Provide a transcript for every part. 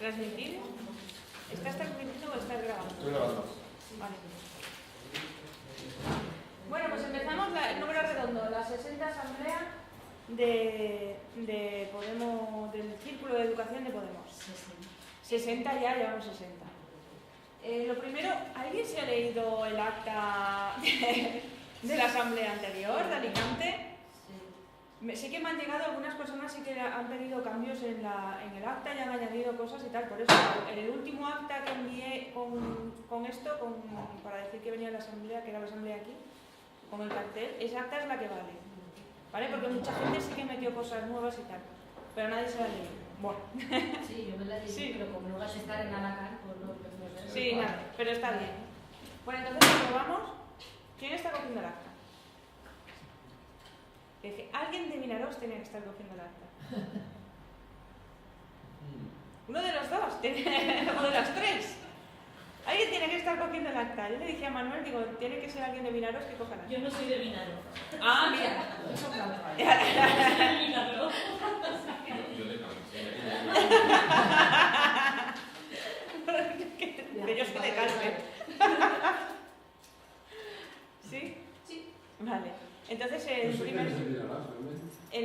¿Transmitir? ¿Estás transmitiendo o estás grabando? Estoy grabando. Vale. Bueno, pues empezamos el número redondo, la 60 asamblea de Podemos, del Círculo de Educación de Podemos. 60 ya, llevamos 60. Lo primero, ¿alguien se ha leído el acta de la asamblea anterior de Alicante? Sí que me han llegado algunas personas sí que han pedido cambios en el acta y han añadido cosas y tal. Por eso, el último acta que envié con esto, para decir que venía la asamblea, que era la asamblea aquí, con el cartel, esa acta es la que vale, porque mucha gente sí que metió cosas nuevas y tal, pero nadie se la ha leído. Bueno. Sí, yo me la leí, sí. Pero como no vas a estar en Alacant, pues no sé. Sí, nada, pero está bien. Bueno, entonces probamos. ¿Quién está cogiendo el acta? Es que alguien de Vinaroz tenía que estar cogiendo el acta. Uno de los dos, o de las tres. Alguien tiene que estar cogiendo el acta. Yo le dije a Manuel, digo, tiene que ser alguien de Vinaroz que coja el acta. Yo no soy de Vinaroz. Ah, mira. Yo de Que yo soy de Calpe. ¿Sí? Sí. Vale. Entonces, el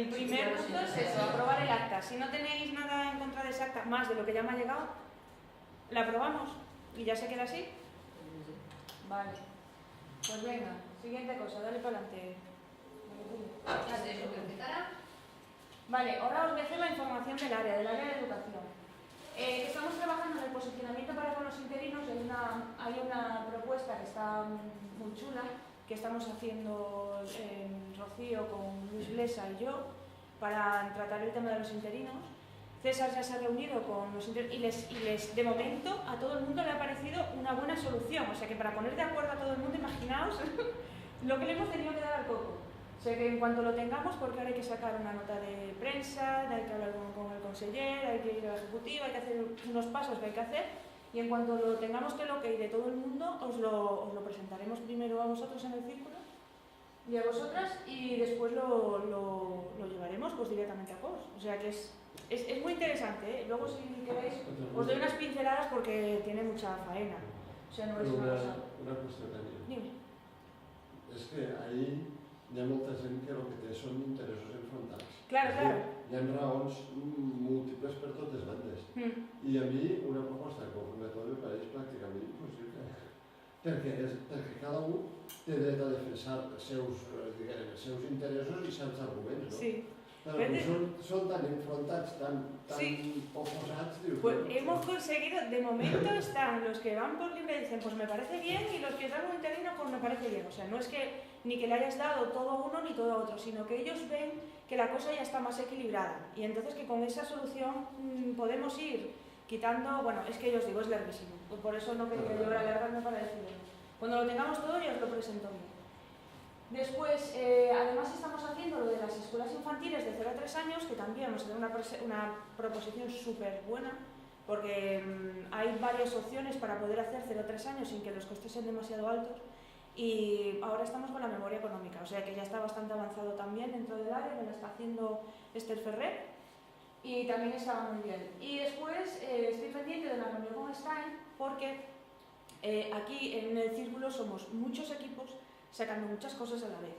primer punto es eso, aprobar el acta. Si no tenéis nada en contra de ese acta, más de lo que ya me ha llegado, la aprobamos y ya se queda así. Vale. Pues venga, siguiente cosa, dale para adelante. Vale, ahora os voy a hacer la información del área de educación. Estamos trabajando en el posicionamiento para con los interinos. Hay una propuesta que está muy chula, que estamos haciendo Rocío con Luis Blesa y yo para tratar el tema de los interinos. César ya se ha reunido con los interinos y les, de momento, a todo el mundo le ha parecido una buena solución. O sea que para poner de acuerdo a todo el mundo, imaginaos lo que le hemos tenido que dar al coco. O sea que en cuanto lo tengamos, porque ahora hay que sacar una nota de prensa, hay que hablar con el conseller, hay que ir a la ejecutiva, hay que hacer unos pasos que hay que hacer. Y en cuanto lo tengamos que lo que hay de todo el mundo, os lo presentaremos primero a vosotros en el círculo y a vosotras, y después lo llevaremos pues directamente a COS. O sea que es muy interesante, ¿eh? Luego si queréis os doy unas pinceladas porque tiene mucha faena. O sea, no es una cosa... Una cuestión también. Dime. És que ahí hi ha molta gent que el que té són interessos enfrontats. Claro, claro. Hi ha raons múltiples per totes bandes. I a mi una proposta com a mètode me pareix pràcticament impossible. Perquè cada un té dret a defensar els seus interessos i certs arguments, no? Sí. Claro, son tan enfrontats, tan oposats. Pues hemos conseguido, de momento están los que van por libre y dicen pues me parece bien, y los que dan un interino pues me parece bien. O sea, no es que ni que le hayas dado todo a uno ni todo a otro, sino que ellos ven que la cosa ya está más equilibrada. Y entonces que con esa solución podemos ir quitando, bueno, es que yo os digo, es larguísimo. Pues por eso no quería yo alargarme para decirlo. Cuando lo tengamos todo ya os lo presento bien. Después, además estamos haciendo lo de las escuelas infantiles de 0 a 3 años, que también nos da una proposición súper buena, porque hay varias opciones para poder hacer 0 a 3 años sin que los costes sean demasiado altos, y ahora estamos con la memoria económica, o sea que ya está bastante avanzado también dentro del área, me la está haciendo Esther Ferrer, y también está muy bien. Y después estoy pendiente de la reunión con Stein, porque aquí en el círculo somos muchos equipos sacando muchas cosas a la vez.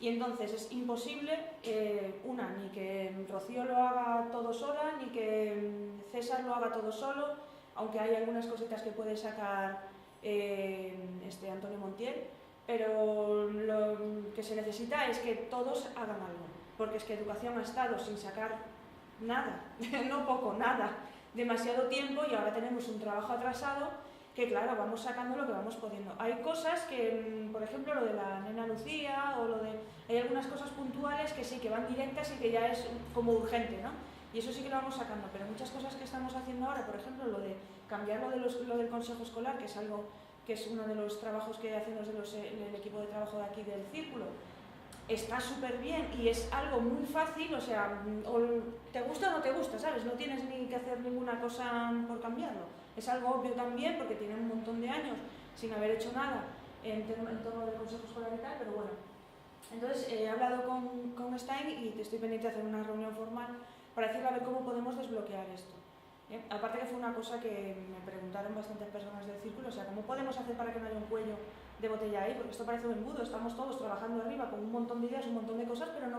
Y entonces es imposible, ni que Rocío lo haga todo sola, ni que César lo haga todo solo, aunque hay algunas cositas que puede sacar Antonio Montiel, pero lo que se necesita es que todos hagan algo, porque es que educación ha estado sin sacar nada, no poco, nada, demasiado tiempo, y ahora tenemos un trabajo atrasado que claro, vamos sacando lo que vamos pudiendo. Hay cosas que, por ejemplo, lo de la nena Lucía, hay algunas cosas puntuales que sí, que van directas y que ya es como urgente, ¿no? Y eso sí que lo vamos sacando, pero muchas cosas que estamos haciendo ahora, por ejemplo, lo de cambiar lo del consejo escolar, que es algo que es uno de los trabajos que hacen el equipo de trabajo de aquí del círculo, está súper bien y es algo muy fácil, o sea, o te gusta o no te gusta, ¿sabes? No tienes ni que hacer ninguna cosa por cambiarlo. Es algo obvio también porque tiene un montón de años sin haber hecho nada en torno del consejo escolar y tal, pero bueno. Entonces he hablado con Stein y te estoy pendiente de hacer una reunión formal para decirle a ver cómo podemos desbloquear esto. Aparte que fue una cosa que me preguntaron bastantes personas del círculo, o sea, ¿cómo podemos hacer para que no haya un cuello de botella ahí? Porque esto parece un embudo, estamos todos trabajando arriba con un montón de ideas, un montón de cosas, pero no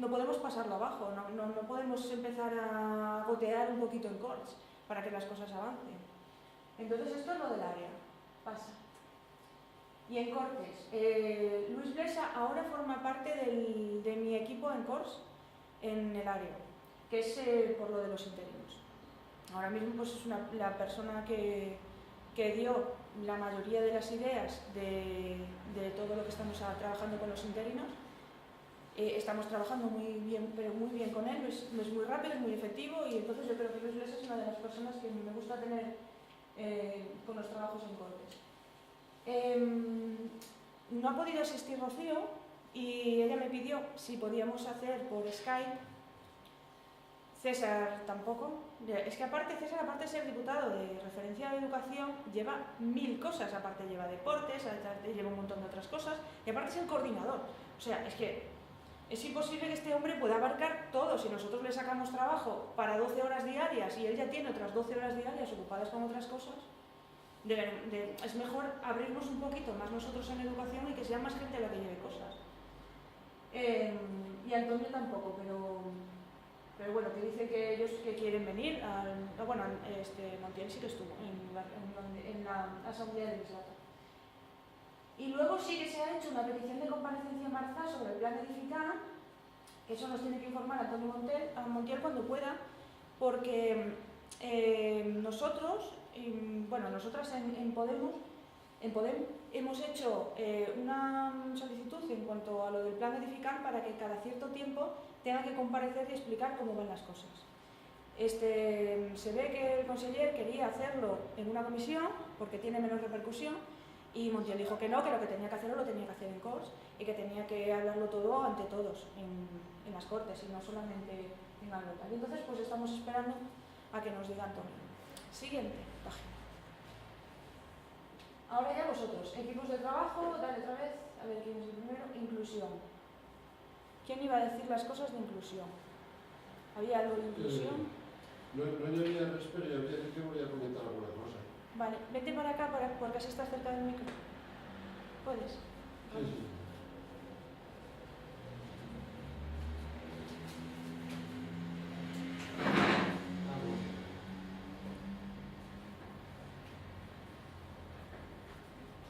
podemos pasarlo abajo, no podemos empezar a gotear un poquito en corts para que las cosas avancen. Entonces esto es lo del área, pasa. Y en cortes, Luis Blesa ahora forma parte de mi equipo en Cors, en el área, que es por lo de los interinos. Ahora mismo pues, es la persona que dio la mayoría de las ideas de todo lo que estamos trabajando con los interinos. Estamos trabajando muy bien, pero muy bien con él, es muy rápido, es muy efectivo, y entonces yo creo que Luis Blesa es una de las personas que me gusta tener con los trabajos en cortes. No ha podido asistir Rocío y ella me pidió si podíamos hacer por Skype. César tampoco. Es que aparte César, aparte de ser diputado de referencia de educación, lleva 1000 cosas. Aparte lleva deportes, lleva un montón de otras cosas y aparte es el coordinador. O sea, es que es imposible que este hombre pueda abarcar todo. Si nosotros le sacamos trabajo para 12 horas diarias y él ya tiene otras 12 horas diarias ocupadas con otras cosas, es mejor abrirnos un poquito más nosotros en educación y que sea más gente la que lleve cosas. Y Antonio tampoco, pero bueno, que dice que ellos que quieren venir. Bueno, Montiel sí que estuvo en la Asamblea Legislativa. Y luego sí que se ha hecho una petición de comparecencia en Marzá sobre el plan de edificar, que eso nos tiene que informar Antonio Montiel cuando pueda, porque nosotros, nosotras en Podemos hemos hecho una solicitud en cuanto a lo del plan de edificar para que cada cierto tiempo tenga que comparecer y explicar cómo van las cosas. Se ve que el conseller quería hacerlo en una comisión porque tiene menos repercusión y Montiel dijo que no, que lo que tenía que hacerlo lo tenía que hacer en Cors y que tenía que hablarlo todo ante todos en las Cortes y no solamente en Alberta. Y entonces pues estamos esperando a que nos diga Antonio. Siguiente página. Ahora ya vosotros, equipos de trabajo, dale otra vez, a ver quién es el primero, inclusión. ¿Quién iba a decir las cosas de inclusión? ¿Había algo de inclusión? No había res, pero yo había que voy a comentar alguna cosa. Vale, vete para acá porque así estás cerca del micro. ¿Puedes? Sí, sí.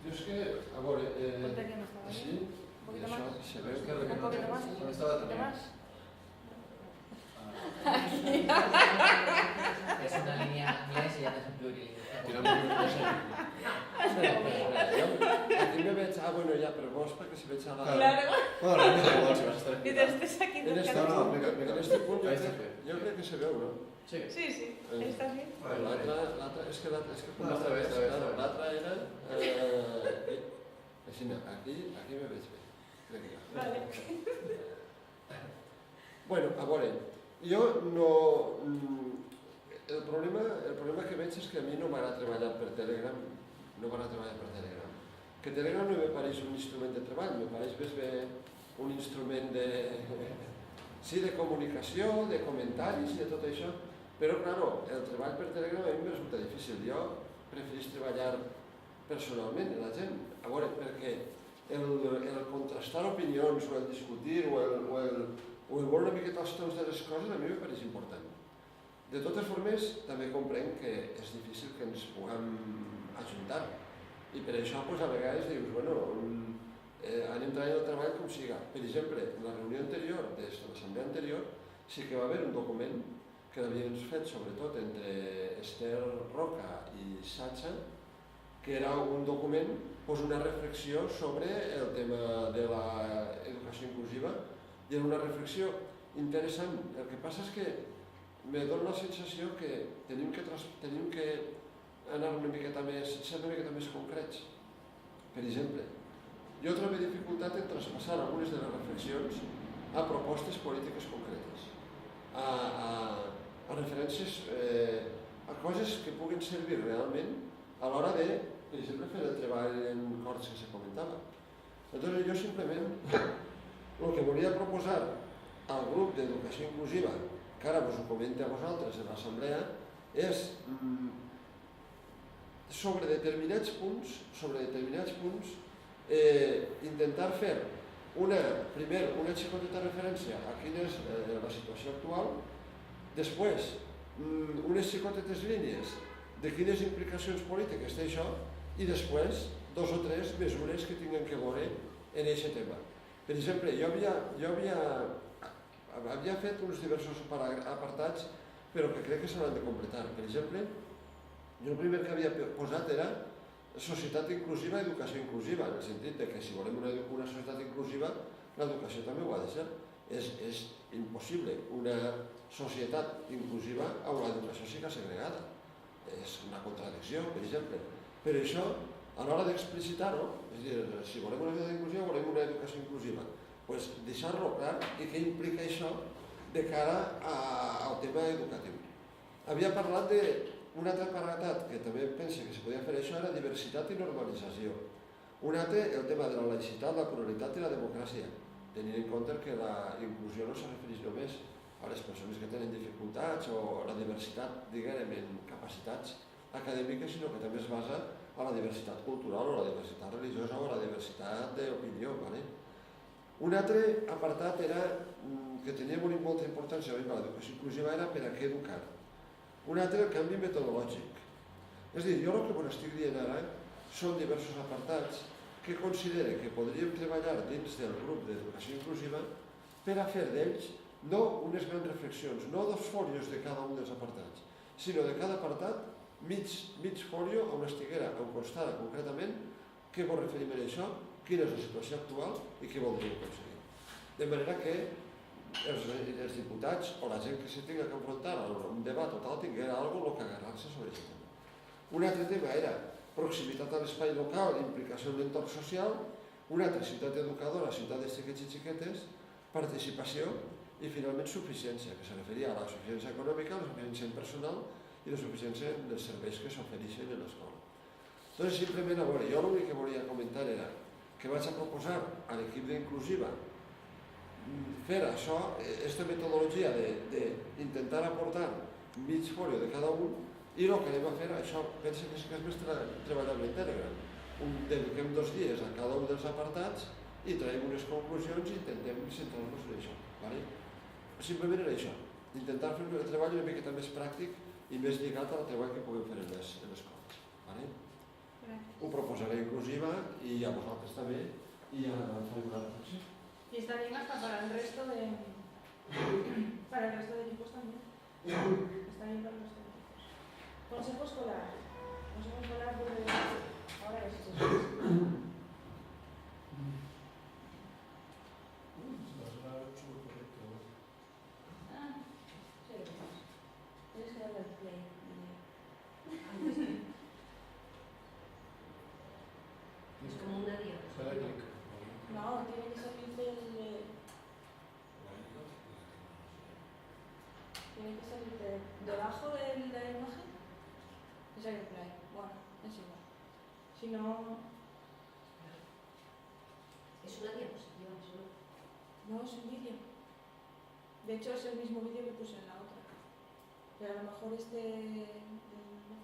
Jo és que, a veure, així, i això se veu que... Un poquito más. ¿Dónde estaba Un poquito más. Es una línea inglés y ya no es un plurilingüe. Aquí me veig... bueno, ja, però vos perquè si veig a la... Claro. Bueno, ahora mismo igual, si vas a estar aquí. Mientras estés aquí En este, cerca. en este punt Ahí está bien. jo crec que se veu, no? Sí. Sí, estás bien. Però l'altre, és que No, està bé, està bé, està bé. l'altre era... Així, aquí me veig bé. Crec que ja. Vale. Bueno, a veure, jo no... El problema que veig és que a mi no m'agrada treballar per Telegram, Que Telegram no me pareix un instrument de treball, me pareix més bé un instrument de... Sí, de comunicació, de comentaris i de tot això, però, claro, el treball per Telegram a mi em resulta difícil. Jo preferís treballar personalment amb la gent, a veure, perquè el contrastar opinions o el discutir o el veure una miqueta els tons de les coses a mi me pareix important. De totes formes, també comprenc que és difícil que ens puguem ajuntar i per això a vegades dius, bueno, anem treballant el treball com siga. Per exemple, en la reunió anterior, de l'assemblea anterior, sí que va haver un document que l'havien fet sobretot entre Esther Roca i Sacha, que era un document, una reflexió sobre el tema de l'educació inclusiva i era una reflexió interessant. El que passa és que me dona la sensació que tenim que anar una miqueta més, ser una miqueta més concrets. Per exemple, jo trobo dificultat en traspassar algunes de les reflexions a propostes polítiques concretes, a referències, a coses que puguin servir realment a l'hora de, per exemple, fer el treball en corts que se comentava. Entonces, jo simplement el que volia proposar al grup d'educació inclusiva que ara us ho comento a vosaltres en l'assemblea, és sobre determinats punts, intentar fer primer una xicoteta referència a quina és la situació actual, després unes xicotetes línies de quines implicacions polítiques té això i després 2 o 3 mesures que tinguin que veure en aquest tema. Per exemple, jo havia fet uns diversos apartats però que crec que s'hauran de completar. Per exemple, jo el primer que havia posat era societat inclusiva i educació inclusiva, en el sentit que si volem una societat inclusiva, l'educació també ho ha de ser. És impossible una societat inclusiva on l'educació sigui segregada. És una contradicció, per exemple. Però això, a l'hora d'explicitar-ho, és a dir, si volem una societat inclusiva, volem una educació inclusiva, doncs deixar-lo clar i què implica això de cara al tema educatiu. Havia parlat d'un altre apartat que també pensa que se podia fer això, era diversitat i normalització. Un altre, el tema de la laïcitat, la pluralitat i la democràcia, tenint en compte que la inclusió no se refereix només a les persones que tenen dificultats o la diversitat, diguem, en capacitats acadèmiques, sinó que també es basa a la diversitat cultural o la diversitat religiosa o la diversitat d'opinió. Un altre apartat que tenia molta importància per l'educació inclusiva era per a què educar. Un altre, el canvi metodològic. És a dir, jo el que us estic dient ara són diversos apartats que considero que podríem treballar dins del grup d'educació inclusiva per a fer d'ells no unes grans reflexions, no 2 folios de cada un dels apartats, sinó de cada apartat mig folio on estiguera, on constara concretament què vol referir a això, quina és la situació actual i què voldríem aconseguir. De manera que els diputats o la gent que se tinga que enfrontar a un debat o tal tinguera alguna cosa que agarrar-se sobre aquest tema. Un altre tema era proximitat a l'espai local, implicació en l'entorn social, un altre ciutat educadora, ciutat de xiquets i xiquetes, participació i finalment suficiència, que se referia a la suficiència econòmica, la suficiència personal i la suficiència dels serveis que s'ofereixen a l'escola. Doncs simplement, a veure, jo l'únic que volia comentar era que vaig a proposar a l'equip d'Inclusiva fer això, aquesta metodologia d'intentar aportar mig folio de cada un i el que anem a fer, això penso que és més treballable en Telegram. Dediquem 2 dies a cada un dels apartats i traiem unes conclusions i intentem centrar-nos en això. Simplement era això, intentar fer un treball una miqueta més pràctic i més lligat al treball que puguem fer en les escoles. Ho proposaré Inclusiva y a vosotros también y a la reflexión. Y está bien hasta para el resto de equipos también. Está bien para el resto de equipos. Consejo escolar. Consejo escolar puede... Ahora es eso. Tienes que darle al play. Es como una diapositiva. No, tiene que salir tiene que salir debajo de la imagen. Es el play. Bueno, es igual. Si no... Es una diapositiva, solo. No, es un vídeo. De hecho, es el mismo vídeo que puse en la otra. Pero a lo mejor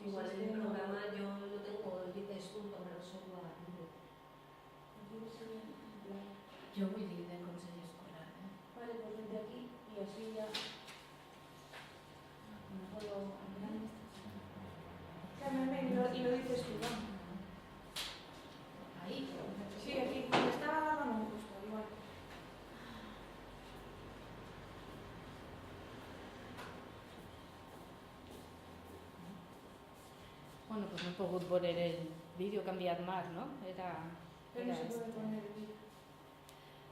igual en el programa yo lo tengo, dices punto, pero solo a Google. Yo voy de consejo escolar. Vale, pues vente aquí y así ya... Mejor lo añades. Y lo dices tú, ¿no? Ahí. Sí, aquí. Donde estaba la mano justo, igual. Bueno, pues no he pogut veure el vídeo, ha canviat más, ¿no? Pero no se puede poner el vídeo.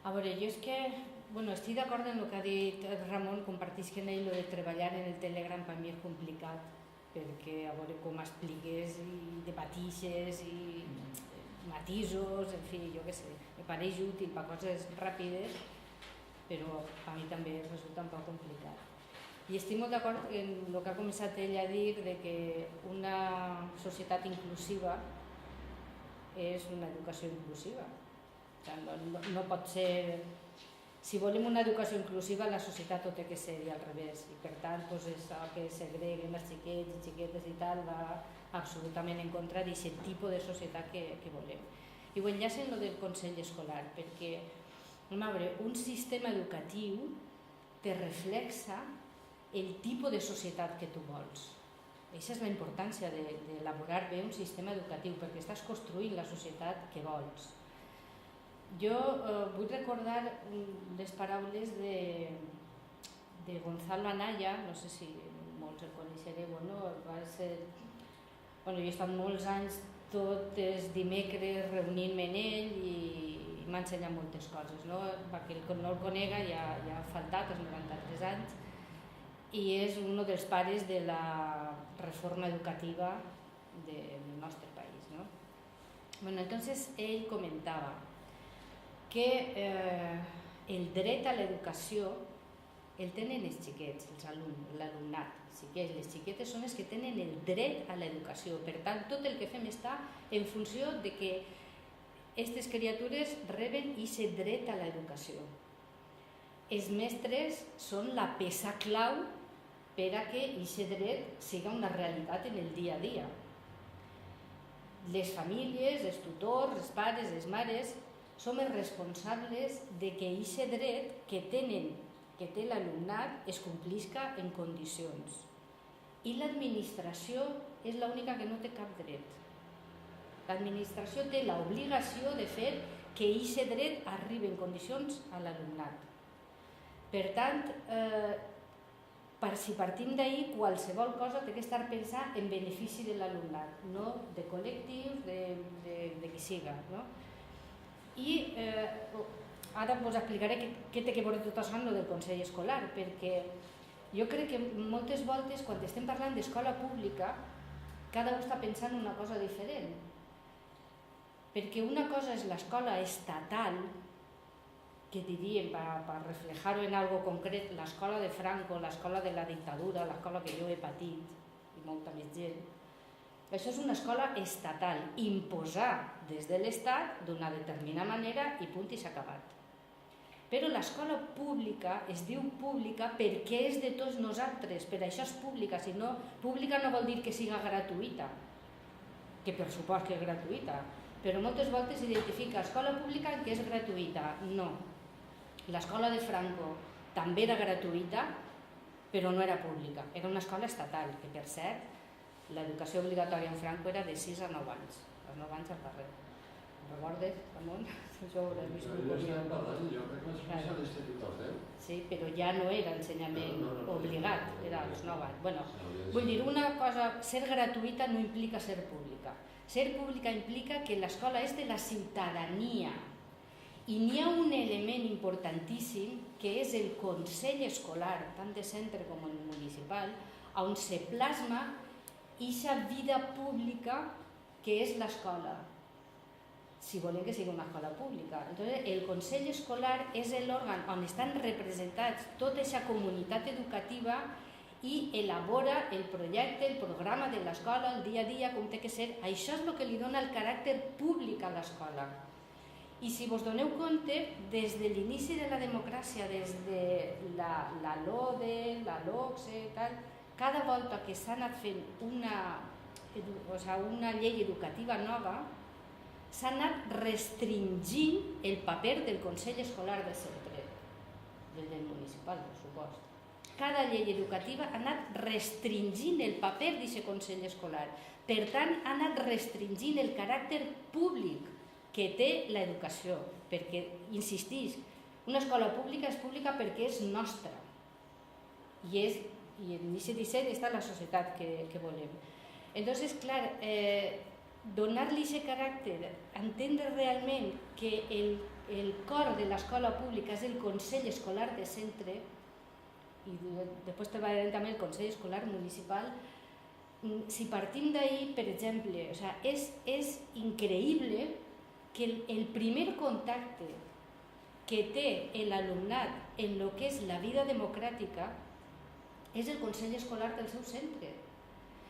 A veure, jo és que, bueno, estic d'acord en el que ha dit Ramon, compartisc en ell, lo de treballar en el Telegram per mi és complicat, perquè a veure com expliques i debatixes i matisos, en fi, jo què sé, me pareix útil per coses ràpides, però a mi també resulta un poc complicat. I estic molt d'acord en el que ha començat ell a dir de que una societat inclusiva és una educació inclusiva. O sigui, no pot ser Si volem una educació inclusiva, la societat ho té que ser i al revés, i per tant això que segreguen els xiquets i xiquetes i tal va absolutament en contra d'aquest tipus de societat que volem. I ho enllacen lo del Consell Escolar, perquè un sistema educatiu te reflexa el tipus de societat que tu vols. Aquesta és la importància d'elaborar bé un sistema educatiu, perquè estàs construint la societat que vols. Jo vull recordar les paraules de Gonzalo Anaya, no sé si molts el coneixereu o no, jo he estat molts anys tots els dimecres reunint-me en ell i m'ha ensenyat moltes coses. Perquè el que no el conega ja ha faltat els 93 anys i és un dels pares de la reforma educativa del nostre país. Entonces ell comentava que el dret a l'educació el tenen els xiquets, l'alumnat. Les xiquetes són les que tenen el dret a l'educació. Per tant, tot el que fem està en funció de que aquestes criatures reben aquest dret a l'educació. Els mestres són la peça clau per a que aquest dret sigui una realitat en el dia a dia. Les famílies, els tutors, els pares, les mares, som els responsables de que aquest dret que té l'alumnat es complisca en condicions. I l'administració és l'única que no té cap dret. L'administració té l'obligació de fer que aquest dret arribi en condicions a l'alumnat. Per tant, si partim d'ahir, qualsevol cosa té que estar pensada en benefici de l'alumnat, no de col·lectius, de qui siga. I ara us explicaré què té que veure tot això amb el del Consell Escolar, perquè jo crec que moltes voltes, quan estem parlant d'escola pública, cada un està pensant una cosa diferent. Perquè una cosa és l'escola estatal, que diríem, per reflejar-ho en algo concret, l'escola de Franco, l'escola de la dictadura, l'escola que jo he patit, i molta més gent. Això és una escola estatal, imposar des de l'Estat d'una determinada manera i punt i s'ha acabat. Però l'escola pública es diu pública perquè és de tots nosaltres, per això és pública, si no, pública no vol dir que siga gratuïta, que per supost que és gratuïta, però moltes voltes s'identifica escola pública que és gratuïta. No. L'escola de Franco també era gratuïta, però no era pública, era una escola estatal, que per cert, l'educació obligatòria en Franco era de 6 a 9 anys, als 9 anys al carrer. Recordes, Ramon? Això ho hauràs vist molt Jo estem parlant, jo crec que vaig a l'Institut Ordeu. Sí, però ja no era ensenyament obligat, era als 9 anys. Vull dir, una cosa, ser gratuïta no implica ser pública. Ser pública implica que l'escola és de la ciutadania. I n'hi ha un element importantíssim que és el Consell Escolar, tant de centre com el municipal, on se plasma aquesta vida pública que és l'escola, si volem que sigui una escola pública. Entonces, el Consell Escolar és l'òrgan on estan representats tota aquesta comunitat educativa i elabora el projecte, el programa de l'escola, el dia a dia, com té que ser. Això és el que li dona el caràcter públic a l'escola. I si vos doneu compte, des de l'inici de la democràcia, des de la LODE, la LOCSE, cada volta que s'ha anat fent una llei educativa nova, s'ha anat restringint el paper del Consell Escolar de centre, del municipal, per supost. Cada llei educativa ha anat restringint el paper d'aquest Consell Escolar. Per tant, ha anat restringint el caràcter públic que té l'educació, perquè, insistís, una escola pública és pública perquè és nostra i en aquest disseny està la societat que volem. Entonces, clar, donar-li aquest caràcter, entendre realment que el cor de l'escola pública és el Consell Escolar de centre i després treballarem també el Consell Escolar Municipal. Si partim d'ahir, per exemple, és increïble que el primer contacte que té l'alumnat en el que és la vida democràtica és el Consell Escolar del seu centre.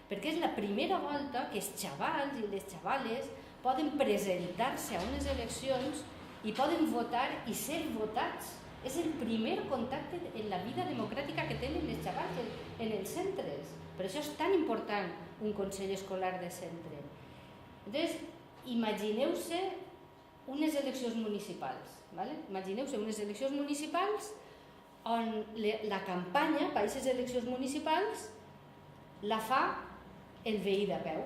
Perquè és la primera volta que els xavals i les xavales poden presentar-se a unes eleccions i poden votar i ser votats És el primer contacte en la vida democràtica que tenen els xavals en els centres. Per això és tan important un consell escolar de centre. Entonces, imagineu-se unes eleccions municipals. ¿Vale? Imagineu-se unes eleccions municipals on la campanya per aquestes eleccions municipals la fa el veí de peu,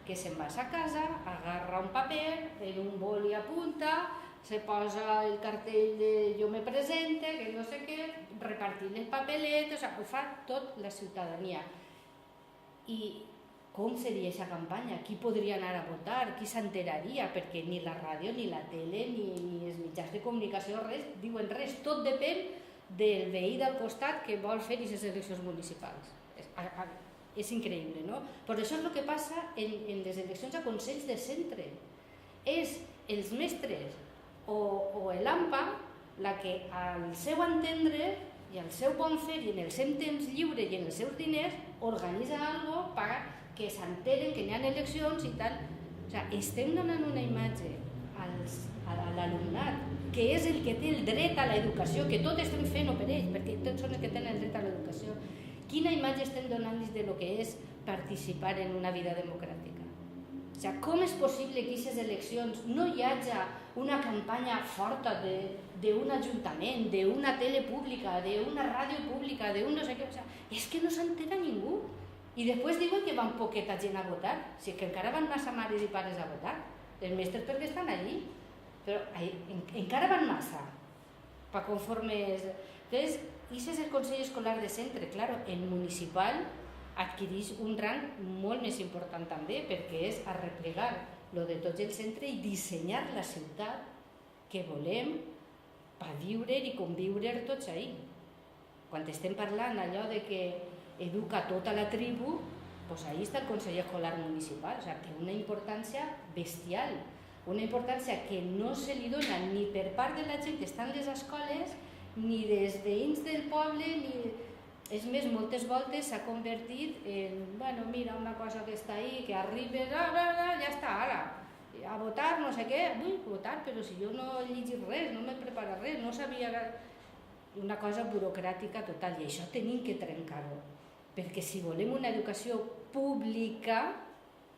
que se'n va a sa casa, agarra un paper, en un boli apunta, se posa el cartell de jo me presente, que no sé què, repartint les papeletes, ho fa tot la ciutadania. I com seria aquesta campanya? Qui podria anar a votar? Qui s'enteraria? Perquè ni la ràdio, ni la tele, ni els mitjans de comunicació, res, diuen res. Tot depèn del veí del costat que vol fer aquestes eleccions municipals. És increïble, no? Per això és el que passa en les eleccions a consells de centre. És els mestres o l'AMPA la que al seu entendre i al seu bon fer i en el seu temps lliure i en els seus diners organitza alguna cosa que s'enteren que n'hi ha eleccions i tal. O sigui, estem donant una imatge a l'alumnat que és el que té el dret a l'educació, que tot estem fent per ells, perquè tots són els que tenen el dret a l'educació. Quina imatge estem donant des de lo que és participar en una vida democràtica? O sigui, com és possible que aquestes eleccions no hi hagi una campanya forta d'un ajuntament, d'una tele pública, d'una ràdio pública, d'un no sé què? O sigui, és que no s'entera ningú. I després diuen que van poqueta gent a votar. Si és que encara van massa mares i pares a votar. Els mestres perquè estan allí. Però encara van massa. Per conformes... Entonces, això és el Consell Escolar de Centre. Claro, el municipal adquireix un rang molt més important també, perquè és arreplegar lo de tots els centres i dissenyar la ciutat que volem per viure i conviure tots ahí. Quan estem parlant allò de que educa tota la tribu, doncs ahí està el Consell Escolar Municipal, o sigui, té una importància bestial, una importància que no se li dona ni per part de la gent que està en les escoles, ni dels veïns del poble, ni... És més, moltes voltes s'ha convertit en, bueno, mira, una cosa que està ahí, que arriba, ja està, ara, a votar, no sé què, vull votar, però si jo no he llegit res, no m'he preparat res, no sabia... Una cosa burocràtica total, i això tenim que trencar-ho, perquè si volem una educació pública,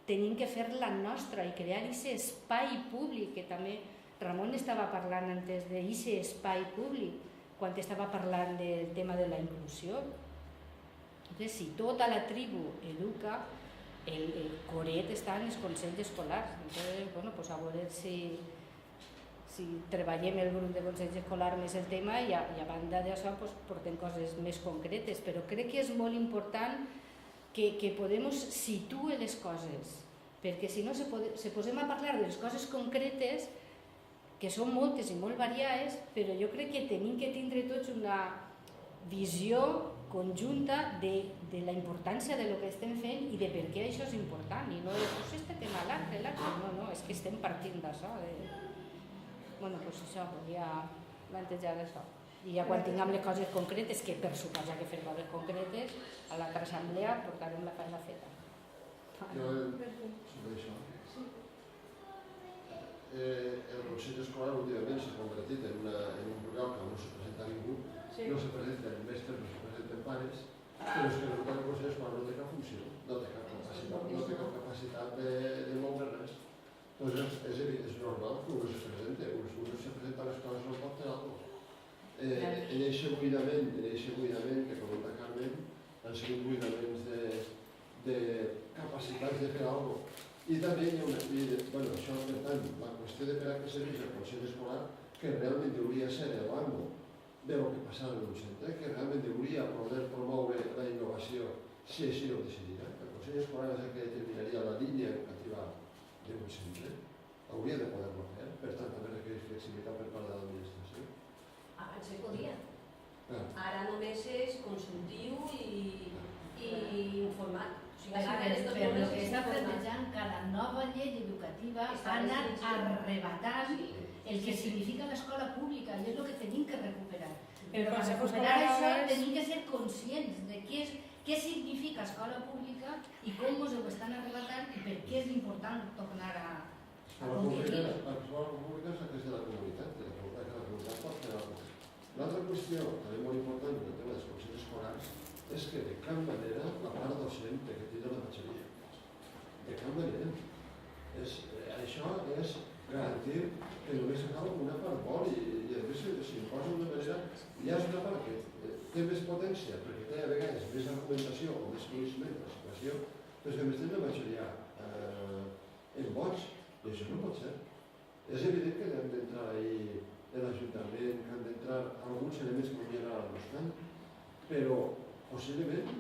tenim que fer-la nostra i crear aquest espai públic, que també Ramon estava parlant antes d'aquest espai públic, quan estava parlant del tema de la inclusió. Entonces, si tota la tribu educa, el coret està en els consells escolars. Entonces, bueno, pues a veure si treballem el grup de consells escolars més el tema i a banda d'això pues, portem coses més concretes, però crec que és molt important que podem situar les coses, perquè si no se posem a parlar de les coses concretes, que són moltes i molt variades, però jo crec que tenim que tindre tots una visió conjunta de la importància del que estem fent i de per què això és important, i no de pues este tema l'altre, no, és que estem partint d'això. Bueno, doncs això, volia plantejar això. I ja quan tinguem les coses concretes, que per suposar que fem coses concretes, a l'altra assemblea portarem la feina feta. Jo, sobre això, el Consell Escolar últimament s'ha convertit en un lloc on no se presenta ningú, no se presenten mestres, no se presenten pares, però és que resulta que el Consell Escolar no té cap funció, no té cap capacitat de moure res. Doncs és normal que uno se presente, uno se presenta a les coses no pot fer alguna cosa. En aquest buidament que comenta Carmen, han sigut buidaments de capacitats de fer alguna cosa. I també hi ha una... això, per tant, la qüestió de per a què serveix el Consell Escolar, que realment hauria de ser l'amo del que passava en un centre, que realment hauria poder promoure la innovació si així ho decidirà. El Consell Escolar és el que determinaria la línia educativa d'un centre, hauria de poder-lo fer, per tant també requereix flexibilitat per part de l'administració. Abans se podia. Ara només és consultiu i informat. Per el que està plantejant, cada nova llei educativa ha anat arrebatant el que significa l'escola pública, i és el que tenim que recuperar. Però per recuperar això tenim que ser conscients de què significa escola pública i com ens ho estan arrebatant i per què és important tornar a L'escola pública és la que és de la comunitat, que la comunitat pot fer alguna cosa. qüestió també molt important en el tema dels consells escolars és que de cap manera la part docent té que tindre la majoria. De cap manera. Això és garantir que només acaba una part vol i a més s'imposa d'una manera, ja és una part que té més potència perquè té a vegades més argumentació o més coneixement de la situació, però que a més té una majoria en vots i això no pot ser. És evident que hem d'entrar ahí l'Ajuntament, que han d'entrar alguns elements que millorar al bastant, però possiblement,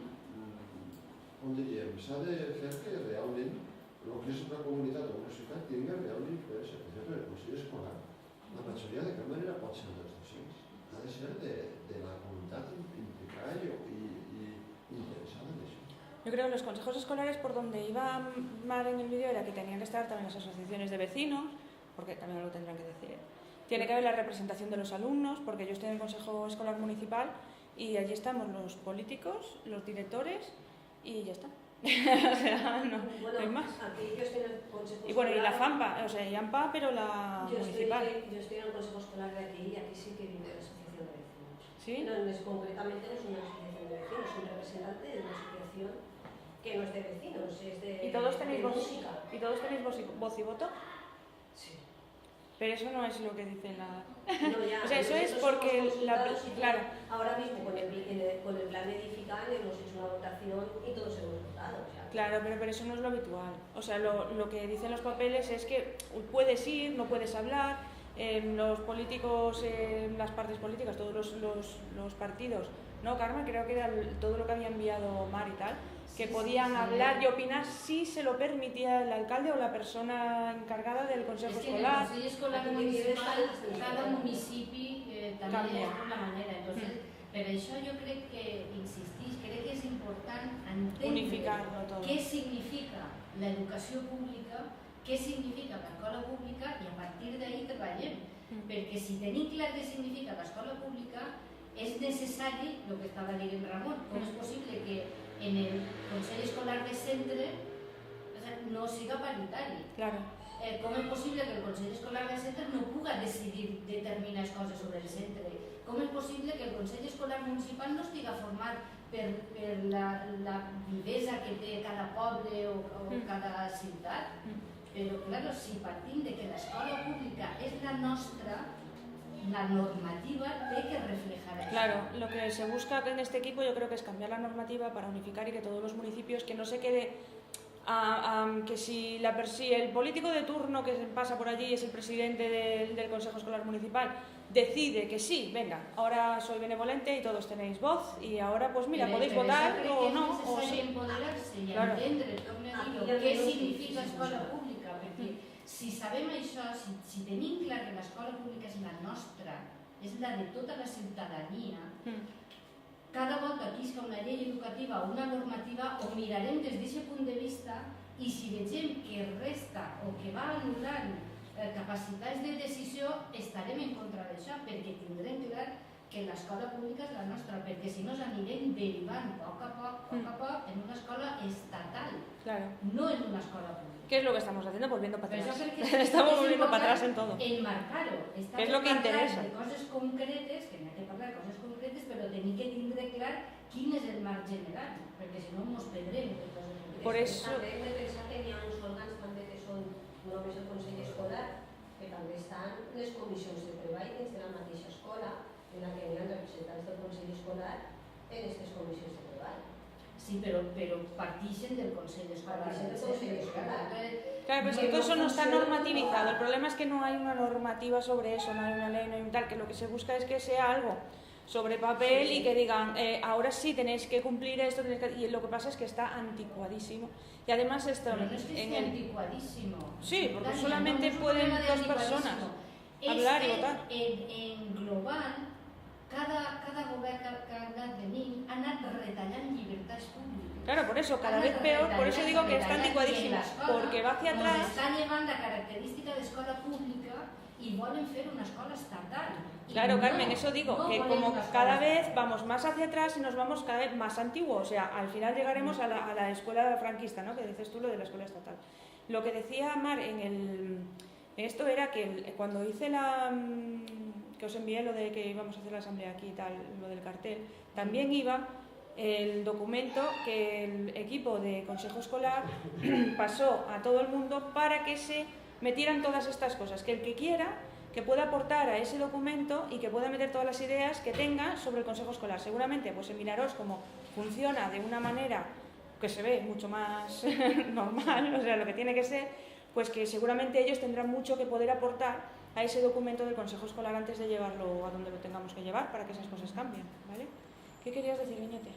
com diríem, s'ha de fer que realment el que és una comunitat o una ciutat tingui realment influència. Per exemple, el Consell Escolar, la majoria de cap manera pot ser dels docents, ha de ser de la comunitat implicada y interesada en eso. Yo creo que los consejos escolares, por donde iba Mar en el vídeo, era que tenían que estar también las asociaciones de vecinos, porque también lo tendrán que decir. Tiene que haber la representación de los alumnos, porque yo estoy en el Consejo Escolar Municipal y allí estamos los políticos, los directores y ya está. O sea, no hay más. Aquí yo estoy en el Consejo Y bueno, y la Escolar. FAMPA, o sea, y AMPA, pero la municipal. Yo estoy en el Consejo Escolar de aquí y aquí sí que vive la asociación de vecinos. ¿Sí? No, concretamente no es una asociación de vecinos, es un representante de una asociación que no es de vecinos, es de, ¿Y todos tenéis de voz? música. ¿Y todos tenéis voz y voto? Sí. Pero eso no es lo que dice la... No, ya, O sea, eso es nosotros porque somos la... consultados y Claro. ahora mismo con el plan edificar hemos hecho una votación y todos hemos votado. O sea, Claro, pero eso no es lo habitual. O sea, lo que dicen los papeles es que puedes ir, no puedes hablar, los políticos, las partes políticas, todos los partidos, ¿no, Carmen? Creo que era todo lo que había enviado Mar y tal, que podían hablar y opinar si se lo permitía el alcalde o la persona encargada del consejo Es que en el escolar. Consell Escolar Municipal, cada municipi també Canvia. és d'una manera. Entonces, per això jo crec que, insistís, crec que és important entendre Unificarlo todo. què significa l'educació pública, què significa l'escola pública i a partir d'ahí treballem. Perquè si tenim clar què significa l'escola pública, és necessari, el que estava dient Ramon, com és possible que en el Consell Escolar de Centre no siga paritari. Claro. Com és possible que el Consell Escolar de Centre no puga decidir determinades coses sobre el centre? Com és possible que el Consell Escolar Municipal no estigui format per la vivesa que té cada poble o cada ciutat? Però, clar, si partim de que l'escola pública és la nostra, la normativa té que reflejar això. Claro, lo que se busca en este equipo yo creo que es cambiar la normativa para unificar y que todos los municipios, que no se quede que si el político de turno que pasa por allí es el presidente del Consejo Escolar Municipal, decide que sí, venga, ahora soy benevolente y todos tenéis voz y ahora pues mira, podéis votar o no, o és necessari sí. empoderar-se i Claro. entendre, torno a dir, què significa escola pública, perquè si sabem això, si tenim clar que l'escola pública és la nostra, és la de tota la ciutadania, cada volta que isca una llei educativa o una normativa ho mirarem des d'aquest punt de vista i si vegem que resta o que va anul·lant capacitats de decisió estarem en contra d'això perquè tindrem clar que l'escola pública és la nostra, perquè si no s'anirem derivant a poc en una escola estatal, Claro. no en una escola pública. ¿Qué es lo que estamos haciendo? Volviendo para Pero atrás. yo creo que Estamos es volviendo para importante atrás en todo. Enmarcar-ho. Que és lo que interessa. De coses concretes, que n'hi ha que parlar de coses concretes, però tenim que tindre clar quin és el marc general, perquè si no ens perdrem de coses concretes. Por eso... També hem de pensar que hi ha uns òrgans també que són no només el Consell Escolar, que també estan les comissions de treball dins de la mateixa escola, en la que hi ha representants del Consell Escolar en aquestes comissions de treball. Sí, però partixen del Consell Escolar. Partixen del Consell Escolar. Claro, pero es que todo eso no está normativizado. El problema es que no hay una normativa sobre eso, no hay una ley, no hay un tal, que lo que se busca es que sea algo sobre papel y que digan, ahora sí tenéis que cumplir esto, y lo que pasa es que está anticuadísimo. Y además esto... Pero no es que esté anticuadísimo. Sí, porque Tania, solamente no es un pueden problema de dos anticuadísimo. personas hablar y És votar. que en global, cada govern que ha anat venint ha anat retallant llibertats públiques. Claro, por eso, cada vez peor, por eso digo que está anticuadísimo, porque va hacia atrás... Nos està llevant la característica d'escola pública i volen fer una escola estatal. I Claro, no, Carmen, eso digo, no que volem como una escola cada estatal. vez vamos más hacia atrás y nos vamos cada vez más antiguo, o sea, al final llegaremos a la escuela franquista, ¿no? Que dices tú lo de la escuela estatal. Lo que decía Mar esto era que cuando hice que os envié lo de que íbamos a hacer la asamblea aquí y tal, lo del cartel, también iba el documento que el equipo de consejo escolar pasó a todo el mundo para que se metieran todas estas cosas, que el que quiera, que pueda aportar a ese documento y que pueda meter todas las ideas que tenga sobre el consejo escolar. Seguramente, pues en miraros cómo funciona de una manera que se ve mucho más normal, o sea, lo que tiene que ser, pues que seguramente ellos tendrán mucho que poder aportar a ese documento del consejo escolar antes de llevarlo a donde lo tengamos que llevar para que esas cosas cambien, ¿vale? ¿Qué querías decir, Viñete?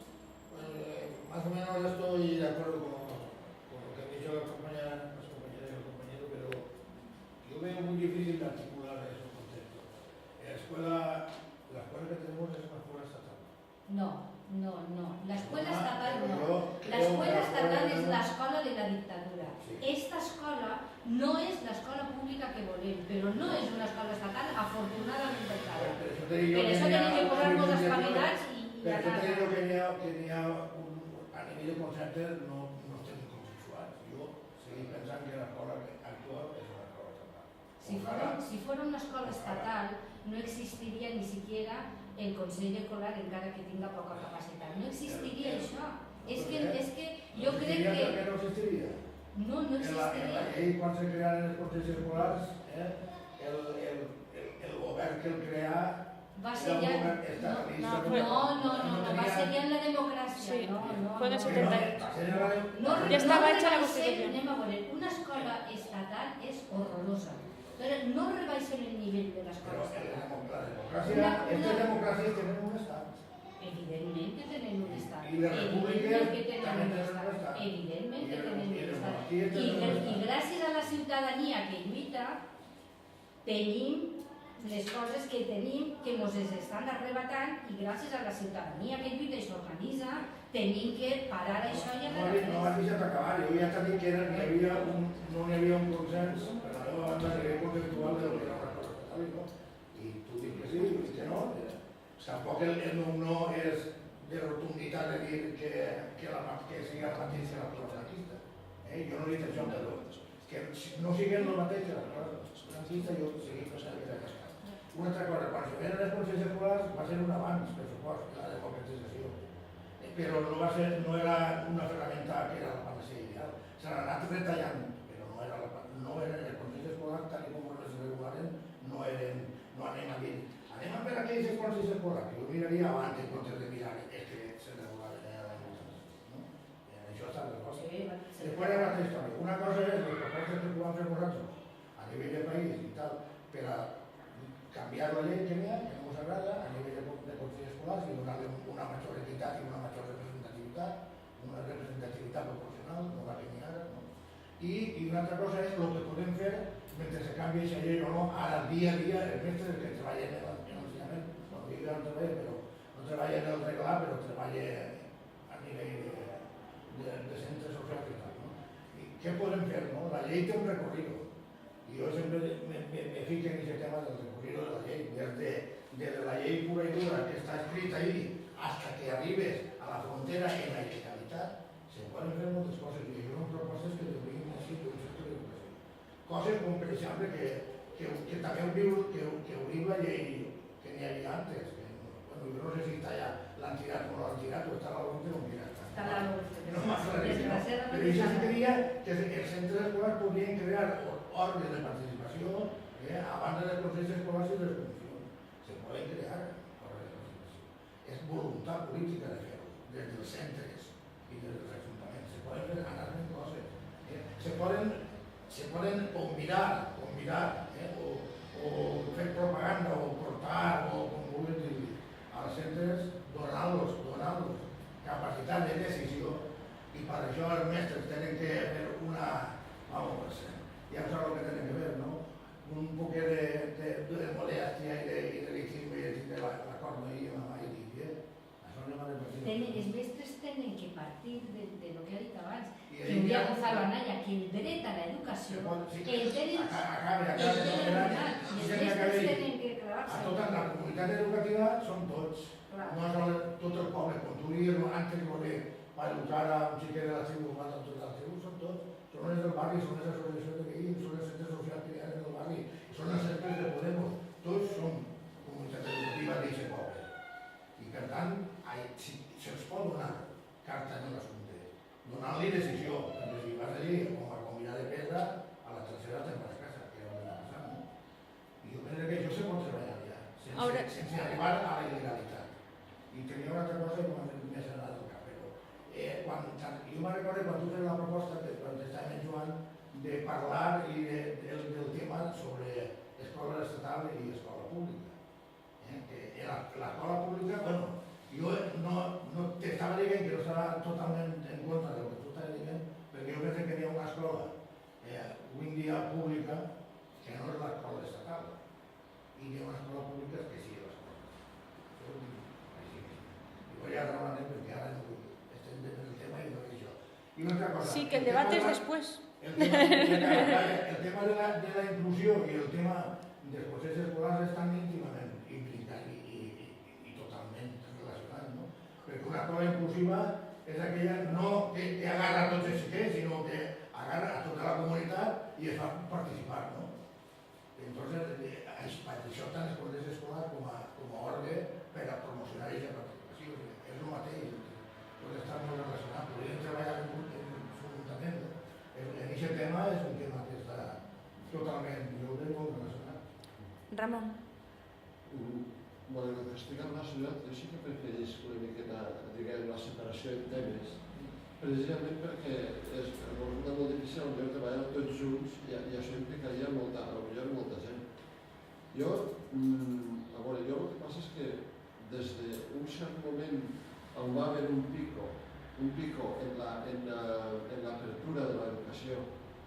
Más o menos estoy de acuerdo con lo que han dicho las compañeras y los compañeros, pero yo veo muy difícil de articular esos conceptos. La escuela que tenemos es una escuela estatal. No. La escuela estatal pero no. yo La creo escuela que estatal es tenemos- la escola de la dictadura. Sí. Esta escola no es la escola pública que volem, pero no es una escola estatal afortunadamente clara. Per això te dic jo Per això tenim que posar-nos una espavilats i Per això anar. te dic que a nivell de concepte no estem consensuats. Jo seguim pensant que l'escola actual és una escola estatal. Si fuera una escola estatal, no existiria ni siquiera el Consell Escolar encara que tinga poca capacitat. No existiria això. És que jo crec que... Per què no existiria? No En la existiria. llei, quan se crearen els consells escolars, el govern que el creà Va era ser un ja... govern estatalista. No, fue- va ser ya en la democràcia. Sí, No. fue en el Però 78. va ser en la de- No, Ya estaba hecha la rebaixem, Constitución. anem a veure, una escola estatal és horrorosa, però no rebaixem el nivell de l'escola Però estatal. la democràcia, esta democràcia tenen un estat. Evidentment que tenen un estat. I les repúbliques Evidentment que també tenen un tenen un estat. estat. Evidentment I que les- tenen i un les estat. monarquies tenen un I estat. gràcies a la ciutadania que lluita, tenim les coses que tenim que ens estan arrebatant i gràcies a la ciutadania que lluita i s'organitza tenim que parar això i No anar m'has deixat acabar, jo ja t'he dit que no hi havia un consens per la meva banda a nivell conceptual de lo que era una escola estatal i no. I tu dius que sí, dius que no. Tampoc el no és de rotunditat de dir que sigui el mateix que l'escola franquista. Jo no he dit això, però que no siguin el mateix que l'escola franquista, jo seguim pensant que era aquesta. Una altra cosa, quan se venen els consells escolars va ser un avanç, per supost, la democratització. Però no era una ferramenta que era la panacea ideal. Se l'ha anat retallant, però no eren els consells escolars, tal com es regularen, no anem a dir. Anem a veure aquells consells escolars, que jo miraria abans en comptes de mirar els que se regulaven en l'any. Això està de cosa. Després hi ha una altra història. Una cosa és les propostes que podem fer nosaltres a nivell de país i tal, per a canviar la llei que n'hi ha, que no ens agrada, a nivell de consells escolars i donar-li una major equitat i una major representativitat proporcional, no la que n'hi ha ara. No? I una altra cosa és el que podem fer mentre se canvi aquesta llei o no, ara dia a dia, els mestres que treballen en l'ensenyament, no dic no treballen, però no treballen en el reglar, però treballen a nivell de centres socials i tal. No? I què podem fer? No? La llei té un recorrido. I jo sempre me fico en aquest tema del recorrido de la llei, desde la llei pura i dura que està escrita ahí hasta que arribes a la frontera en la ilegalitat, se poden fer moltes coses i són propostes que deurien així d'un sector d'educació. Coses com, per exemple, que també ho diu la llei que n'hi havia antes. Jo no sé si està ja l'han tirat o no l'han tirat, o està a la LOMCE o no mira. Està la LOMCE. No m'ha fet res, no? Però això sí que diria que els centres escolars podrien crear òrgans de participació a banda dels consells escolars i de les comissions. Se poden crear òrgans de participació. És voluntat política de fer-ho, des dels centres i des dels ajuntaments. Se poden fer anar fent coses. Se poden convidar o fer propaganda o portar o com vulguis dir als centres donant-los capacitat de decisió i per això els mestres tenen que fer una... Vamos, ja sabeu el que tenen que fer, no? Un poquet de modèstia i de licisme i de l'acord no hi ha mai dit, això no m'ha de partir. Els mestres tenen que partir de lo que ha dit abans, I que hauria Gonzalo Anaya, que el dret a l'educació el tenen els mestres tenen que A clavar-se. tota la comunitat educativa són tots. No és tot el poble, com tu dius, antes va educar a un xiquet de la tribu, va a tota la tribu, són tots. Són els del barri, són les associacions de veïns, són els centres socials que hi ha en el barri, són els centres de Podemos. Tots som comunitat tant, si se'ls pot donar carta en l'assumpte, donant-li decisió, perquè si vas allí com a convidat de pedra, a la tercera te'n vas a casa, que era el que va passar, no? I jo penso que això se pot treballar ja, sense arribar a la il·legalitat. I tenia una altra cosa que m'ha anat al cap, però jo me'n recordo quan tu fes la proposta, quan estàvem en Joan, de parlar del tema sobre escola estatal i escola pública. Que l'escola pública, bueno, jo no t'estava dient que no estava totalment en contra del que tu estaves dient, perquè jo penso que hi ha una escola avui en dia pública que no és l'escola estatal i hi ha una escola pública que sí és l'escola. Això ho dic així. I voy a raonar perquè ara estem en el tema i no és això. I una altra cosa... Sí, que el debat és després. El tema de la inclusió i el tema dels processos escolars estan íntimament implicats i totalment relacionats, no? Perquè una escola inclusiva és aquella no que agarra a tots els xiquets, sinó que agarra a tota la comunitat i es fa participar, no? Entonces, això tant els processos escolars com a òrgan per a promocionar aquesta participació. És el mateix, pot estar molt relacionat, podríem treballar conjuntament. Aquest tema és un tema que està totalment, jo crec, molt relacionat. Ramon. Bueno, el que estic relacionat, jo sí que preferís una miqueta, diguem, la separació en temes, precisament perquè és molt difícil potser treballar tots junts i això implicaria molta gent. Jo el que passa és que des d'un cert moment on va haver un pico en l'apertura de l'educació,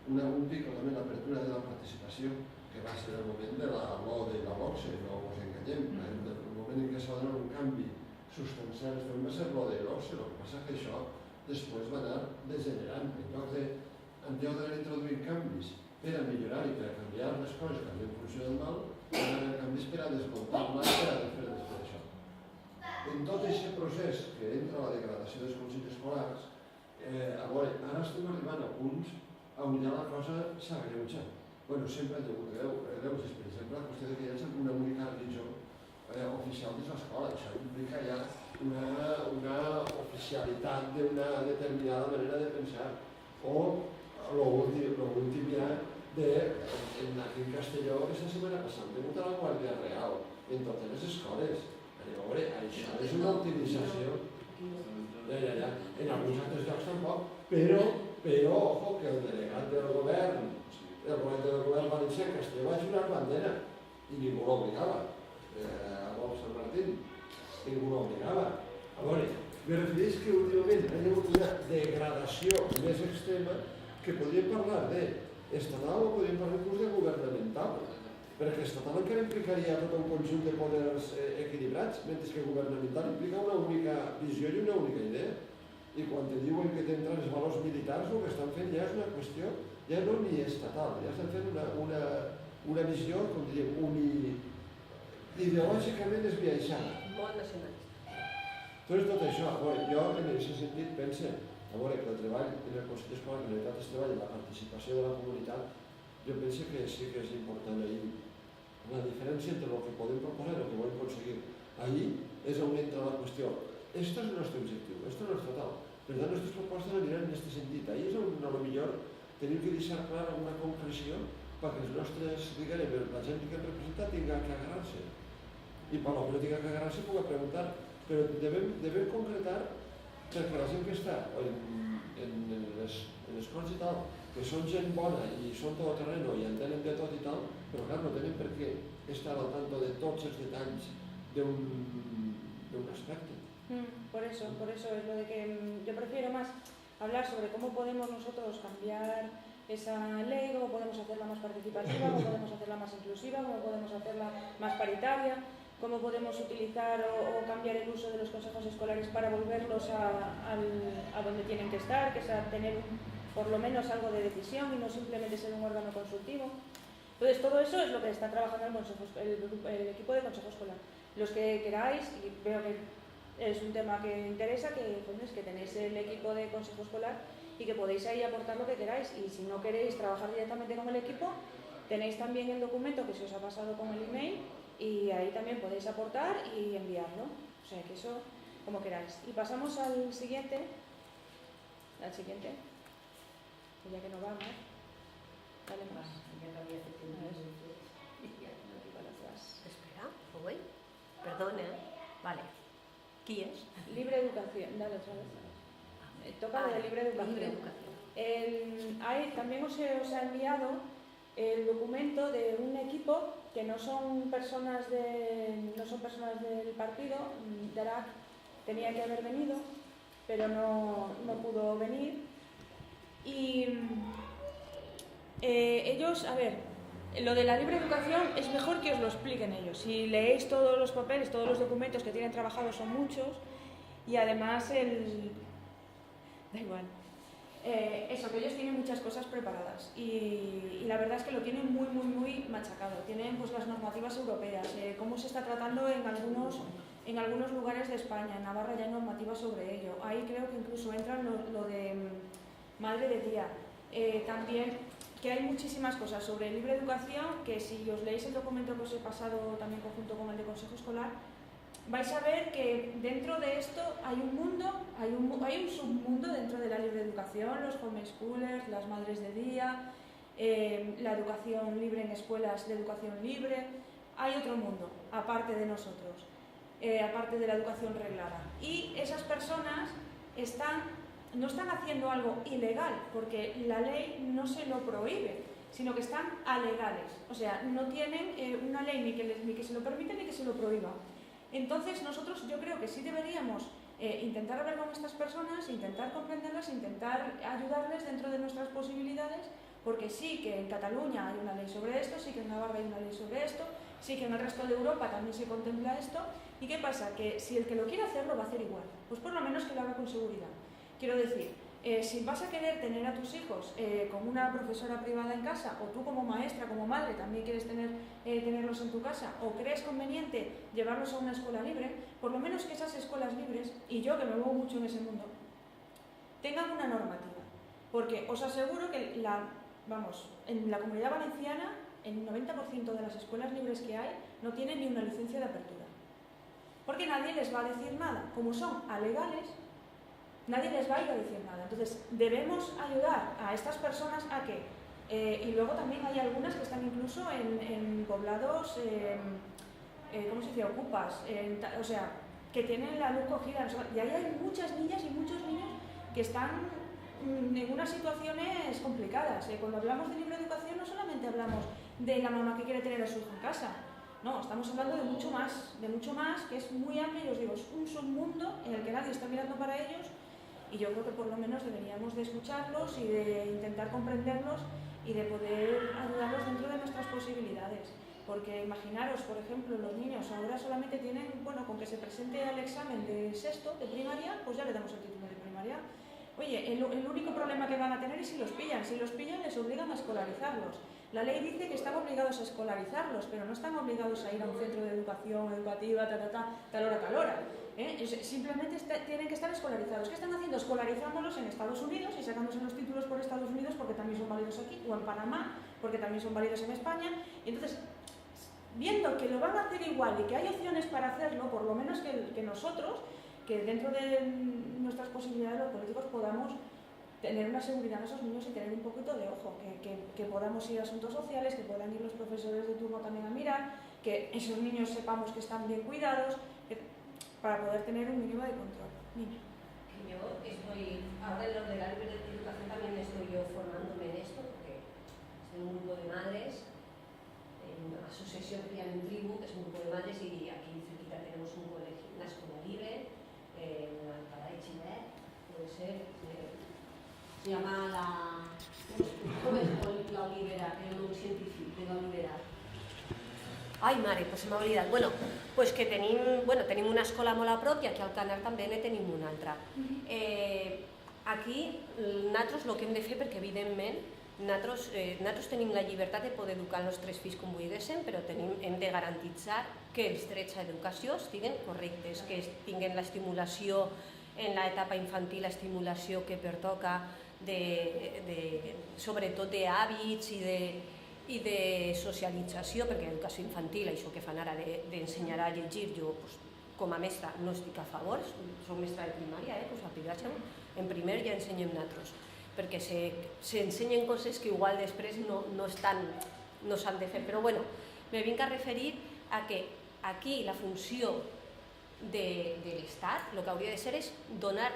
un pico també en l'apertura de la participació, que va ser el moment de la LODE i la LOCSE, no us enganyem, el moment en què s'ha donat un canvi substancial, va ser LODE i LOCSE, el que passa és que això després va anar degenerant, en lloc d'anar introduint canvis per a millorar i per a canviar les coses que havien funcionat mal, van haver canvis per a desmuntar-la i per a fer després això. En tot aquest procés que entra la degradació dels consells escolars, ara estem arribant a punts on ja la cosa s'agreuja. Sempre hi ha hagut greuges, per exemple, la qüestió que hi hagi una única religió oficial dins l'escola. Això implica ja una oficialitat d'una determinada manera de pensar. O l'últim ja aquí en Castelló, aquesta setmana passada, hem tingut a la Guàrdia Real en totes les escoles. Això és una utilització, en alguns altres llocs tampoc, però ojo, que el delegat del govern valencià en Castelló va jurar bandera i ningú l'obligava, a Bob Sant Martín, ningú l'obligava. A veure, me refereix que últimament hi ha hagut una degradació més extrema que podríem parlar d'estatal o podríem parlar inclús de governamental. Perquè estatal encara implicaria tot un conjunt de poders equilibrats, mentre que governamental implica una única visió i una única idea. I quan te diuen que t'entren els valors militars, el que estan fent ja és una qüestió, ja no ni estatal, ja estan fent una visió, com diríem, ideològicament esbiaixada. Molt nacionalista. Tot això, jo en aquest sentit pense que el treball en el Consell Escolar de la Generalitat es treballa la participació de la comunitat, jo penso que sí que és important ahir. La diferència entre el que podem proposar i el que volem aconseguir ahir és on entra la qüestió. Aquest és el nostre objectiu, aquest és el nostre tal. Per tant, les nostres propostes aniran en aquest sentit. Ahir és on potser tenim que deixar clara una concreció perquè els nostres, diguem, la gent que hem representat tinga que agarrar-se. I per que no tinga que agarrar-se pugui preguntar. Però devem concretar perquè la gent que està en les coses i tal, que són gent bona i són todoterreno i entenen de tot i tal, però clar, no tenen per què estar al tanto de tots els detalls d'un aspecte. Por eso es lo de que yo prefiero más hablar sobre cómo podemos nosotros cambiar esa ley, cómo podemos hacerla más participativa, cómo podemos hacerla más inclusiva, cómo podemos hacerla más paritaria, cómo podemos utilizar o cambiar el uso de los consejos escolares para volverlos a donde tienen que estar, que es a tener por lo menos algo de decisión y no simplemente ser un órgano consultivo. Entonces todo eso es lo que está trabajando el equipo de consejo escolar. Los que queráis, y veo que es un tema que interesa, que tenéis el equipo de consejo escolar y que podéis ahí aportar lo que queráis, y si no queréis trabajar directamente con el equipo, tenéis también el documento que se os ha pasado con el email y ahí también podéis aportar y enviarlo. O sea que eso, como queráis. Y pasamos al siguiente, pues ya que no va, ¿no? Dale más. Ya que había fet A ver. para atrás. Espera, voy. Perdona. Vale. ¿Qui és? Libre educación, dale otra vez. Toca lo de libre educación. Libre educación. También os ha enviado el documento de un equipo que no son personas del partido. Darak tenía que haber venido, pero no pudo venir. Y ellos, a ver, lo de la libre educación es mejor que os lo expliquen ellos. Si leéis todos los papeles, todos los documentos que tienen trabajados son muchos, y además da igual. Eso, que ellos tienen muchas cosas preparadas y la verdad es que lo tienen muy machacado. Tienen pues las normativas europeas, cómo se está tratando en algunos lugares de España. En Navarra ya hay normativas sobre ello. Ahí creo que incluso entra lo de madre de día. También que hay muchísimas cosas sobre libre educación que si os leéis el documento que os he pasado también conjunto con el de Consejo Escolar, vais a ver que dentro de esto hay un mundo, hay un submundo dentro de la libre educación, los homeschoolers, las madres de día, la educación libre en escuelas de educación libre. Hay otro mundo, aparte de nosotros, aparte de la educación reglada. Y esas personas no están haciendo algo ilegal, porque la ley no se lo prohíbe, sino que están alegales. O sea, no tienen una ley ni que se lo permite ni que se lo prohíba. Entonces nosotros yo creo que sí deberíamos intentar hablar con estas personas, intentar comprenderlas, intentar ayudarles dentro de nuestras posibilidades, porque sí que en Cataluña hay una ley sobre esto, sí que en Navarra hay una ley sobre esto, sí que en el resto de Europa también se contempla esto. ¿Y qué pasa? Que si el que lo quiere hacer lo va a hacer igual, pues por lo menos que lo haga con seguridad. Quiero decir, si vas a querer tener a tus hijos con una profesora privada en casa, o tú como maestra, como madre, también quieres tenerlos en tu casa, o crees conveniente llevarlos a una escuela libre, por lo menos que esas escuelas libres, y yo que me muevo mucho en ese mundo, tengan una normativa. Porque os aseguro que en la Comunidad Valenciana, el 90% de las escuelas libres que hay no tienen ni una licencia de apertura. Porque nadie les va a decir nada. Como son alegales, nadie les va a ir a decir nada. Entonces, debemos ayudar a estas personas a que, y luego también hay algunas que están incluso en poblados, ¿cómo se dice?, ocupas, o sea, que tienen la luz cogida. Y ahí hay muchas niñas y muchos niños que están en unas situaciones complicadas. Cuando hablamos de libre educación no solamente hablamos de la mamá que quiere tener a su hijo en casa. No, estamos hablando de mucho más, que es muy amplio, y os digo, es un submundo en el que nadie está mirando para ellos. Y yo creo que por lo menos deberíamos de escucharlos y de intentar comprenderlos y de poder ayudarlos dentro de nuestras posibilidades. Porque imaginaros, por ejemplo, los niños ahora solamente tienen, bueno, con que se presente al examen de sexto, de primaria, pues ya le damos el título de primaria. Oye, el único problema que van a tener es si los pillan. Si los pillan, les obligan a escolarizarlos. La ley dice que están obligados a escolarizarlos, pero no están obligados a ir a un centro de educación educativa, tal hora. Simplemente tienen que estar escolarizados. ¿Qué están haciendo? Escolarizándolos en Estados Unidos y sacándose los títulos por Estados Unidos porque también son válidos aquí, o en Panamá porque también son válidos en España. Y entonces, viendo que lo van a hacer igual y que hay opciones para hacerlo, por lo menos que nosotros, que dentro de nuestras posibilidades los políticos podamos tener una seguridad en esos niños y tener un poquito de ojo, que podamos ir a asuntos sociales, que puedan ir los profesores de turno también a mirar, que esos niños sepamos que están bien cuidados, para poder tener un mínimo de control. Niña. Yo estoy, ahora en lo de la libre educación también estoy yo formándome en esto, porque es un grupo de madres, en una asociación que llaman Tribu, que es un grupo de madres, y aquí cerquita tenemos un colegio, una escuela libre, en Alcalá de Chilet, puede ser, se llama la Olivera, pero no un científico, de la Olivera. Ai, mare, pues se m'ha oblidat. Bueno, pues que tenim una escola molt a prop i aquí al Canar també ne tenim una altra. Aquí, nosaltres el que hem de fer, perquè evidentment nosaltres tenim la llibertat de poder educar els nostres fills com volguéssim, però hem de garantitzar que els drets a l'educació estiguen correctes, que tinguin l'estimulació en l'etapa infantil, l'estimulació que pertoca sobretot d'hàbits i de socialització, perquè l'educació infantil, això que fan ara d'ensenyar a llegir, jo com a mestra no estic a favor, soc mestra de primària, que us sapigueu, en primer ja ensenyem nosaltres, perquè s'ensenyen coses que igual després no s'han de fer. Però bueno, me vinc a referir a que aquí la funció de l'Estat el que hauria de ser és donar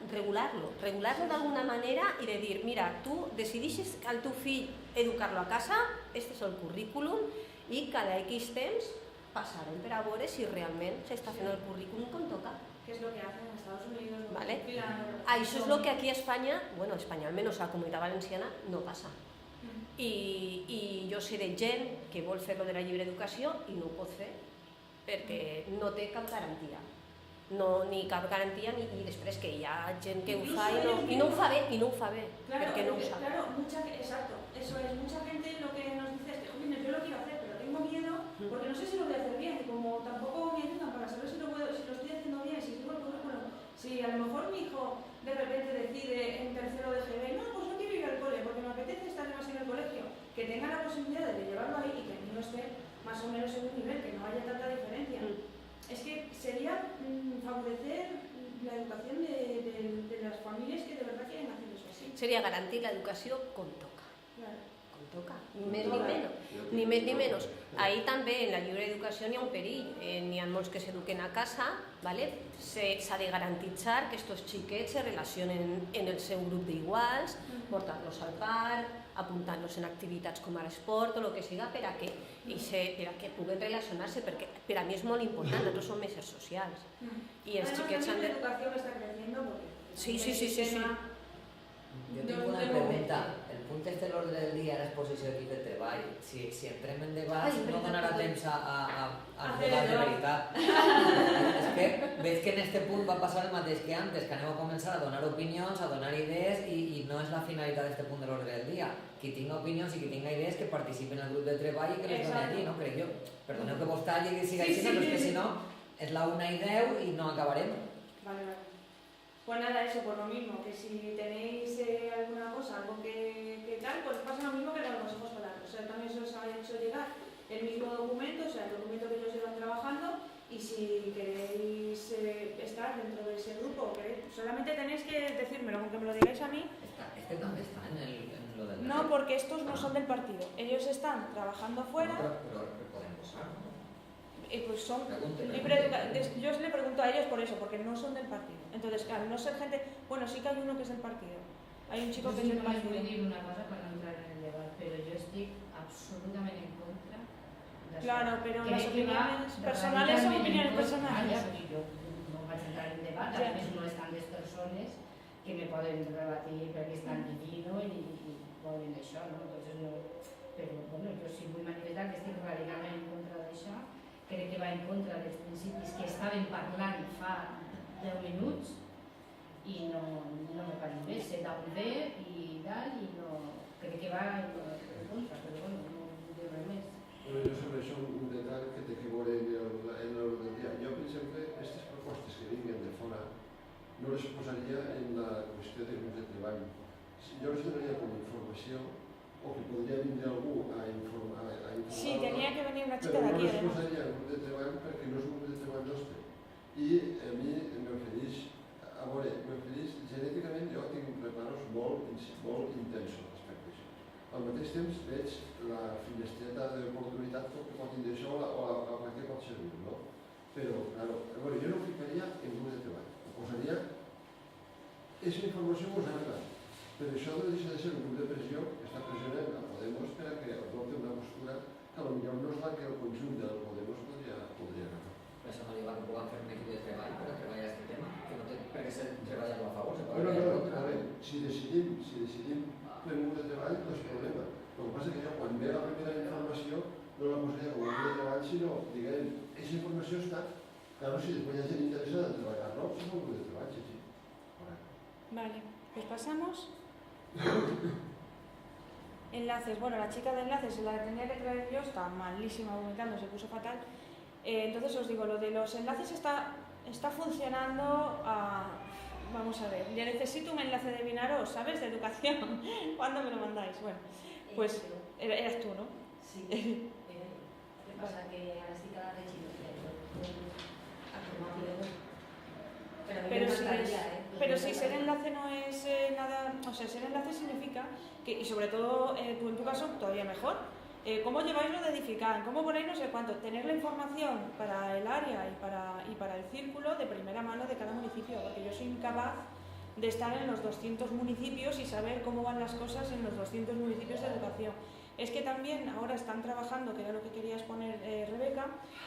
regular-lo d'alguna manera i de dir, mira, tu decidixes al teu fill educar-lo a casa, este és el currículum i cada X temps passarem per a veure si realment s'està fent el currículum com toca. Que es lo que hacen en Estados Unidos. ¿Vale? Això és el que aquí a Espanya, bueno, a Espanya almenys a la Comunitat Valenciana, no passa. I jo sé de gent que vol fer-lo de la lliure educació i no ho pot fer perquè no té cap garantia. Ni cap garantia ni després que hi ha gent que ho fa i no ho fa bé, perquè no ho sap. Claro, exacto, eso es, mucha gente lo que nos dice es que, joder, yo lo quiero hacer, pero tengo miedo porque no sé si lo voy a hacer bien, y como tampoco me ayudan para saber si lo estoy haciendo bien, si sigo el currículum, si a lo mejor mi hijo de repente decide en tercero de GB, no, pues no quiero ir al cole porque me apetece estar más en el colegio, que tenga la posibilidad de llevarlo ahí y que el niño esté más o menos en un nivel, que no haya tanta diferencia. Es que sería favorecer la educación de las familias que de verdad quieren hacer eso así. Seria garantir l'educació com toca. Claro. Com toca, ni més ni menys. Ni més ni menys. Ahí també en la lliure educació n'hi ha un perill. N'hi ha molts que s'eduquen a casa, ¿vale? S'ha de garantitzar que aquests xiquets se relacionen en el seu grup d'iguals, portar-los al parc, apuntant-los en activitats com l'esport o el que siga per a que puguen relacionar-se, perquè per a mi és molt important, nosaltres som éssers socials. I els xiquets han de... La educación está creciendo porque... Sí. Jo tinc una pregunta. El punt de l'ordre del dia a l'exposició aquí de treball, si entrem en debat, no donarà temps a debat de veritat. És que veig que en aquest punt va passar el mateix que antes, que anem a començar a donar opinions, a donar idees i no és la finalitat d'aquest punt de l'ordre del dia. Qui tinga opinions i qui tinga idees que participen en el grup de treball i que les doni allí, no? Crec jo. Perdoneu que vos talli i siga així, però és que si no és la 1:10 i no acabarem. Vale. Pues nada, eso, por lo mismo, que si tenéis alguna cosa, algo que tal, pues pasa lo mismo que con los consejos escolares. O sea, también se os ha hecho llegar el mismo documento, o sea, el documento que ellos llevan trabajando, y si queréis estar dentro de ese grupo, solamente tenéis que decírmelo, aunque me lo digáis a mí. Este també està en lo del... No, porque estos no son del partido. Ellos están trabajando fuera. Pero podem posar, ¿no? Pues son yo le pregunto a ellos por eso, porque no son del partido. Entonces, claro, no ser gente... Bueno, sí que hay uno que es del partido. Hay un chico que es del partido. Yo dir una cosa para no entrar en el debate, pero yo estoy absolutamente en contra de això. Claro, pero Crec las que opiniones va personales son opiniones personales. Jo no vaig entrar en debat, a més no estan les persones que me poden rebatir perquè estan llegint i volen això, no? Entonces no... Però, bueno, jo sí vull manifestar que estic radicalment en contra d'això. Crec que va en contra dels principis que estàvem parlant fa 10 minuts i no me pareix bé, se d'on ve i tal, i no... Crec que va en contra, però bueno, no diu res més. Jo sobre això un detall que té que veure en l'ordre del dia. Jo, per exemple, aquestes propostes que vinguen de fora no les posaria en la qüestió de grups de treball. Jo les donaria com informació o que podria vindre algú a informar. Sí, tenía que venir una chica però de aquí. Però no les posaria en grup de treball perquè no és un grup de treball nostre. I a mi m'ofereix, genèticament jo tinc preparos molt intensos respecte a això. Al mateix temps veig la finestreta d'oportunitat que pot tindre això o per què pot servir, no? Però, jo no ho ficaria en grup de treball. Ho posaria... Aquesta informació us ha arribat. Però això no deixa de ser un grup de pressió que està pressionant a Podemos perquè adopti una postura que potser no és la que el conjunt del Podemos podria agafar. Per això no li van fer un equip de treball per treballar aquest tema, que no té per què ser treballar a favor. A veure, si decidim fer un grup de treball no és problema. El que passa és que jo quan ve la primera informació no la posaria com un grup de treball, sinó, diguem, aquesta informació està, claro, si després hi ha gent interessada en treballar-lo, és un grup de treball, sí. Vale, pues pasamos. Enlaces, bueno, la chica de enlaces se la tenía que traer yo, está malísima vomitando, se puso fatal. Entonces os digo, lo de los enlaces está funcionando vamos a ver, yo necesito un enlace de Vinaros, ¿sabes? De educación. ¿Cuándo me lo mandáis? Bueno, pues eras tú, ¿no? Sí. ¿Qué pasa? Que ahora sí que la regidora afirmativo. Pero a mí Pero me si, encantaría, pero si ser enlace no es nada, o sea, ser enlace significa que, y sobre todo tú en tu caso todavía mejor, cómo lleváis lo de edificar, cómo ponéis no sé cuánto, tener la información para el área y para el círculo de primera mano de cada municipio, porque yo soy incapaz de estar en los 200 municipios y saber cómo van las cosas en los 200 municipios de educación. Es que también ahora están trabajando, que era lo que quería exponer Rebeca,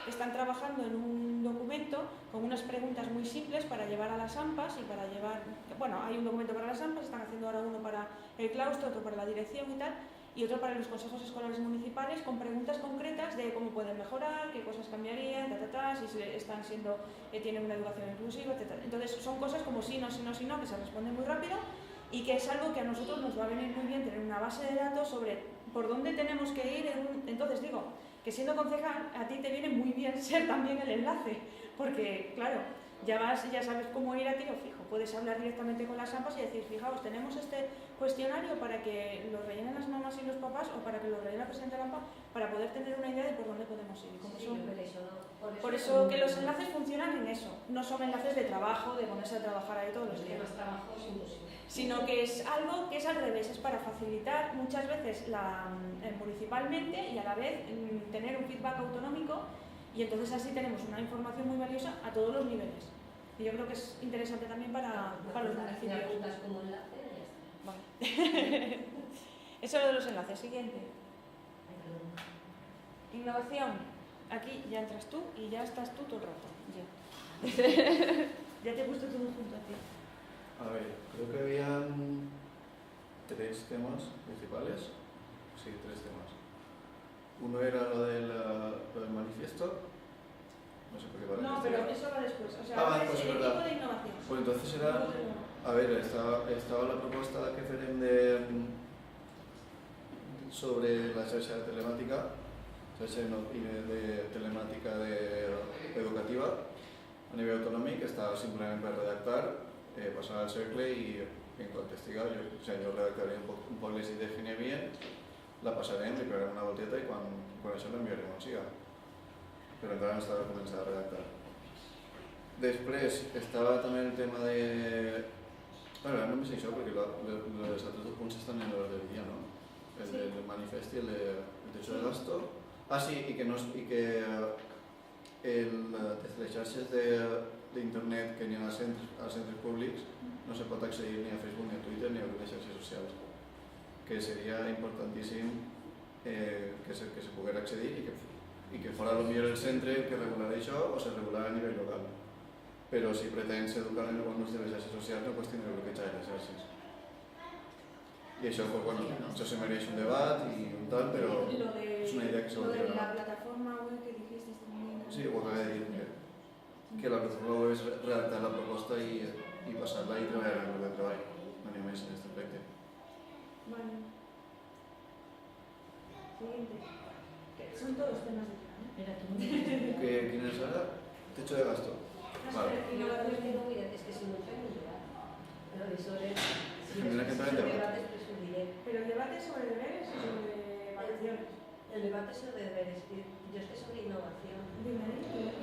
están trabajando en un documento con unas preguntas muy simples para llevar a las AMPAs y para llevar, bueno, hay un documento para las AMPAs, están haciendo ahora uno para el claustro, otro para la dirección y tal, y otro para los consejos escolares municipales con preguntas concretas de cómo pueden mejorar, qué cosas cambiarían, si están siendo, tienen una educación inclusiva, etc. Entonces son cosas como sí, no, sí, no, sí, no, que se responden muy rápido y que es algo que a nosotros nos va a venir muy bien tener una base de datos sobre por dónde tenemos que ir. Entonces digo, que siendo concejal a ti te viene muy bien ser también el enlace, porque claro, ya sabes cómo ir a tiro fijo, puedes hablar directamente con las AMPAs y decir, fijaos, tenemos este cuestionario para que lo rellenen las mamás y los papás o para que lo rellene la presidenta de la AMPA para poder tener una idea de por dónde podemos ir. Por eso que los enlaces funcionan en eso, no son enlaces de trabajo, de ponerse a trabajar ahí todos los días. Más trabajo es imposible. Sino que es algo que es al revés, es para facilitar muchas veces municipalmente y a la vez tener un feedback autonómico y entonces así tenemos una información muy valiosa a todos los niveles. Y yo creo que es interesante también para los municipios. Como enlace, ya está. Vale. Eso es lo de los enlaces. Siguiente. Innovación. Aquí ya entras tú y ya estás tú todo el rato. Ya. Ya te he puesto todo junto a ti. A ver, creo que habían 3 temas principales. Sí, 3 temas. Uno era lo del manifiesto. No sé por qué vale. No, pero eso va después. O sea, vale, es pues el es equipo verdad. de innovación. Pues entonces era... A ver, estaba la propuesta que feren sobre la xarxa de telemàtica, xarxa de telemàtica educativa a nivell autonòmic, estava simplement per redactar, passar al cercle i en contestigar, jo redactaré un poc les idees que n'hi havia, la passarem, li pegarem una volteta i quan això l'enviarem on siga. Però encara no estava començat a redactar. Després estava també el tema de... Bueno, només això, perquè els altres 2 punts estan en l'ordre del dia, no? El manifest i el techo de gasto. Ah, sí, i que des de les xarxes d'internet que n'hi ha als centres públics no se pot accedir ni a Facebook, ni a Twitter, ni a les xarxes socials. Que seria importantíssim que se pogués accedir i que fora potser el centre el que regularà això o se regularà a nivell local. Però si pretens educar en el bon ús de les xarxes socials no pots tindre bloquejat les xarxes. I això, pues, bueno, això se mereix un debat i un tal, però és una idea que s'ha Lo de de la plataforma web que dijiste también. Sí, ho acabé de dir, que la plataforma web és redactar la proposta i passar-la i treballar en el grup de treball. No n'hi ha més en aquest aspecte. Vale. Siguiente. Son todos temas de plan, ¿eh? Espera, tú. ¿Quién es ahora? Techo de gasto. Vale. Es que si no tengo un debate. Pero eso es... Tendrá que entrar en debate. Pero el debate es sobre deberes o sobre vacaciones. El debate es sobre deberes. Yo es que sobre innovación. Dime,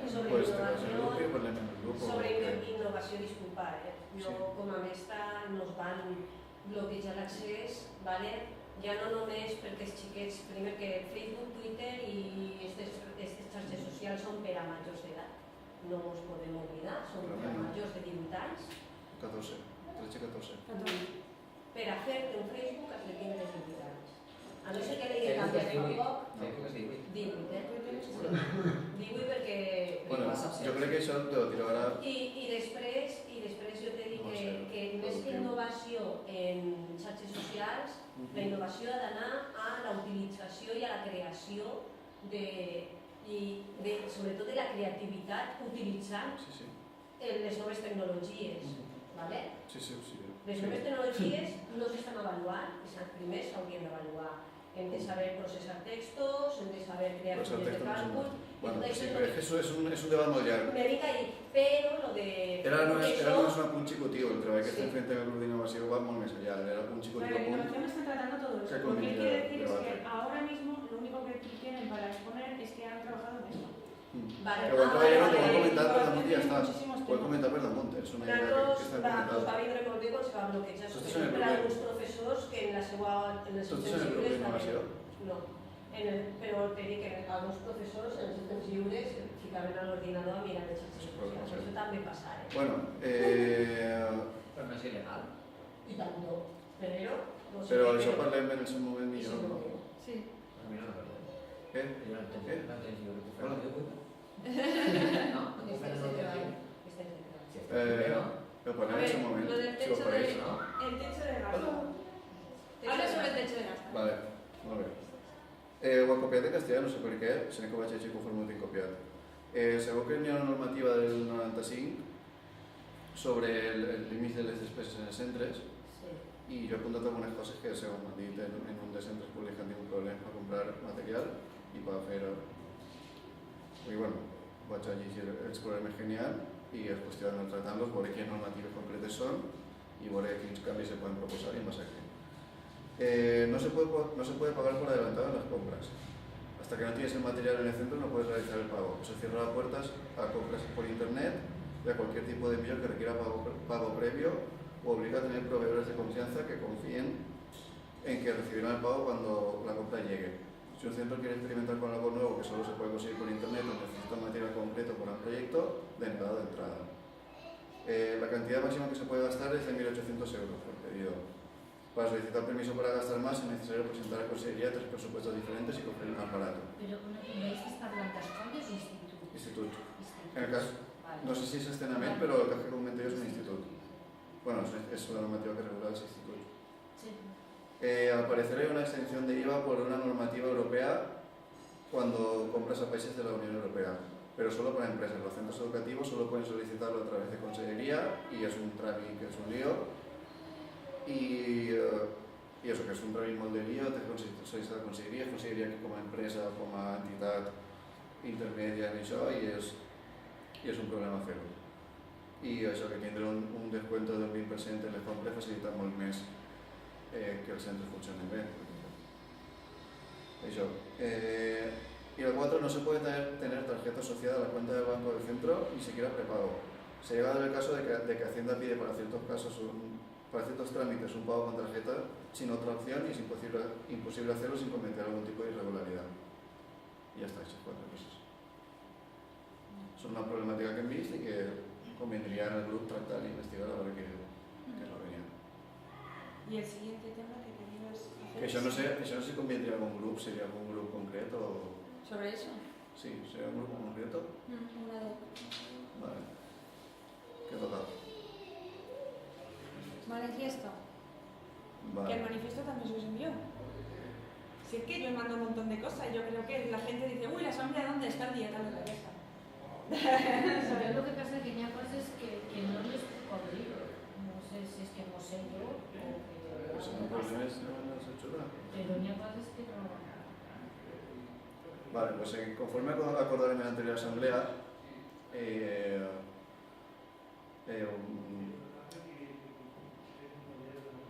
Sobre Pues tenemos el grupo y parlem en el grupo. Sobre innovació, disculpa, jo com a mestra nos van bloquejar l'accés, vale? Ja no només perquè els xiquets, primer que Facebook, Twitter i aquestes xarxes socials són per a majors d'edat, no ens podem oblidar, són per a majors de 18 anys. 14, 13-14. Per a fer-te un Facebook has de tindre 18 anys. A no ser que l'he de canviar fa poc, 18 perquè... Bueno, jo crec que això te ho diré ara... I després jo t'he dit que més que innovació en xarxes socials, la innovació ha d'anar a la utilització i a la creació sobretot de la creativitat utilitzant les noves tecnologies. Les noves tecnologies no s'estan avaluant, primer s'haurien d'avaluar. Hem de saber processar textos, hem de saber crear fulles de càlcul... Bueno, sí, però això és un debat molt llarg. Me dic ahí, però lo de... Era només un apunt xicotiu, el treball que estem fent en el grup d'innovació va molt més allà, era un xicotiu Vale, apunt. innovación está tratando todo eso. Lo que quiere decir es que ahora mismo lo único que tienen para exponer es que han trabajado en esto. Vale, Però el treballero t'ho han comentat per vale. damunt i ja està. Muchísimos Ho he comentat per damunt, és una idea que està Nosaltres comentada. vam recordar quan se va bloquejar Tots són el per primer. alguns professors que en la seva, en els Tots seus són el temps primer lliures informació. no. Però te dic que alguns professors en els seus temps lliures ficaven a l'ordinador a mirar les xarxes socials. Això també passa, Bueno, Però no és il·legal. I tant no. Però no sé però què, això parlem en el seu moment I si millor, no? no, Sí. A mi no m'agrada. Què? Jo no entenc, no entenc jo que Hola. jo vull. No, no Este puc fer es no de entenc. treball. Este es de treball. Si està bé, no? El parlem en el seu moment, lo del si ho techo apareix. No? El techo de gasto. Habla sobre el techo de gasto. Vale, molt bé. Ho he copiat en castellà, no sé per què, sé que ho vaig llegir conforme ho tinc copiat. Segur que hi ha una normativa del 95 sobre el límit de les despeses en els centres Sí. i jo he apuntat algunes coses que segons m'han dit en un dels centres públics que han tingut problemes per comprar material i per fer... I bueno, vaig a llegir els problemes que n'hi ha i és qüestió d'anar tractant-los, veure quines normatives concretes són i veure quins canvis se poden proposar i en base a què. No se puede pagar por adelantado en las compras. Hasta que no tienes el material en el centro no puedes realizar el pago. Eso cierra las puertas a compras por internet y a cualquier tipo de envío que requiera pago previo o obliga a tener proveedores de confianza que confíen en que recibirán el pago cuando la compra llegue. Si un centro quiere experimentar con algo nuevo que solo se puede conseguir por internet o necesita un material completo para un proyecto, denegado de entrada. La cantidad máxima que se puede gastar es de 1.800 euros por pedido. Para solicitar permiso para gastar más es necesario presentar a Consejería 3 presupuestos diferentes y coger el más barato. Però una convexa està parlant d'escoles o institut? Institut. Institut. En el cas, Vale. no sé si es estenament, però el cas que comenté jo és un institut. Bueno, es la normativa que regula els instituts. Sí. Al parecer hay una exención de IVA por una normativa europea cuando compras a países de la Unión Europea, pero solo para empresas. Los centros educativos solo pueden solicitarlo a través de Consejería y es un trámite que es un lío. Y eso, que es un trámite molt de lío, te solicita la Consejería que com a empresa o com a entitat intermedia en això i és un problema fer-ho. I això, que tindre un descuento del 20% en les compres facilita molt més que els centres funcionen bé. Això. Y el 4, no se puede tener tarjeta asociada a la cuenta del banco del centro, ni siquiera prepago. Se llega a dar el caso de que Hacienda pide para ciertos casos para ciertos trámites un pago con tarjeta sin otra opción y es imposible hacerlo sin cometer algún tipo de irregularidad. Y ya está, esas 4 cosas. Son una problemática que hem vist i que convendría en el grup tractar i investigar a veure què és la venia. Y el siguiente tema que querías hacer. Que això no sé si convendría algún grup, sería algún grup concreto o... ¿Sobre eso? Sí, sería un grupo concreto. Una Vale. ¿Qué toca? manifiesto. Que el Vale. manifiesto también se os envió. Si es que yo mando un montón de cosas, yo creo que la gente dice, uy, la asamblea, ¿dónde está el día? Tal vez la está. Pero lo que pasa es que hi ha coses que no les puc obrir. No sé si és que no sé jo o que... Pues el problema es la censura. Però hi ha coses que no... Vale, pues conforme acordaron en la anterior asamblea,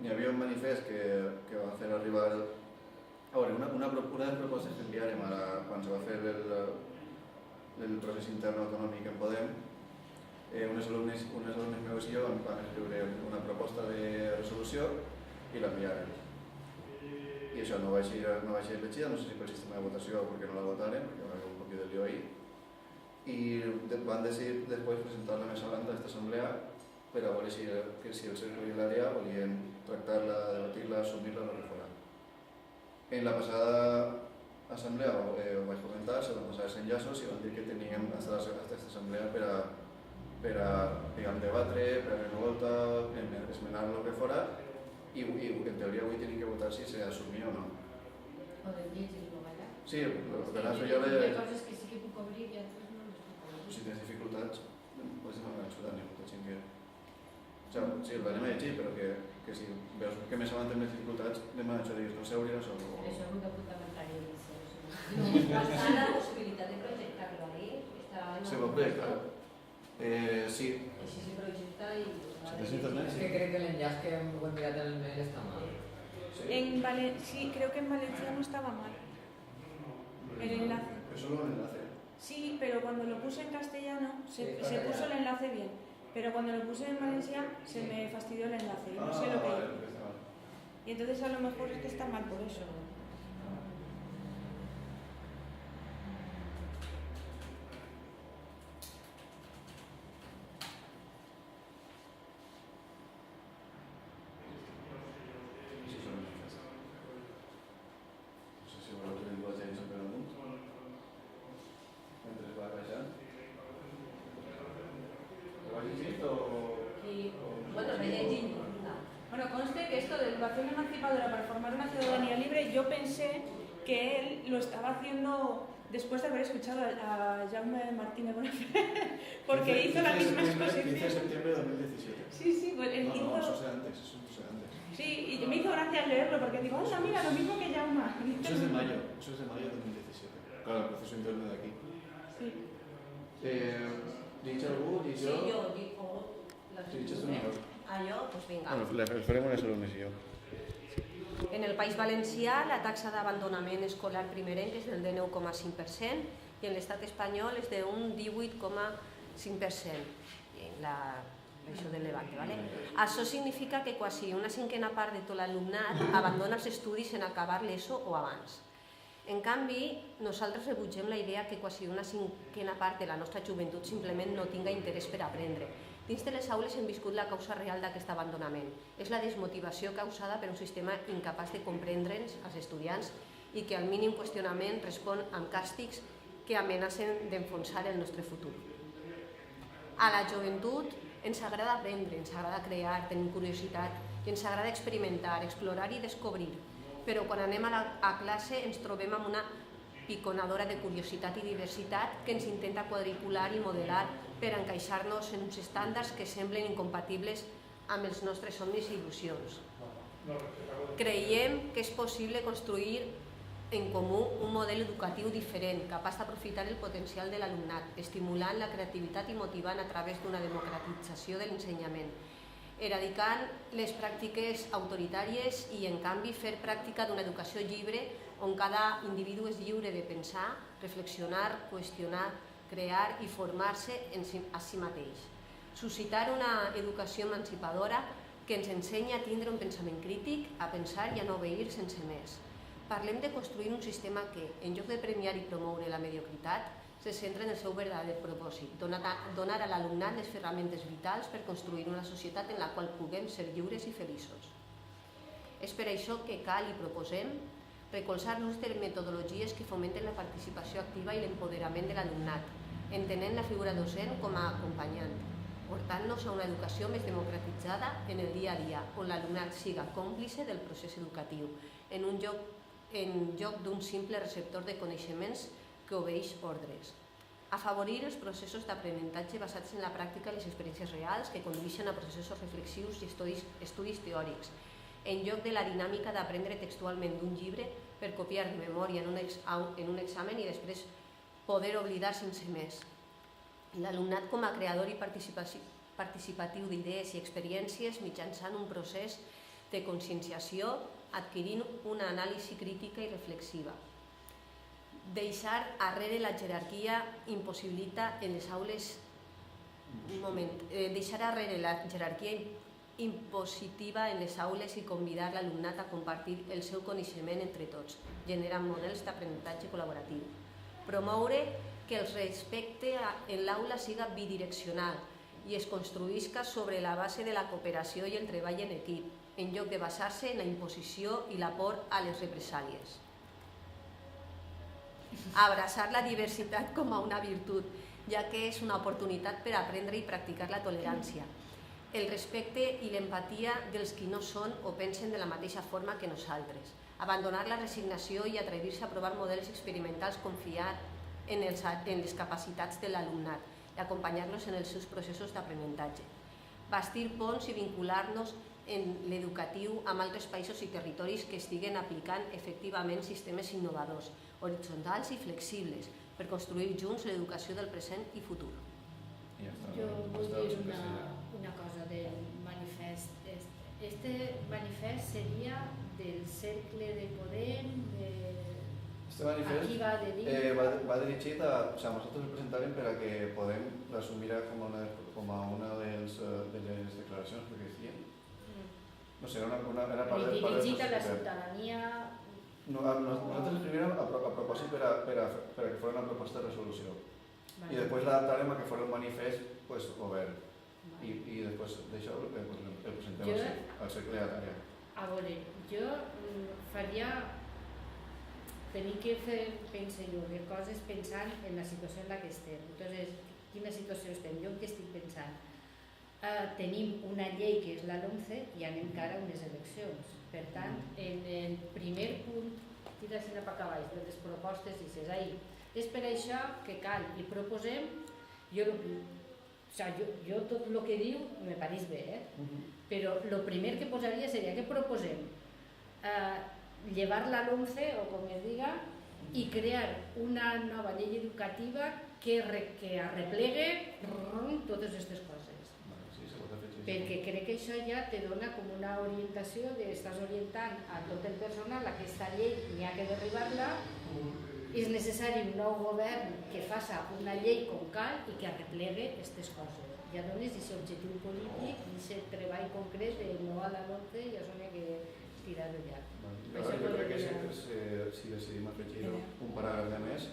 hi havia un manifest que va fer arribar... A veure, una de les propostes que enviarem quan se va fer el procés intern autonòmic en Podem, unes alumnes meus i jo vam escriure una proposta de resolució i l'enviarem. I això no va ser elegida, no sé si per sistema de votació o perquè no la votaren, perquè va haver un poquet de lío ahí. I van decidir després presentar-la més avant a aquesta assemblea per a veure si el cercle i l'àrea volien tractar-la, debatir-la, assumir-la o reformar. En la passada assemblea ho vaig comentar, se van passar els enllaços i van dir que teníem hasta aquesta assemblea per a debatre, per a una volta, esmenar el que fora i en teoria avui tenim que votar si s'assumia o no. O de llegir-lo allà. Sí, el que anava a fer jo Hi era... ha coses que sí que puc obrir i altres no les puc obrir. Si tens dificultats, pots demanar ajuda, ni molta gent que... O sigui, sí, l'anem a llegir, però que si veus que més avant tenen dificultats, demana ajuda, digues, no sé, hauria això. Per això el grup parlamentari dice Està la possibilitat de projectar-lo ahí. Se pot projectar? Sí. Així se projecta i... Si tens internet, És sí. que crec que l'enllaç que hem mirat en el mail està mal. Sí, creo que en Valencia no estaba mal el enlace. Es solo un enlace. Sí, pero cuando lo puse en castellano se castellano. puso el enlace bien, pero cuando lo puse en valenciano se me fastidió el enlace y no sé lo que vale, hice. empecé mal. Y entonces a lo mejor es que está mal por eso. Sí, són manifest. No sé si voleu que ningú hagi dit per amunt. Mentre es va baixant. ¿Lo has llegit o...? Bueno, me llegí. Bueno, conste que esto de educación emancipadora para formar una ciudadanía libre, yo pensé que él lo estaba haciendo después de haber escuchado a Jaume Martínez Bonafé, porque hizo la misma 15 de exposición. septiembre de 2017. Sí, pues él No, hizo... eso es de antes, eso es de antes. Sí, y me hizo gracia leerlo porque digo, anda, mira, lo mismo que Jaume. Eso es de mayo de 2017. Claro, el proceso interno de aquí. Sí. ¿Dicho algú? Sí, ¿Dicho? yo digo... Dicho tu mejor. Ah, jo? Doncs vinga. Bueno, farem una sola missió. En el País Valencià la taxa d'abandonament escolar primerenc és del 9,5% i en l'estat espanyol és d'un 18,5%. Això del Levante, ¿vale? Això significa que quasi una cinquena part de tot l'alumnat abandona els estudis en acabar l'ESO o abans. En canvi, nosaltres rebutgem la idea que quasi una cinquena part de la nostra joventut simplement no tinga interès per aprendre. Dins de les aules hem viscut la causa real d'aquest abandonament. És la desmotivació causada per un sistema incapaç de comprendre'ns, als estudiants, i que al mínim qüestionament respon amb càstigs que amenacen d'enfonsar el nostre futur. A la joventut ens agrada aprendre, ens agrada crear, tenim curiositat i ens agrada experimentar, explorar i descobrir. Però quan anem a classe ens trobem amb una piconadora de curiositat i diversitat que ens intenta quadricular i modelar per encaixar-nos en uns estàndards que semblen incompatibles amb els nostres somnis i il·lusions. Creiem que és possible construir en comú un model educatiu diferent, capaç d'aprofitar el potencial de l'alumnat, estimulant la creativitat i motivant a través d'una democratització de l'ensenyament, eradicant les pràctiques autoritàries i, en canvi, fer pràctica d'una educació lliure on cada individu és lliure de pensar, reflexionar, qüestionar, crear i formar-se a si mateix. Suscitar una educació emancipadora que ens ensenya a tindre un pensament crític, a pensar i a no obeir sense més. Parlem de construir un sistema que, en lloc de premiar i promoure la mediocritat, se centra en el seu verdader propòsit, donar a l'alumnat les ferramentes vitals per construir una societat en la qual puguem ser lliures i feliços. És per això que cal i proposem recolzar l'ús de metodologies que fomenten la participació activa i l'empoderament de l'alumnat, entenent la figura docent com a acompanyant, portant-nos a una educació més democratitzada en el dia a dia, on l'alumnat siga còmplice del procés educatiu, en lloc d'un simple receptor de coneixements que obeeix ordres. Afavorir els processos d'aprenentatge basats en la pràctica i les experiències reals que condueixen a processos reflexius i estudis teòrics, en lloc de la dinàmica d'aprendre textualment d'un llibre per copiar de memòria en un examen i després poder oblidar sense més. L'alumnat com a creador i participatiu d'idees i experiències mitjançant un procés de conscienciació adquirint una anàlisi crítica i reflexiva. Deixar arrere la jerarquia impossibilita en les aules deixar arrere la jerarquia impositiva en les aules i convidar l'alumnat a compartir el seu coneixement entre tots, generant models d'aprenentatge col·laboratiu. Promoure que el respecte en l'aula siga bidireccional i es construïsca sobre la base de la cooperació i el treball en equip, en lloc de basar-se en la imposició i la por a les represàlies. Abraçar la diversitat com a una virtut, ja que és una oportunitat per aprendre i practicar la tolerància, el respecte i l'empatia dels qui no són o pensen de la mateixa forma que nosaltres, abandonar la resignació i atrevir-se a provar models experimentals, confiar en les capacitats de l'alumnat i acompanyar-los en els seus processos d'aprenentatge, bastir ponts i vincular-nos en l'educatiu amb altres països i territoris que estiguen aplicant efectivament sistemes innovadors, horitzontals i flexibles, per construir junts l'educació del present i futur. Jo vull dir una cosa del manifest. Este manifest seria del cercle de poder, Este manifest Aquí va de va dirigit a... O sigui, nosaltres el presentarem per a que podem l'assumir com a una de les declaracions que decíem. No sé, era part de... dirigit a la ciutadania. Nosaltres escrivim a propòsit per a que fos una proposta de resolució. I després l'adaptarem a que fos un manifest obert. I després d'això el presentem al cercle d'àrea. A veure, jo faria... Tenir que fer, penso jo, coses pensant en la situació en la que estem. Entonces, quina situació estem? Jo què estic pensant? Tenim una llei que és la LOMCE i anem cara a unes eleccions. Per tant, en el primer punt, tira així cap a baix, de les propostes, dices, és per això que cal i proposem, jo tot el que diu me pareix bé, però el primer que posaria seria que proposem llevar la LOMCE, o com es diga, i crear una nova llei educativa que arreplegue totes aquestes coses. Perquè crec que això ja te dona com una orientació estàs orientant a tot el personal a aquesta llei, n'hi ha que derribar-la, és necessari un nou govern que faça una llei com cal i que arreplegue aquestes coses. Ja dones aquest objectiu polític i aquest treball concret de no a la LOMCE ja sona que tirar de llarg. Jo crec que si decidim afegir un paràgraf més...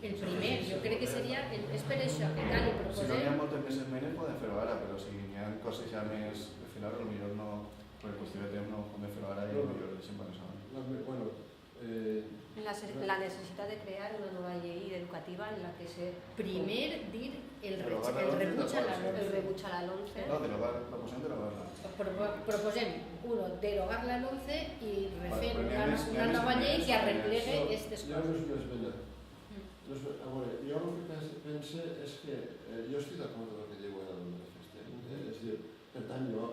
El primer, jo crec que seria, és per això que cal i proposem... Si no hi ha moltes més esmenes podem fer-ho ara, però si hi ha coses ja més... Al final, potser no, per qüestió de temps no podem fer-ho ara i potser ho deixem per això. La necessitat de crear una nova llei educativa en la que se... Primer dir el rebuig a la LOMCE. El rebuig a la LOMCE. No, proposem derogar-la. Proposem, derogar la LOMCE i refer una nova llei que arreplegue aquestes coses. Jo no és una esmena. A veure, jo el que penso és que jo estic d'acord amb el que diu el manifest. És a dir, per tant, jo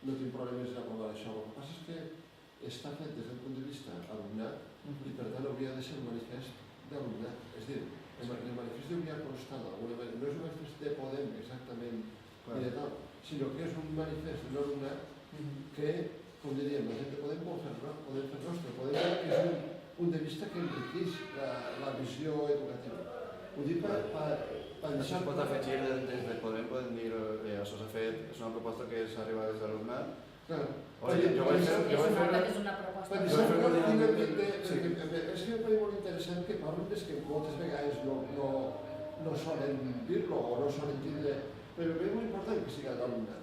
no tinc problemes en aprovar això. El que passa és que està fet des del punt de vista alumnat i per tant hauria de ser un manifest d'alumnat. És a dir, el manifest hauria constat d'alguna manera. No és un manifest de Podem exactament ni de tal, sinó que és un manifest d'un alumnat que, com diríem, la gent de Podem vol fer nostre. Podem veure que és un punt de vista que enriqueix la visió educativa. Ho dic per deixar... Això es pot afegir des de Podem, poden dir això s'ha fet, és una proposta que s'ha arribat des de l'alumnat. És una proposta. És que em pareix molt interessant que parlen des que moltes vegades no solen dir-lo o no solen tindre, però és molt important que sigui l'alumnat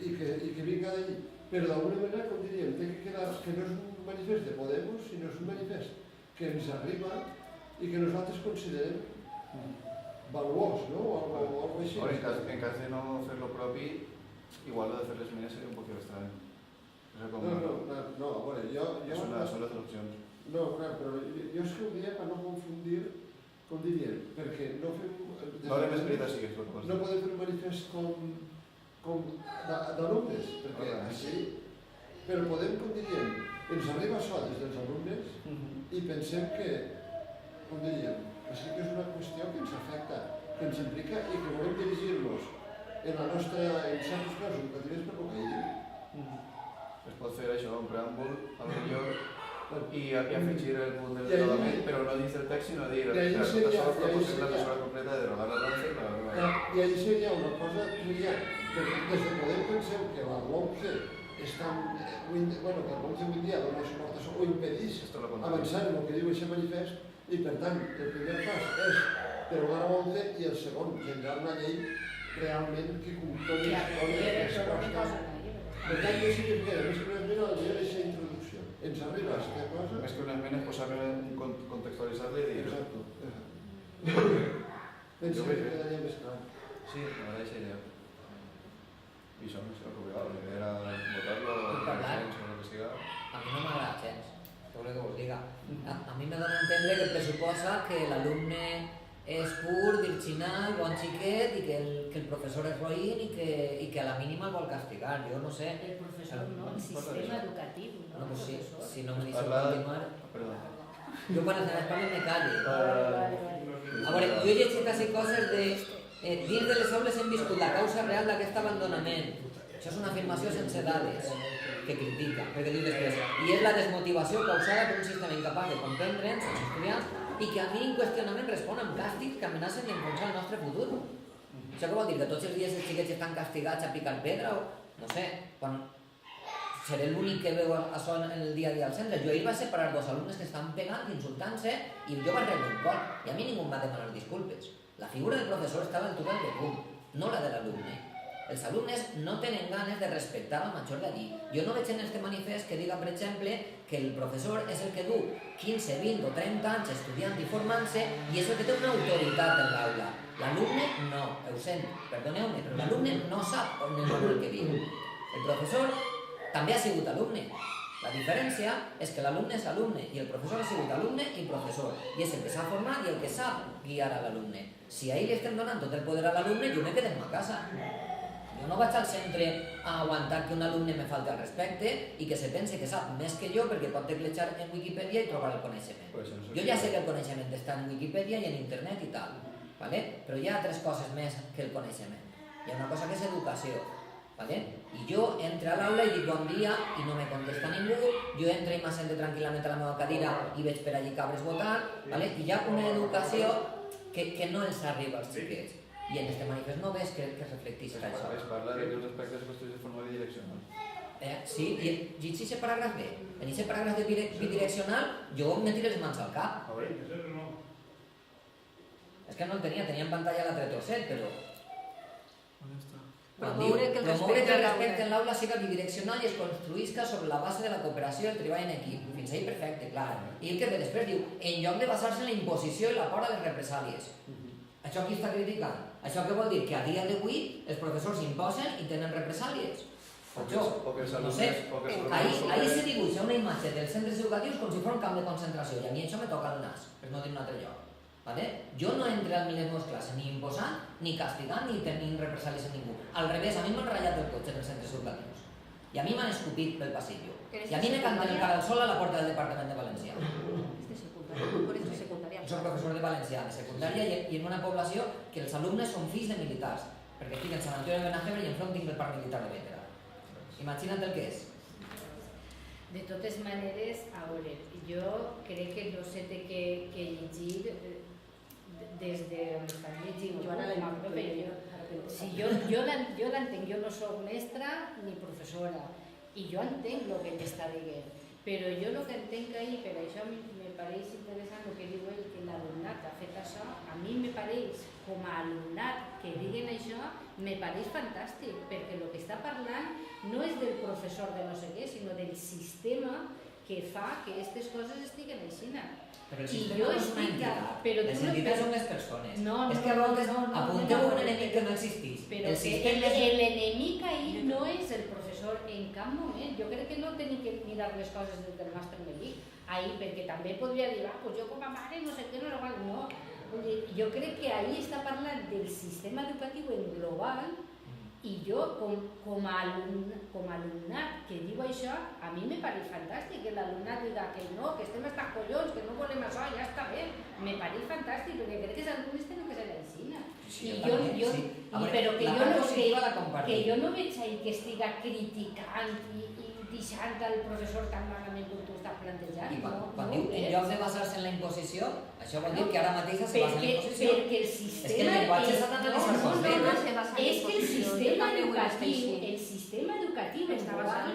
i que vinga d'allí. Però d'alguna manera, com diríem, té que quedar que no és un manifest de Podemos, sinó és un manifest que ens arriba i que nosaltres considerem valuós, no? O alguna cosa així. En cas de no fer lo propi, igual de fer les esmenes seria un poc estrany. No, a veure, són les opcions. No, clar, però jo és que ho diria per no confundir, com diríem, perquè no fem... No l'hem escrit així, que és la cosa. No podem fer un manifest com d'alumnes, perquè així... Però podem, com diríem, ens arriba això des dels alumnes i pensem que, com diríem, que sí que és una qüestió que ens afecta, que ens implica i que volem dirigir-nos en la nostra, en certs casos educatius per el que hi diu. Es pot fer això, un preàmbul, al millor, i afegir el punt del derodament, però no dins del text, sinó dir que la mesura completa de derogar la LOMCE. I ahí seria una cosa, seria, des de Podem pensem que la LOMCE està, bueno, que la LOMCE avui dia dona suport a això, o impedeix avançar en el que diu aquest manifest, i per tant, el primer pas és derogar la LOMCE i el segon, generar una llei realment que comptoni les coses. Per tant, jo sí que queda, més que una esmena, la llei és la introducció. Ens arriba aquesta cosa... Més que una esmena és posar-la, contextualitzar-la i dir... Exacto. Penso que quedaria més clar. Sí, la mateixa idea. I això no sé el que la idea era votar-lo o el que siga. A mi no m'agrada gens, què voleu que vos diga. A mi me dona a entendre que pressuposa que l'alumne és pur, virginal, bon xiquet i que el professor és roïn i que a la mínima el vol castigar. Jo no sé... El professor no, el sistema educatiu, no el professor. Si no me deixeu continuar... Perdó. Jo quan els parlo me callo. A veure, jo he llegit així coses de... Dins de les aules hem viscut la causa real d'aquest abandonament. Això és una afirmació sense dades que critica, perquè diu després, i és la desmotivació causada per un sistema incapaç de comprendre'ns, els estudiants, i que a mi inqüestionament respon amb càstigs que amenacen d'enfonsar el nostre futur. Això què vol dir? Que tots els dies els xiquets estan castigats a picar pedra o... No sé, quan... Seré l'únic que veu això en el dia a dia al centre. Jo ahir vaig separar dos alumnes que estaven pegant, insultant-se, i jo vaig rebre un cop, i a mi ningú em va demanar disculpes. La figura del professor està a l'altura del punt, no la de l'alumne. Els alumnes no tenen ganes de respectar la major d'allí. Jo no veig en este manifest que diga, per exemple, que el professor és el que du 15, 20 o 30 anys estudiant i formant-se i és el que té una autoritat en l'aula. L'alumne no, ho sent, perdoneu-me, però l'alumne no sap on és el que diu. El professor també ha sigut alumne. La diferència és que l'alumne és alumne i el professor ha sigut alumne i professor. I és el que s'ha format i el que sap guiar a l'alumne. Si ahir li estem donant tot el poder a l'alumne, jo me quedo en ma casa. Jo no vaig al centre a aguantar que un alumne me falti al respecte i que se pense que sap més que jo perquè pot teclejar en Wikipedia i trobar el coneixement. Jo ja sé que el coneixement està en Wikipedia i en internet i tal, ¿vale? Però hi ha altres coses més que el coneixement. Hi ha una cosa que és educació. ¿Vale? I jo entro a l'aula i dic bon dia i no me contesta ningú, jo entro i m'assento tranquil·lament a la meva cadira i veig per allí cabres votant, ¿vale? I hi ha una educació que no els arriba als xiquets. I en este manifest no ves que reflecteix això. Es parla de que els aspectes qüestions de forma bidireccional. Sí, i llegeix aquest paràgraf bé. En aquest paràgraf bidireccional jo me tiro les mans al cap. És que no el tenia en pantalla l'altre trosset, però... Promoure que el respecte en l'aula siga bidireccional i es construïsca sobre la base de la cooperació i el treball en equip. Fins ahí perfecte, clar. I el que ve després diu, en lloc de basar-se en la imposició i la por a les represàlies. Això qui està criticant? Això què vol dir? Que a dia d'avui els professors s'imposen i tenen represàlies. No sé, ahir se dibuixa una imatge dels centres educatius com si fos un camp de concentració i a mi això me toca el nas, per no dir un altre lloc. Jo no entro a les meves classes ni imposant, ni castigant, ni tenint represàlies a ningú. Al revés, a mi m'han ratllat el cotxe en els centres educatius. I a mi m'han escupit pel passillo. I a mi me canten el cara al sol a la porta del Departament de Valencià. Soc professor de Valencià, de secundària, i en una població que els alumnes són fills de militars, perquè estic en Sant Antoni de Benajebre i enfront tinc el parc militar de Bétera. Imagina't el que és. De totes maneres, a veure, jo crec que no sé de què llegir des d'on estàs llegint. Jo l'entenc, jo no soc mestra ni professora i jo entenc el que m'està dient, però jo el que entenc ahir, per això me pareix interessant el que diu ell, que l'alumnat ha fet això, a mi me pareix, com a alumnat que diguen això, me pareix fantàstic, perquè el que està parlant no és del professor de no sé què, sinó del sistema que fa que aquestes coses estiguen així. Però el sistema no és una entitat, les entitats són les persones. És que a voltes apunteu un enemic que no existeix. Però l'enemic ahir no és el professor en cap moment. Jo crec que no tenim que mirar les coses des del nostre enemic ahir, perquè també podria dir, jo com a mare no sé què, no. Jo crec que ahir està parlant del sistema educatiu en global i jo, com a alumnat que diu això, a mi me pareix fantàstic que l'alumnat diga que no, que estem hasta collons, que no volem això, ja està bé. Me pareix fantàstic, perquè crec que els alumnes tenen que ser l'aixina. Però que jo no veig ahir que estiga criticant i deixant el professor tan malament com tu estàs plantejant. I quan diu, en lloc de basar-se en la imposició, això vol dir que ara mateix se basa en la imposició. Perquè el sistema... És que el llenguatge s'ha d'analitzar com bé. És que el sistema educatiu està basat en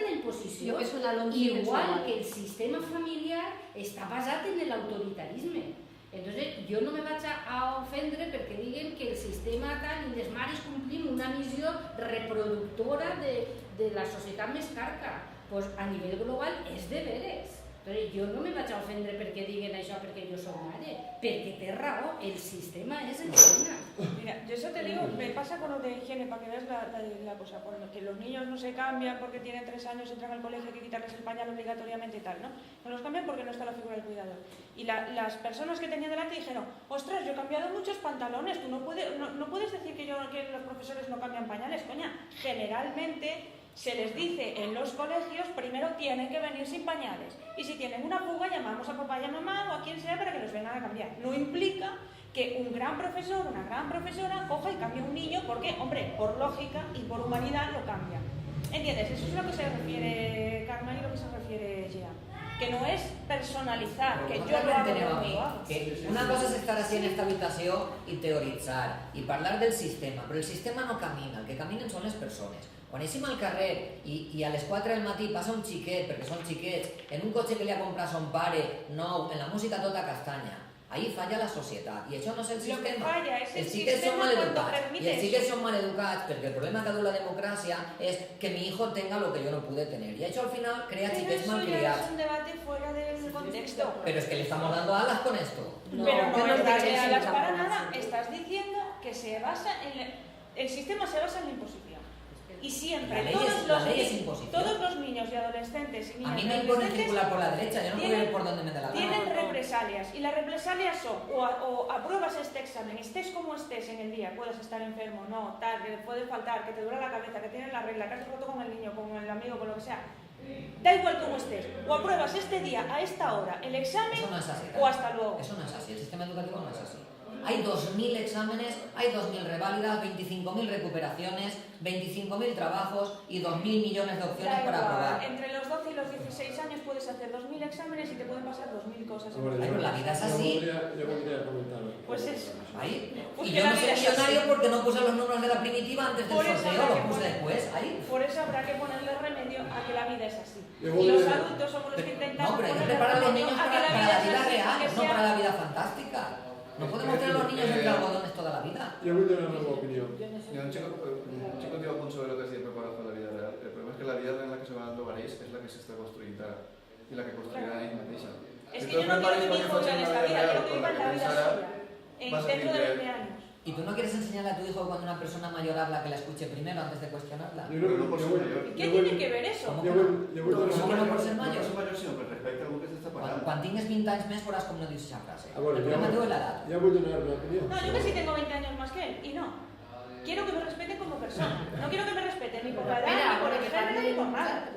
la imposició, igual que el sistema familiar està basat en l'autoritarisme. Entonces, jo no me vaig a ofendre perquè diguen que el sistema tal i les mares complim una missió reproductora de la societat més carca. Pues a nivell global és de veres. Entonces, jo no me vaig a ofendre perquè diguen això perquè jo soc mare, perquè té raó, el sistema es el sistema. Mira, yo eso te digo, me pasa con lo de higiene, para que veas la cosa, que los niños no se cambian porque tienen 3 años, entran al colegio, hay que quitarles el pañal obligatoriamente y tal, ¿no? No los cambian porque no está la figura del cuidador. Y las personas que tenía delante dijeron, ostras, yo he cambiado muchos pantalones, tú no puedes decir que los profesores no cambian pañales, coña. Generalmente se les dice en los colegios, primero tienen que venir sin pañales. Y si tienen una fuga, llamamos a papá y a mamá o a quien sea para que los vengan a cambiar. No implica que un gran profesor, una gran profesora, coja y cambie un niño porque, hombre, por lógica y por humanidad lo cambia. ¿Entiendes? Eso es a lo que se refiere Carmen y lo que se refiere Jean. que no es personalizar, que Però yo lo hago enteneu a como mi lo hago. que una cosa és estar així en esta habitació i teoritzar i parlar del sistema, però el sistema no camina, el que caminen són les persones. Quan eixim al carrer i a les 4 del matí passa un xiquet, perquè són xiquets, en un cotxe que li ha comprat son pare nou, en la música tota castanya, ahí falla la societat i això no és el Lo que sistema. falla es el Els xiquets són sistema cuando maleducats i permite els xiquets eso. són maleducats perquè el problema que ha dut la democràcia és que mi hijo tenga lo que yo no pude tener y això al final crea Pero xiquets eso ya malcriats. es un debate fuera del contexto. Pero es que le estamos dando alas con esto. Pero no no es te darle crees alas en para la nada. formación. Estás diciendo que se basa en el sistema se basa en la imposición. Y siempre La ley es imposición. todos los niños y adolescentes y A niñas mí y me imponen adolescentes circular por la derecha, yo no puedo tienen- ir por donde me dé la tienen gana. represalias. Y las represalias son o apruebas este examen, estés como estés en el día, puedes estar enfermo, no, tal, que puede faltar, que te duele la cabeza, que tienes la regla, que has roto con el niño, con el amigo, con lo que sea. Da igual cómo estés. O apruebas este día, a esta hora, el examen Eso no es así. o hasta luego. Eso no es así, el sistema educativo no es así. Hay 2.000 exámenes, hay 2.000 reválidas, 25.000 recuperaciones, 25.000 trabajos y 2.000 millones de opciones Da para igual, aprobar. entre los 12 y los 16 años puedes hacer 2.000 exámenes y te pueden pasar 2.000 cosas. Bueno, Ay, pero la vida es así. Yo podría comentar. Pues eso. Ahí. Pues Y que yo la no soy vida es millonario así. porque no puse los números de la primitiva antes del Por eso sorteo, habrá los que puse poner- después. Ahí. Por eso habrá que ponerle remedio a que la vida es así. Yo Y los voy a- adultos somos los que intentamos No, pero hay que ponerle preparar a los remedio niños a que para la vida es así, real, que no sea- para la vida fantástica. No podemos tener a los niños entre algodones toda la vida. Yo voy a dar una opinión. Yo un chico diu a punt sobre lo que es dir preparat per la vida real. El problema es que la vida real en la que se va dando París es la que se está construint ara i la que construirà ell mateixa. Es Si que tu yo no quiero prepares que mi perquè hijo faci viva en una esta vida, real quiero que con viva la en la que vida tens ara, suya, vas a dentro de tindre- 20 años. ¿Y tú no quieres enseñarle a tu hijo cuando una persona mayor habla que la escuche primero antes de cuestionarla? Yo Pero no por ser mayor. ¿Y qué tiene que ver eso? ¿Cómo? Yo voy a No, dar no, una no, por ser No mayor. per ser major, sinó per respecte a algú que t'està parlant. Quan tingues 20 anys més veuràs com no dius aquesta frase. Ah, bueno, El problema teu és l'edat. Ya voy a dar una opinión. No, yo que sí tengo 20 años más que él, y no. Quiero que me respeten como persona. No quiero que me respeten ni por la edad, ni por el género, ni por nada.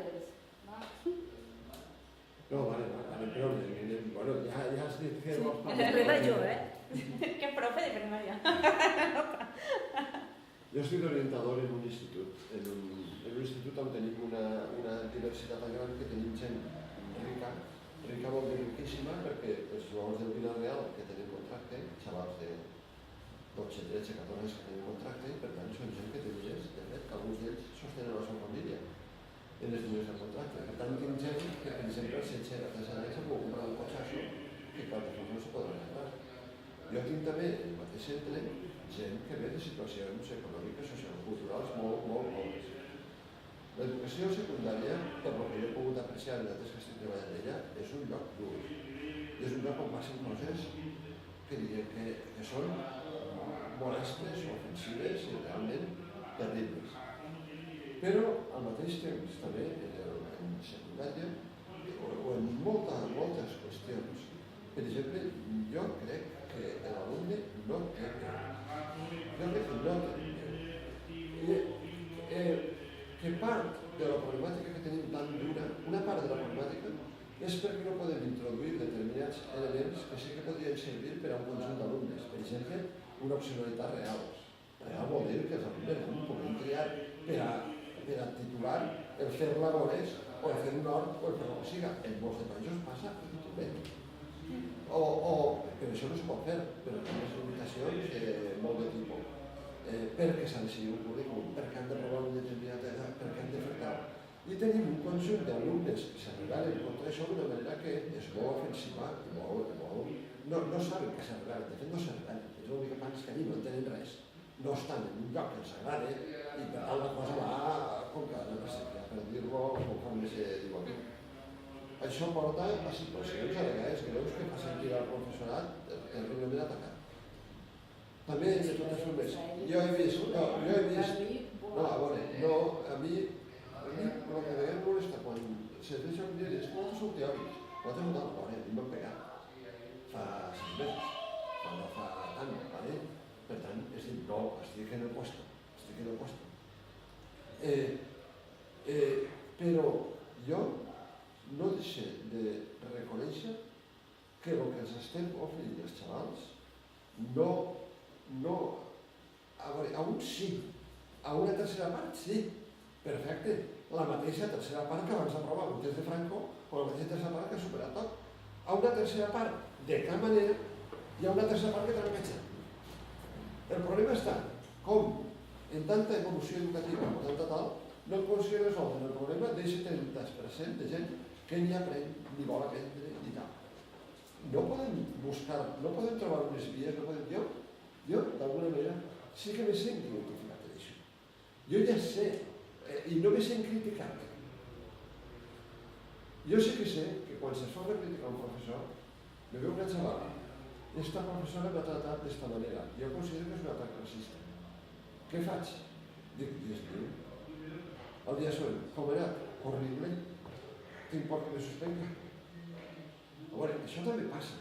No, vale, pero bueno, ya se dijeron los padres. Interpreta yo, ¿eh? Que profe de primaria. Yo soy de orientador en un instituto. En un instituto on tenim una diversitat tan gran que tenim gent rica vol dir riquíssima, perquè els jugadors del Villarreal que tenen contracte, xavals de 12, 13, 14 anys que tenen contracte, i per tant són gent que té diners, de fet, que alguns d'ells sostenen la seva família en els diners del contracte. Per tant, tinc gent que, per exemple, sense artesanals ha pogut comprar un cotxasso que per definició no se podrà agafar. Jo tinc també, en el mateix centre, gent que ve de situacions econòmiques, socioculturals molt pobres. L'educació secundària, per lo que jo he pogut apreciar en altres que estic treballant d'ella, és un lloc dur. I és un lloc on passen coses que diria que són molt aspres, ofensives i realment terribles. Però al mateix temps també en secundària o en moltes qüestions. Per exemple, jo crec que l'alumne no té veu. Jo crec que no té veu. Que part de la problemàtica que tenim tan dura, una part de la problemàtica, és perquè no podem introduir determinats elements que sí que podrien servir per a un conjunt d'alumnes. Per exemple, una opcionalitat real. Real vol dir que els alumnes puguin triar per a titular el fer labores o el fer un hort o el fer el que siga. En molts de països passa habitualment. Però això no es pot fer, per unes limitacions molt de tipus. Perquè s'ha de seguir un currículum, perquè han de provar una determinada edat, perquè han de fer tal. I tenim un conjunt d'alumnes que s'arregalen contra això d'una manera que és molt ofensiva i molt... No saben que s'arregalen, de fet no s'arregalen, és l'únic que fan és que allí no tenen res. No estan en un lloc que els agrada i per tant la cosa va com que no sé, per dir-ho conforme se diu aquí. Això porta a situacions a vegades greus que fa sentir al professorat terriblement atacat. També de totes formes, jo he vist, no, a veure, a mi el que veiem molesta quan se deixa un dia és que nosaltres som teòrics, nosaltres no t'ho veurem, a mi m'han pegat fa 6 mesos, quan no fa tant, ¿vale? Per tant, és dir, no, estic en el puesto. Però jo no deixo de reconèixer que el que ens estem oferint els xavals no, a veure, a un sí, a una tercera part sí, Perfecte. La mateixa tercera part que abans d'aprovar el test de Franco o la mateixa tercera part que ha superat tot. A una tercera part, de cap manera, hi ha una tercera part que trepitja. El problema està com en tanta evolució educativa o tanta tal, no aconseguim resoldre el problema del 70% de gent que ni aprèn, ni vol aprendre, ni tal. No podem buscar, no podem trobar unes vies, no podem... Jo d'alguna manera, sí que me sent identificat amb això. Jo ja sé, i no me sent criticat. Jo sí que sé que quan se fa una crítica a un professor, me veu una xavala, esta professora m'ha tratat d'esta manera, jo considero que és un atac racista. Què faig? Dic, Dios mío. El dia següent, com era? Horrible. T'importa que me suspenga? A veure, això també passa.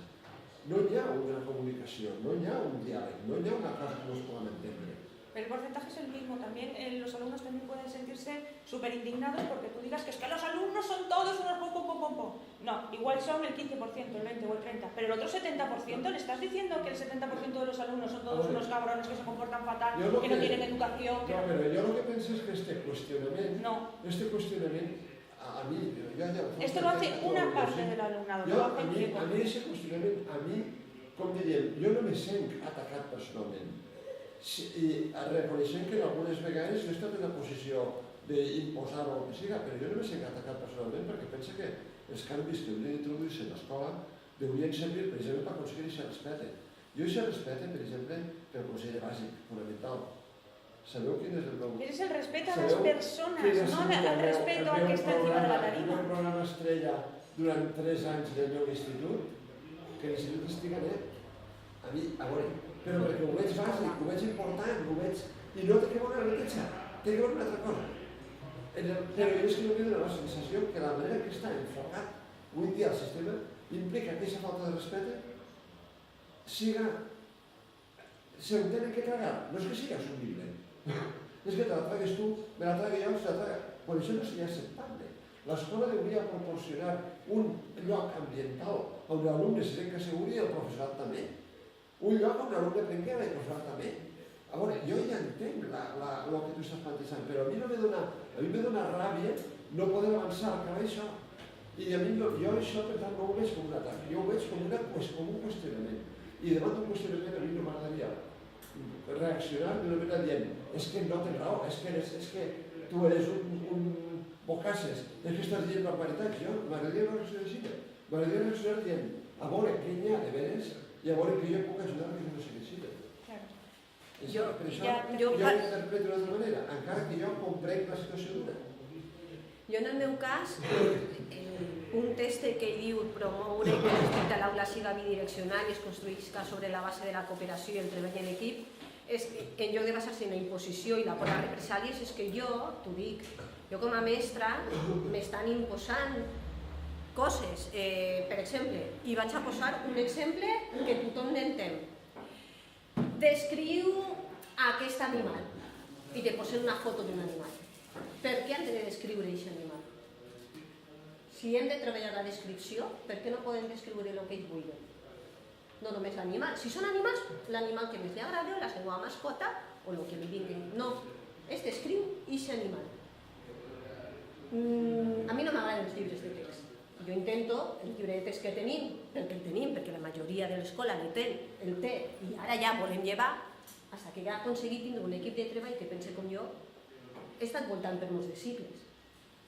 No hi ha una comunicació, no hi ha un diàleg, no hi ha una cosa que no es poden entendre. El porcentaje es el mismo. También los alumnos también pueden sentirse súper indignados porque tú digas que es que los alumnos son todos unos pom. No, igual son el 15%, el 20 o el 30%, pero el otro 70%, ¿le estás diciendo que el 70% de los alumnos son todos unos cabrones que se comportan fatal, que no tienen educación? No, però jo el que penso és que este qüestionament, a mi... Esto lo hace una parte del alumnado, no lo hace el 100%. A mi aquest qüestionament, com diríem, jo no me sent atacat personalment. I reconeixem que algunes vegades jo he estat en la posició d'imposar o el que siga, però jo no me sent atacat personalment perquè penso que els canvis que haurien d'introduir-se en l'escola haurien servir, per exemple, per aconseguir aquest respecte. Jo aquest respecte, per exemple, pel consell bàsic, fonamental. Sabeu quin és el meu... Quin és el respecte a les persones, no el respecte a aquesta encima de la tarima. El meu programa estrella durant 3 anys del meu institut, que l'institut estigui net. A mi, a veure, però perquè ho veig bàsic, ho veig important, ho veig... I no té que veure la mateixa, té que veure una altra cosa. Però jo és que no m'he donat la sensació que la manera que està enfocat avui dia el sistema implica que aquesta falta de respecte siga... Se ho tenen que tragar, no és que sigui assumible. És que te la tragues tu, me la trague jo, se la traga... Però això no seria acceptable. L'escola hauria proporcionar un lloc ambiental on l'alumne se sent que asseguri i el professorat també. Un lloc on l'alumne aprengui i el professorat també. A veure, jo ja entenc el que tu estàs plantejant, però a mi me dona ràbia no poder avançar cap a això. I a mi jo això, per tant, no ho veig com un atac, jo ho veig com un qüestionament. I davant d'un qüestionament a mi no m'agradaria reaccionar d'una manera dient és que no tens raó, és que tu eres un bocasses, és que estàs dient barbaritats. Jo m'agradaria no reaccionar així, m'agradaria reaccionar dient a veure què hi ha de veres i a veure que jo puc ajudar que no sigui així. Per això jo ho interpreto d'una manera, encara que jo comprenc la situació dura. Jo en el meu cas, un test que diu promoure que respecte a l'aula siga bidireccional i es construïsca sobre la base de la cooperació i el treball en equip, és que en lloc de basar-se en la imposició i la por a represàlies, és que jo, t'ho dic, jo com a mestra m'estan imposant coses. Per exemple, i vaig a posar un exemple que tothom n'entén. Descriu aquest animal i te posen una foto d'un animal. Per què han de descriure aquest animal? Si hem de treballar la descripció, per què no poden descriure el que ells vulguin? No només l'animal. Si són animals, l'animal que més li agrada, la seva mascota, o el que li vingui. No, es descriu aquest animal. A mi no m'agraden els llibres de text. Jo intento, el llibre de text que tenim, perquè la majoria de l'escola el té, i ara ja volem llevar, fins que ja ha aconseguit tindre un equip de treball que pense com jo, he estat voltant per molts de cicles.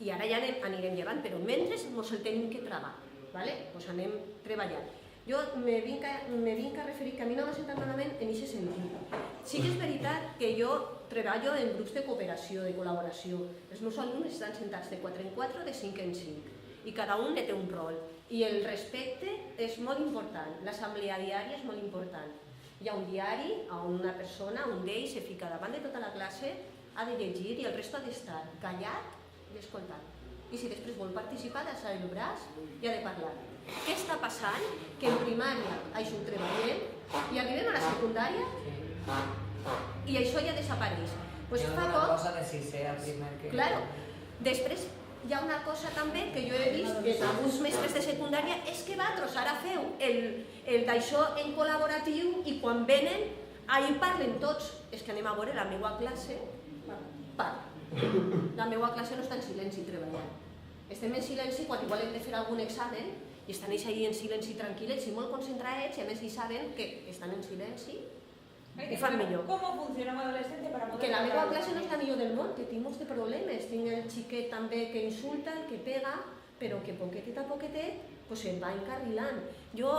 I ara ja anirem llevant, però mentre ens el tenim que travar, doncs anem treballant. Jo me vinc a referir que a mi no m'ha sentat malament en aquest sentit. Sí que és veritat que jo treballo en grups de cooperació, de col·laboració. Els meus alumnes estan sentats de 4 en 4, de 5 en 5, i cada un té un rol. I el respecte és molt important, l'assemblea diària és molt important. Hi ha un diari on una persona, un d'ells, se fica davant de tota la classe, ha de llegir i el resto ha d'estar callat i escoltant. I si després vol participar, d'alçar el braç i ha de parlar. Què està passant? Que en primària això ho treballem i arribem a la secundària i això ja desapareix. Hi ha una cosa de sisè a primer que... Claro. Després hi ha una cosa també que jo he vist que alguns mestres de secundària és que vosaltres ara feu el d'això en col·laboratiu i quan venen ahir parlen tots. És que anem a veure la meva classe parla. la meva classe no està en silenci treballant. Estem en silenci quan igual hem de fer algun examen i estan ells allà en silenci tranquil·lets i molt concentrats i a més ells saben que estan en silenci i fan millor. ¿Cómo funciona un adolescente para poder... Que la meva classe no és la millor del món, que tinc molts de problemes. Tinc el xiquet també que insulta, el que pega, però que poquetet a poquetet pues, em va encarrilant. Jo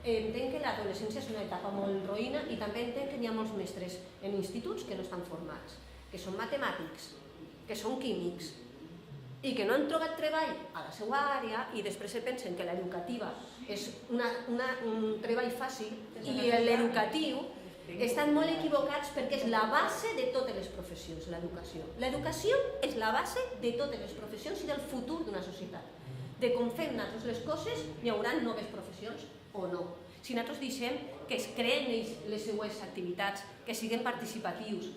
entenc que l'adolescència és una etapa molt roïna i també entenc que hi ha molts mestres en instituts que no estan formats, que són matemàtics, que són químics i que no han trobat treball a la seva àrea i després se pensen que l'educativa és un treball fàcil i l'educatiu estan molt equivocats perquè és la base de totes les professions, l'educació. L'educació és la base de totes les professions i del futur d'una societat. De com fem nosaltres les coses, hi haurà noves professions o no. Si nosaltres deixem que es creen les seues activitats, que siguin participatius,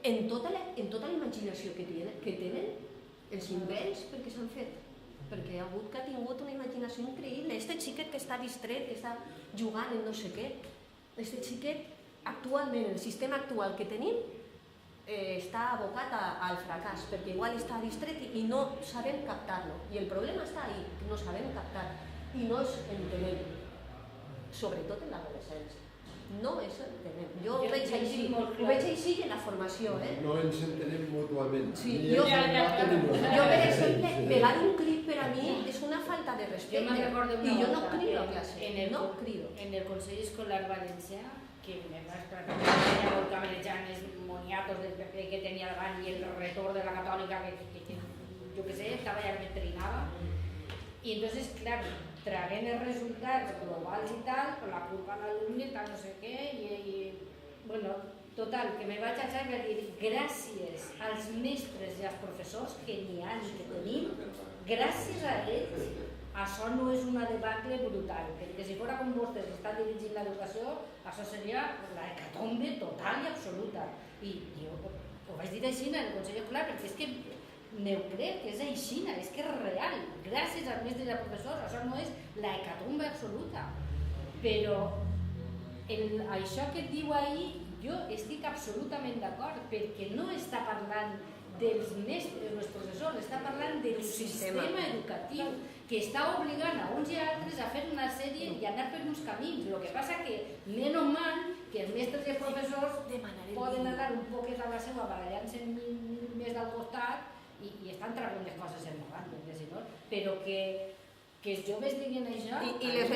en tota la imaginació que tenen, els invents perquè s'han fet, perquè hi ha hagut que ha tingut una imaginació increïble. Este xiquet que està distret, que està jugant en no sé què, este xiquet actualment, el sistema actual que tenim, està abocat al fracàs, perquè igual està distret i no sabem captar-lo. I el problema està ahí, que no sabem captar i no es entenem, sobretot en l'adolescència. No es entenem. Jo ho veig així en la formació. No ens entenem mútuament. Jo, per exemple, pegar un crit per a mi és una falta de respecte. I jo no crido a classe, no crido. En el Consell Escolar Valencià, que me va explicar que tenia los camerejans moniatos del PP que tenia davant i el retorn de la Catòlica que jo què sé, estava ja me trinava. I entonces, claro, traguent els resultats globals i tal, per la culpa de l'alumne, tal no sé què, i bueno, total, que me vaig alçar i vaig dir gràcies als mestres i als professors que n'hi ha i que tenim, gràcies a ells, això no és una debacle brutal, perquè si fora com vostès estan dirigint l'educació, això seria la hecatombe total i absoluta. I jo ho vaig dir així en el Consell Escolar, perquè és que m'ho crec, que és així, és que és real. Gràcies als mestres i als professors, això no és la hecatombe absoluta. Però això que et diu ahir, jo estic absolutament d'acord, perquè no està parlant dels mestres, dels professors, està parlant del sistema educatiu, que està obligant a uns i altres a fer una sèrie i anar per uns camins. El que passa que, menys mal, que els mestres i els professors poden anar un poquet a la seva barallant-se més del costat i estan traient les coses endavant, però que els joves diguin això... I les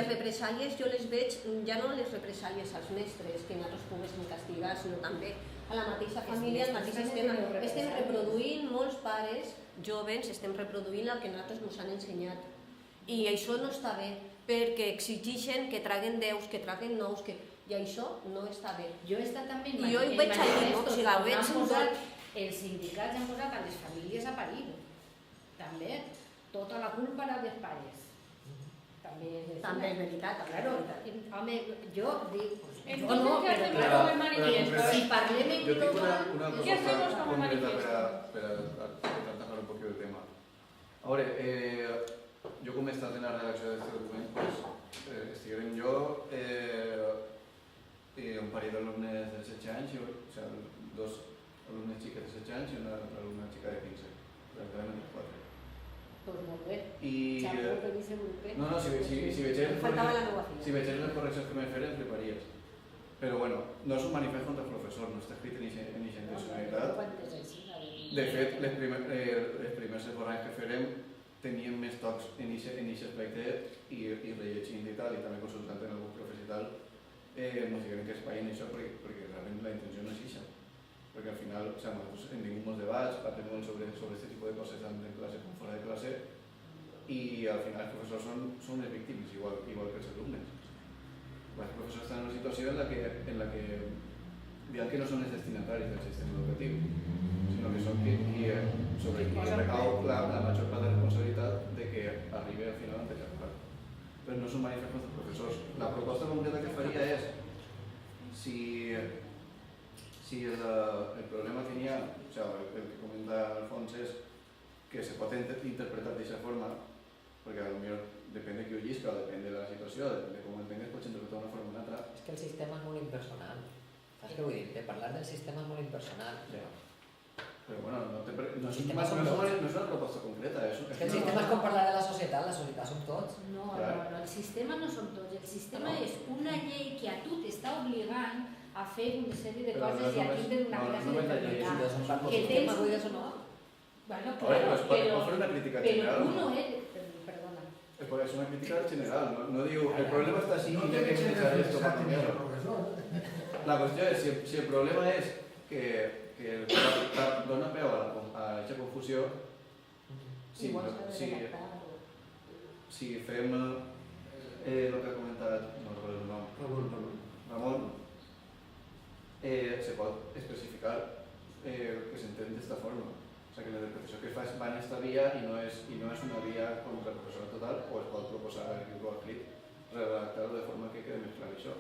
represàlies jo les veig, ja no les represàlies als mestres, que nosaltres poguéssim castigar, sinó també a la mateixa família, al mateix sistema. Estem reproduint, molts pares jovens, estem reproduint el que nosaltres ens han ensenyat. I això no està bé, perquè exigeixen que traguen 10, que traguen 9, i això no està bé. Jo he estat també en manifestos, els sindicats han posat a les famílies a parir, també. Tota la culpa era dels pares. També és veritat. Home, jo dic... Entonces, ¿qué hacemos como manifiesto? Si parlem en global... ¿Qué hacemos como manifiesto? Per tratar un poquito el tema. A veure, jo com he estat en la redacció d'aquest document, estiguem jo, un parell d'alumnes de 16 anys, o sigui, dos alumnes xiques de 16 anys i una altra alumna xica de 15, pràcticament 24. Doncs molt bé. No, si veig les correccions que m'he fet, em fliparies. Però bueno, no és un manifest contra el professor, no està escrit en aquesta intencionalitat. De fet, les primers esborranys que farem tenien més tocs en aquest aspecte i rellegint i tal, i també consultant en algun professor i tal, ens diuen que es paguin això perquè realment la intenció no és això. Perquè al final, nosaltres hem tingut molts debats, parlem molt sobre aquest tipus de coses tant en classe com fora de classe, i al final els professors són les víctimes, igual que els alumnes. Els professors estan en una situació en la que diuen que no són els destinataris del sistema educatiu, sinó que són sobre qui recau la major part de responsabilitat de que arribi al final ante el clar. Però no és un manifest contra els professors. La proposta concreta que faria és, si el problema que n'hi ha, o sigui, el que comenta Alfons és que se pot interpretar d'aquesta forma, perquè potser depèn de qui ho llisca, depèn de la situació, depèn de com ho entengues, pots interpretar d'una forma o una altra. És que el sistema és molt impersonal. Saps què vull dir? De parlar del sistema és molt impersonal. Ja. Però bueno, no és una proposta concreta. Que el sistema és com parlar de la societat som tots. No, el sistema no som tots. El sistema és una llei que a tu t'està obligant a fer una sèrie de coses i a tindre una classe de fermilitat. Que tens... Bueno, claro, però fer una crítica general. Però uno és... Perdona. Es una crítica general, no digo, el problema está así y hay que explicar esto para cambiarlo. La cuestión es, si el problema es que dona peu a aquesta confusió, si fem el que ha comentat, no recordo el nom, Ramon, se pot especificar que s'entén d'esta forma. O sea, que la interpretació que fas va en esta vía y no es una vía contra el profesor total, o es pot proposar que tu has escrit redactar-ho de forma que quede més clar això.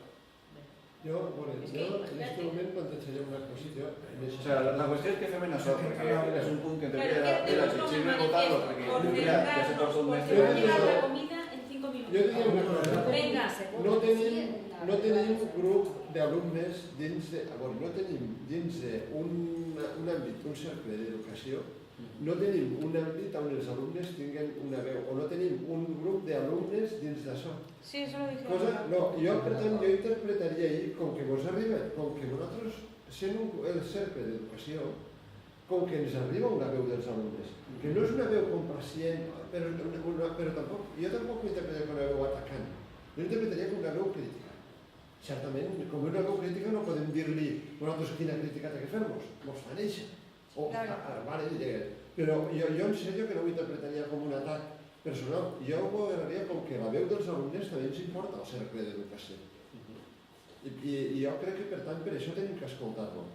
Jo en aquest moment plantejaria una qüestió. O sea, la cuestión es que fem en això, perquè és un punt que era accessible votar-lo, perquè ja se torna un mestre. La comida en 5 minutos. Jo diria una cosa. Venga, No tenim un grup d'alumnes dins d'un àmbit, un cercle d'educació, no tenim un àmbit on els alumnes tinguin una veu, o no tenim un grup d'alumnes dins d'això. Sí, eso lo dije. Jo, per tant, jo interpretaria ahir, com que ens arriba, com que nosaltres, sent el cercle d'educació, com que ens arriba una veu dels alumnes, que no és una veu complacient, però tampoc, jo tampoc l'interpretaria com una veu atacant, jo l'interpretaria com una veu crítica. Certament, com una veu crítica no podem dir-li nosaltres quina crítica té que fer-nos, mos fa néixer. O a la mare diré, però jo en sèrio que no ho interpretaria com un atac personal, jo ho agarraria com que la veu dels alumnes també ens importa al cercle d'educació. I jo crec que per tant per això tenim que escoltar-lo.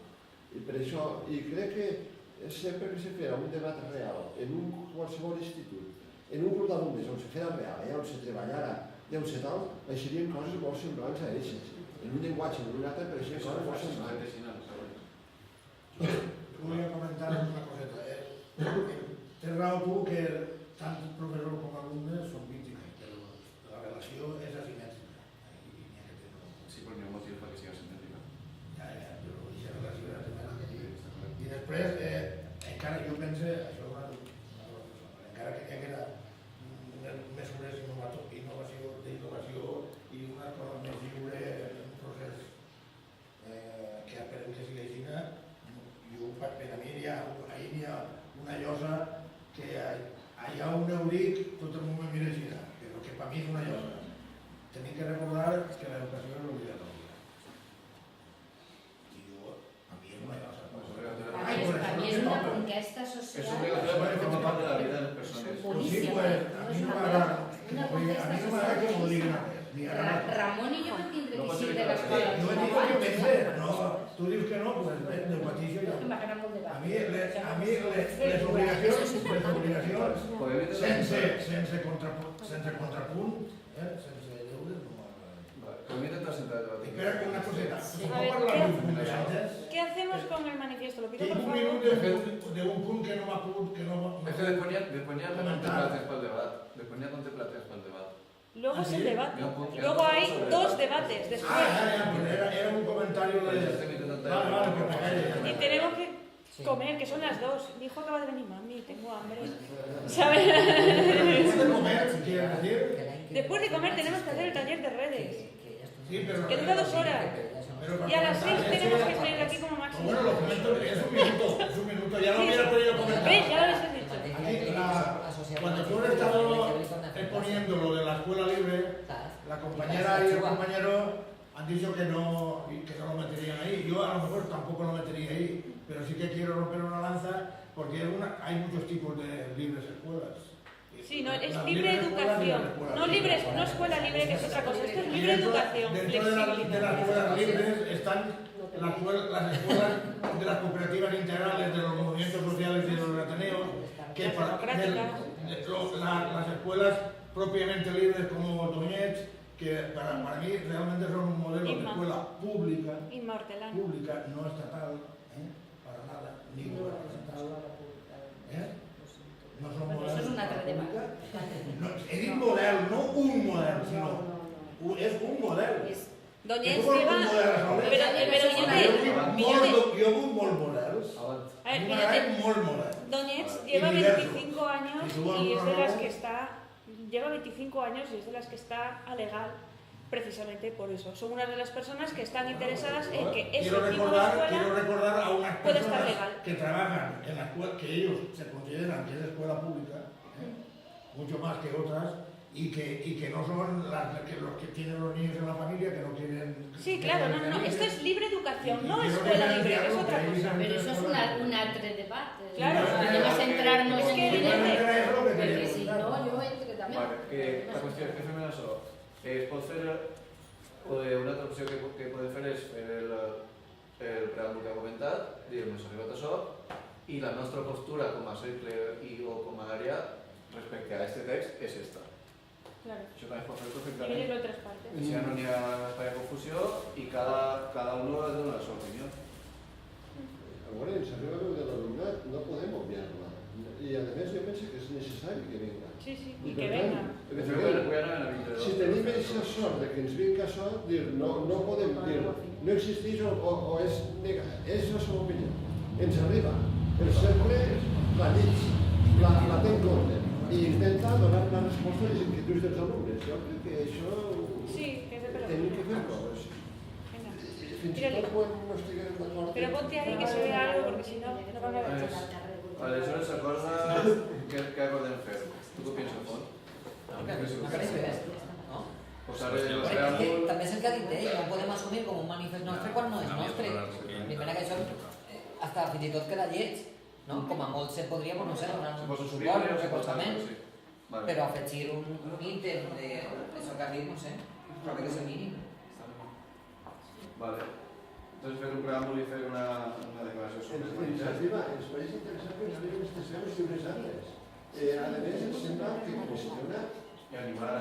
I per això, i crec que sempre que se farà un debat real en qualsevol institut, en un grup d'alumnes on se farà real, on se treballarà i on se tal, aixerien coses molt semblants a eixes. En un llenguatge, en un altre, per això coses molt semblants. Volia comentar una coseta. Tens raó tu que tant el professor com l'alumne són víctimes, però la relació és asimètrica. Sí, però no hi ha motiu perquè sigui asimètrica. Ja, però aquesta relació és asimètrica. I després, encara jo pense, això és una cosa, encara que hi haguera mesures d'innovació i una cosa més lliure en un procés que esperem que sigui així, per a mi hi ha una llosa que allà on ho dic tot el món me mira així, però que per mi és una llosa. Tenim que recordar que l'educació és obligatòria. I a mi és una llosa. Per mi és una conquesta social. És obligatòria perquè forma part de la vida de les persones. Sí, pues, a mi no m'agrada que m'ho diguin. Ramon i jo no tindré que ser de l'escola. No he dit que pense, no. Tu dius que no, doncs del mateix jo. A mi les obligacions, sense contrapunt, sense deures, no m'agrada. Però intentar centrar el debat. Espera que una coseta. A ver, ¿qué hacemos con el manifiesto? Lo pido por Tinc un favor. minut d'un punt que no m'ha pogut... És que después n'hi ha contemplats pel debat. Después n'hi ha contemplats pel debat. Luego es el debate. No, Luego hay 2 debates después. Era un comentario de... Vale, que me calle. Y tenemos que comer, que son las 2. Mi hijo acaba de venir, mami, tengo hambre. ¿Sabes? Después de comer, si quieres decir... Después de comer tenemos que hacer el taller de redes. Sí, pero... Que dura 2 horas. Y a las 6 tenemos que salir de aquí como máximo. Bueno, lo comento, es un minuto, ya lo hubiera podido comentar. ¿Ves? Ya lo habéis dicho. Cuando tú has estado exponiendo lo de la escuela libre, la compañera y el compañero han dicho que no lo meterían ahí. Yo a lo mejor tampoco lo metería ahí, pero sí que quiero romper una lanza porque hay muchos tipos de libres escuelas. Sí, no, es libre educación. No escuela libre, que es otra cosa. Esto es libre educación. Dentro de las escuelas libres están las escuelas de las cooperativas integrales de los movimientos sociales y de los ateneos, que las escuelas propiamente libres como Doñets, que para mí realmente son un modelo de escuela pública, no estatal, para nada, ni gubernamental. No son modelos. Eso és un altre debat. No, he dit model, no un model, sinó és un model. Doña Esteban, pero jo vull molt models. a modern, molt modern. Doñets Y lleva diverso. 25 años Si tú vas y es de a las una- que está... Lleva 25 años y es de las que está a legal precisamente por eso. Son una de las personas que están interesadas en que ese Quiero tipo de recordar escuela... a unas puede estar personas legal. que trabajan en la escuela, que ellos se consideran que es escuela pública, mucho más que otras, y que no son los que tienen los niños en la familia, que no quieren... Sí, claro, no. Esto es libre educación, Y no quiero escuela libre, es diferenciarlo, otra que hay cosa. Pero eso es diferentes un altre debate. Claro, Podemos centrarnos es en que el evidente. Perquè si no, jo entre també. Vale, que la qüestió és que fem això. Es pot fer, una altra opció que podem fer és fer el preàmbul que ha comentat, dir, ens ha arribat això, i la nostra postura com a cercle o com a àrea respecte a aquest text és esta. Claro. Això també es pot fer Dividirlo perfectament. en tres partes. Així ja no n'hi ha espai de confusió i cada uno ha de donar la seva opinió. Ahora, en Sarriba de l'alumnat no podem obviar-la. I a més jo penso que és necessari que venga. Sí, I y per que tant, venga. Vull anar a vindre. si tenim aquesta sort de que ens vinga això, dir, no podem dir, no existeix o és la seva opinió. Ens arriba, el cercle la dig, la té en compte i intenta donar una resposta a les inquietuds dels alumnes. Jo crec que això Sí, que se pero... tenim que fer-ho. Venga. Fins i tot quan no estiguem d'acord... Pero ponte ahí que se vea algo porque si no, no van a ver. Aleshores s'acorda què acordem fer. Tu què penses, Font? M'apareix bé, no? Posar el Perquè preàmbul... també és el que ha dit ell, no podem assumir com un manifest nostre quan no és nostre. Primera que això, hasta fins i tot queda lleig, no? Com a molt se podria, no sé, donar un suport, un recolzament, però afegir un ítem d'això que ha dit, no sé, crec que és el mínim. Vale. Entonces fer un preàmbul i fer una declaració sobre el Ens manifest. arriba, ens pareix interessant que ens arriben aquestes veus i unes altres. A més, ens sembla que qüestiona I animar a...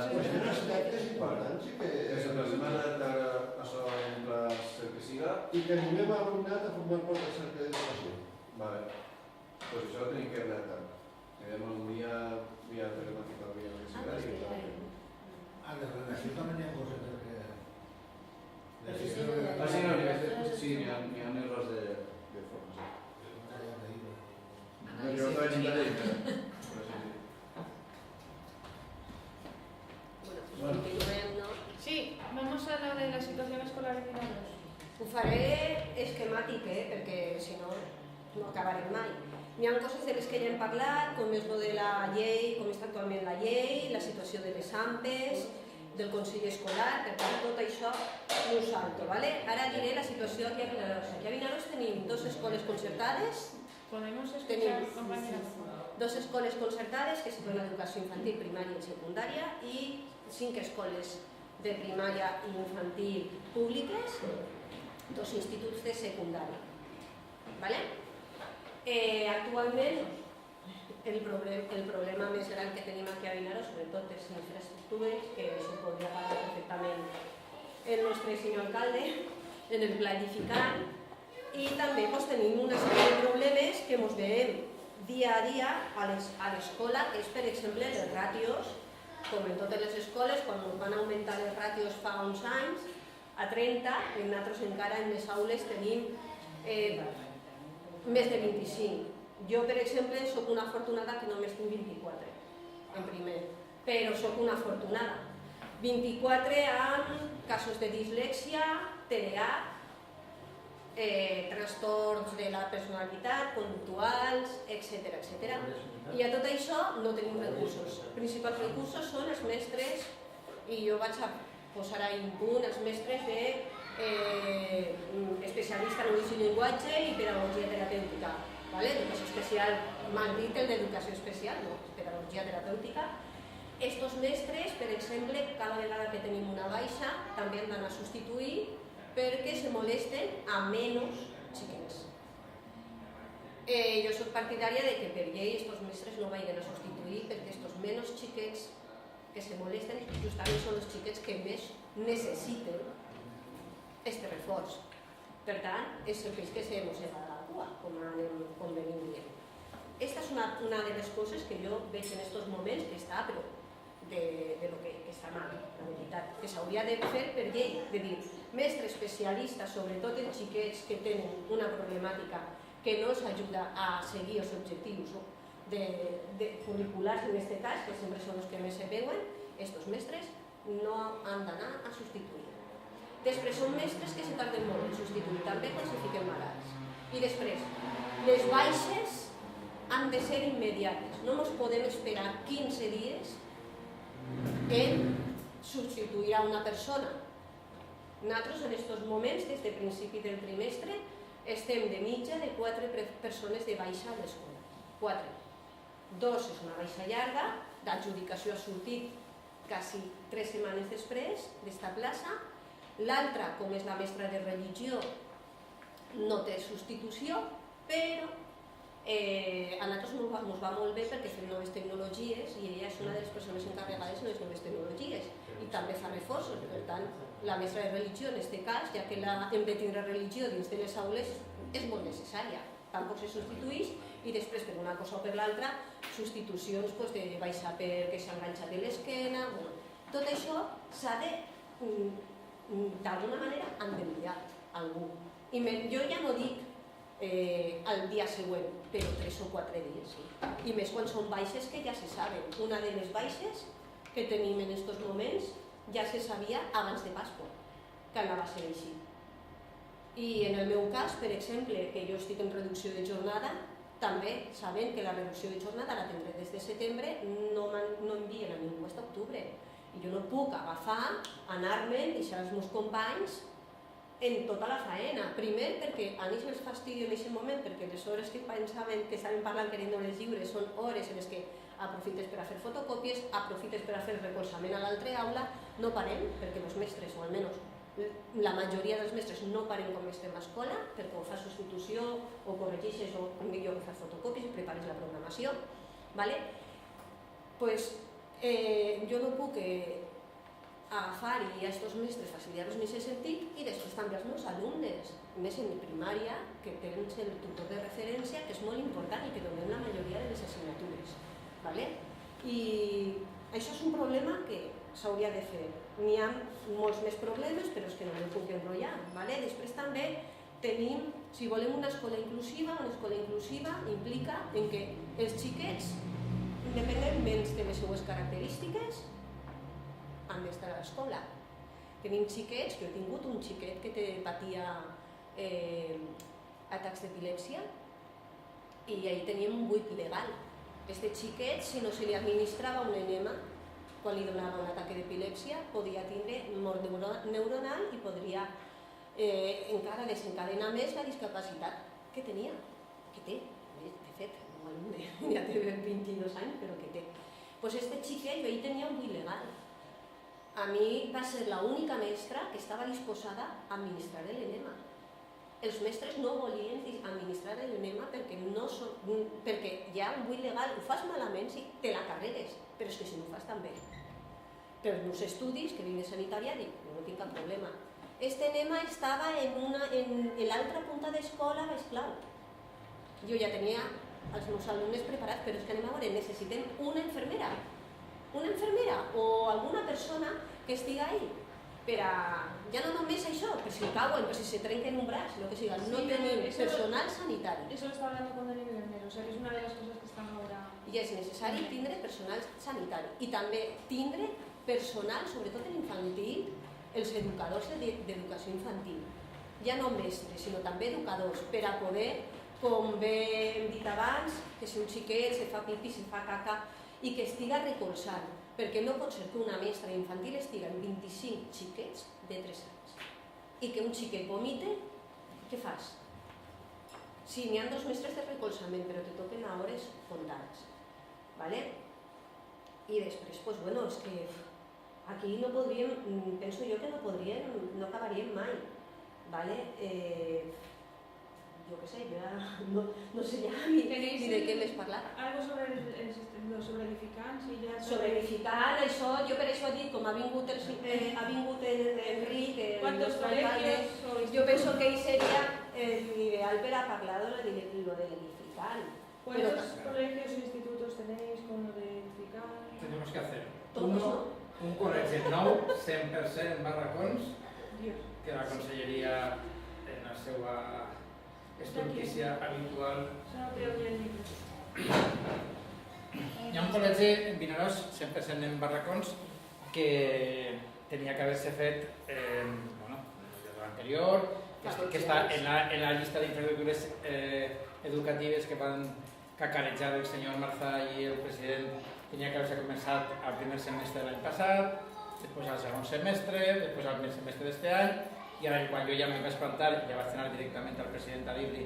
aspectes importants i Que se aproxima això en el que siga. que animem a l'alumnat a formar part del cercle d'educació. Vale. Pues això ho tenim que redactar. Quedem un dia via telemàtica o via el que siga i tal. A la redacció també hi ha coses que... Sí, n'hi ha errors de forma. No, jo no vaig intentar. Bueno, pues continuem, no? Sí, vamos a lo de la situación escolar en Vinaros. Ho faré esquemàtic, perquè si no, no acabarem mai. Hi ha coses de les que ja hem parlat, com és lo de la llei, com està actualment la llei, la situació de les AMPEs, del Consell Escolar, per tant, tot això ho salto, ¿vale? Ara diré la situació aquí a Vinaros. Aquí a Vinaros tenim 2 escoles concertades, Podemos escuchar, Tenemos. compañera. 2 escoles concertades que situen l'educació infantil, primària i secundària i 5 escoles de primària i infantil públiques, 2 instituts de secundària. ¿Vale? Actualment, el problema més gran que tenim aquí a Vinaros, sobretot és infraestructures, que això podria parlar perfectament el nostre senyor alcalde en el planificant, i també tenim una sèrie de problemes que ens veiem dia a dia a l'escola, que és, per exemple, les ràtios, com en totes les escoles, quan ens van augmentar les ràtios fa uns anys, a 30, i nosaltres encara en les aules tenim més de 25. Jo, per exemple, sóc una afortunada que només tinc 24, en primer, però sóc una afortunada. 24 amb casos de dislèxia, TDAH, trastorns de la personalitat, conductuals, etc. I a tot això no tenim recursos. Els principals recursos són els mestres, i jo vaig a posar ahí un punt, els mestres de especialista en ús i llenguatge i pedagogia terapèutica. Educació especial, mal dit el d'educació especial, no, pedagogia terapèutica. Estos mestres, per exemple, cada vegada que tenim una baixa, també han d'anar a substituir perquè se molesten a menys xiquets. Jo soc partidària de que per llei estos mestres no vagin a substituir perquè estos menys xiquets que se molesten justament són els xiquets que més necessiten este reforç. Per tant, és el peix que se mossega a la cua, com venim dient. Esta és una de les coses que jo veig en aquests moments que està, però de lo que està mal, la veritat, que s'hauria de fer per llei, de dir, mestre especialista, sobretot en xiquets que tenen una problemàtica que no os ayuda a seguir los objetivos de curriculares en este cas, que sempre són els que més se veuen, estos mestres no han d'anar a substituir. Després són mestres que se tarden molt en substituir, també quan se fiquen malalts. I després, les baixes han de ser immediates, no ens podem esperar 15 dies en substituir a una persona. Nosaltres en aquests moments, des de principi del trimestre, estem de mitja de 4 persones de baixa a l'escola. 4. 2 és una baixa llarga, l'adjudicació ha sortit quasi 3 setmanes després d'esta plaça. L'altra, com és la mestra de religió, no té substitució, però a nosaltres ens va molt bé perquè fem noves tecnologies i ella és una de les persones encarregades de les noves tecnologies i també fa reforços. Per tant, la mestra de religió, en aquest cas, ja que hem de tindre religió dins de les aules, és molt necessària. Tampoc se substitueix i després, per una cosa o per l'altra, substitucions de baixar perquè s'ha enganxat a l'esquena. Tot això s'ha de, d'alguna manera, endemollar algú. I jo ja no dic el dia següent, però 3 o 4 dies. I més quan són baixes que ja se saben. Una de les baixes que tenim en aquests moments ja se sabia abans de Pasqua, que anava a ser així. I en el meu cas, per exemple, que jo estic en reducció de jornada, també sabent que la reducció de jornada la tindré des de setembre, no envien a ningú fins a octubre. I jo no puc agafar, anar-me'n, deixar els meus companys en tota la faena. Primer, perquè a ells els fastidio en aquest moment, perquè les hores que pensaven que estaven parlant que eren hores lliures són hores en les que aprofites per a fer fotocòpies, aprofites per a fer recolzament a l'altra aula, no parem, perquè els mestres, o almenys la majoria dels mestres, no parem quan estem a escola, perquè o fas substitució, o corregeixes, o millor que fas fotocòpies, prepares la programació. Jo no puc agafar i a aquests mestres facilitar-los en aquest sentit, i després també als meus alumnes, més en primària, que tens el tutor de referència, que és molt important i que donem la majoria de les assignatures. I això és un problema que s'hauria de fer. N'hi ha molts més problemes, però és que no m'ho puc enrotllar. Després també tenim, si volem una escola inclusiva implica en què els xiquets, independentment de les seues característiques, han d'estar a l'escola. Tenim xiquets, jo he tingut un xiquet que patia atacs d'epilèpsia i ahir teníem un buit legal. Este xiquet, si no se li administrava un enema, quan li donava un atac d'epilèpsia, podia tindre mort neuronal i podria encara desencadenar més la discapacitat que tenia, que té, de fet, un alumne ja té 22 anys, però que té. Doncs este xiquet jo ahir tenia un buit legal. A mi va ser l'única mestra que estava disposada a administrar l'enema. Els mestres no volien administrar l'enema perquè hi ha un buit legal, ho fas malament si te la carregues, però és que si no ho fas també. Per els meus estudis, que vinc de sanitària, dic, no tinc cap problema. Este enema estava en l'altra punta d'escola baix clau. Jo ja tenia els meus alumnes preparats, però és que anem a veure, necessitem una infermera o alguna persona que estigui ahí per a, ja no només això, per si cauen, per si se trenquen un braç, lo que siga, no tenim personal sanitari. Eso lo está hablando con Dani Bernero, o sea que es una de las cosas que están ahora... I és necessari tindre personal sanitari i també tindre personal, sobretot en infantil, els educadors d'educació infantil. Ja no mestres, sinó també educadors, per a poder, com bé hem dit abans, que si un xiquet se fa pipí, se fa caca, i que estiga recolzant, perquè no pot ser que una mestra infantil estiga en 25 xiquets de 3 anys i que un xiquet vomite, què fas? Sí, n'hi ha 2 mestres de recolzament, però te toquen a hores comptades. I després, és que aquí no podríem, penso jo que no acabaríem mai. Jo què sé, no sé ja ni de què més parlar. Algo sobre edificants i ja... Sobre edificant, això, jo per això dic, com ha vingut Enric, ¿Cuántos colegios? Jo penso que ell seria l'ideal per a parlar de lo de l'edificant. ¿Cuántos colegios e institutos tenéis con lo de edificant? Tenemos que hacer Todos, un col·legi nou, 100% en barracons, Dios. que la conselleria en la seva és notícia habitual. Hi ha un col·legi en Vinaròs, 100% en barracons, que tenia que haver-se fet l'anterior, que està en la llista d'infraestructures educatives que van cacarejar el senyor Marzà i el president. Tenia que haver-se començat al primer semestre de l'any passat, després al segon semestre, després al primer semestre d'este any, i ara quan jo ja m'hi vaig plantar, ja vaig anar directament al president Alibri,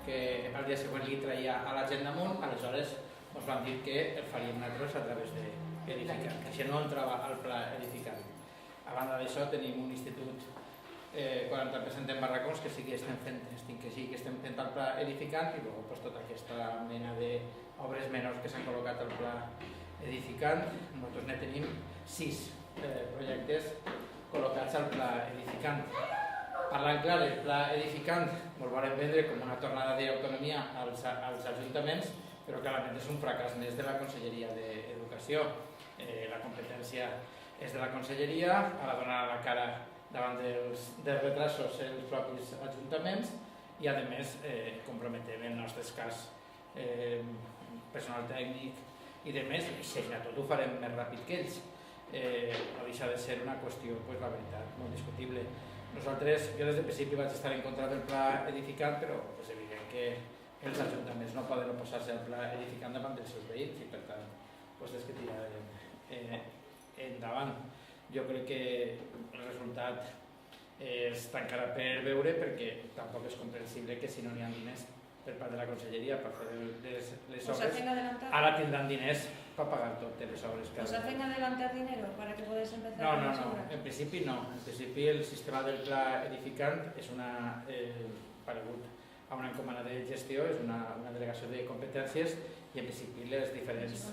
que al dia següent li traia a la gent damunt, aleshores ens van dir que el faríem nosaltres a través d'Edificant, que això no entrava al pla Edificant. A banda d'això tenim un institut 40% en barracons que sí que estem fent el pla Edificant, i després tota aquesta mena d'obres menors que s'han col·locat al pla Edificant. Nosaltres ne tenim 6 projectes col·locats al pla Edificant. Parlant clar, el pla Edificant el volem vendre com una tornada d'autonomia als ajuntaments, però clarament és un fracàs més de la Conselleria d'Educació. La competència és de la Conselleria, ha de donar la cara davant dels retrasos els propis ajuntaments i, a més, comprometem en nostres cas personal tècnic i de més, i si tot ho farem més ràpid que ells. No deixa de ser una qüestió, la veritat, molt discutible. Nosaltres, jo des del principi vaig estar en contra del pla Edificant, però és evident que els ajuntaments no poden oposar-se al pla Edificant davant dels seus veïns i, per tant, és que tirarem endavant. Jo crec que el resultat està encara per veure, perquè tampoc és comprensible que si no n'hi ha diners per part de la Conselleria per fer les obres, ara tindran diners para pagar totes les obres. ¿Os hacen adelantar dinero para que podáis empezar con las obras? En principi no. En principi el sistema del pla Edificant és paregut a una encomana de gestió, és una delegació de competències i en principi les diferents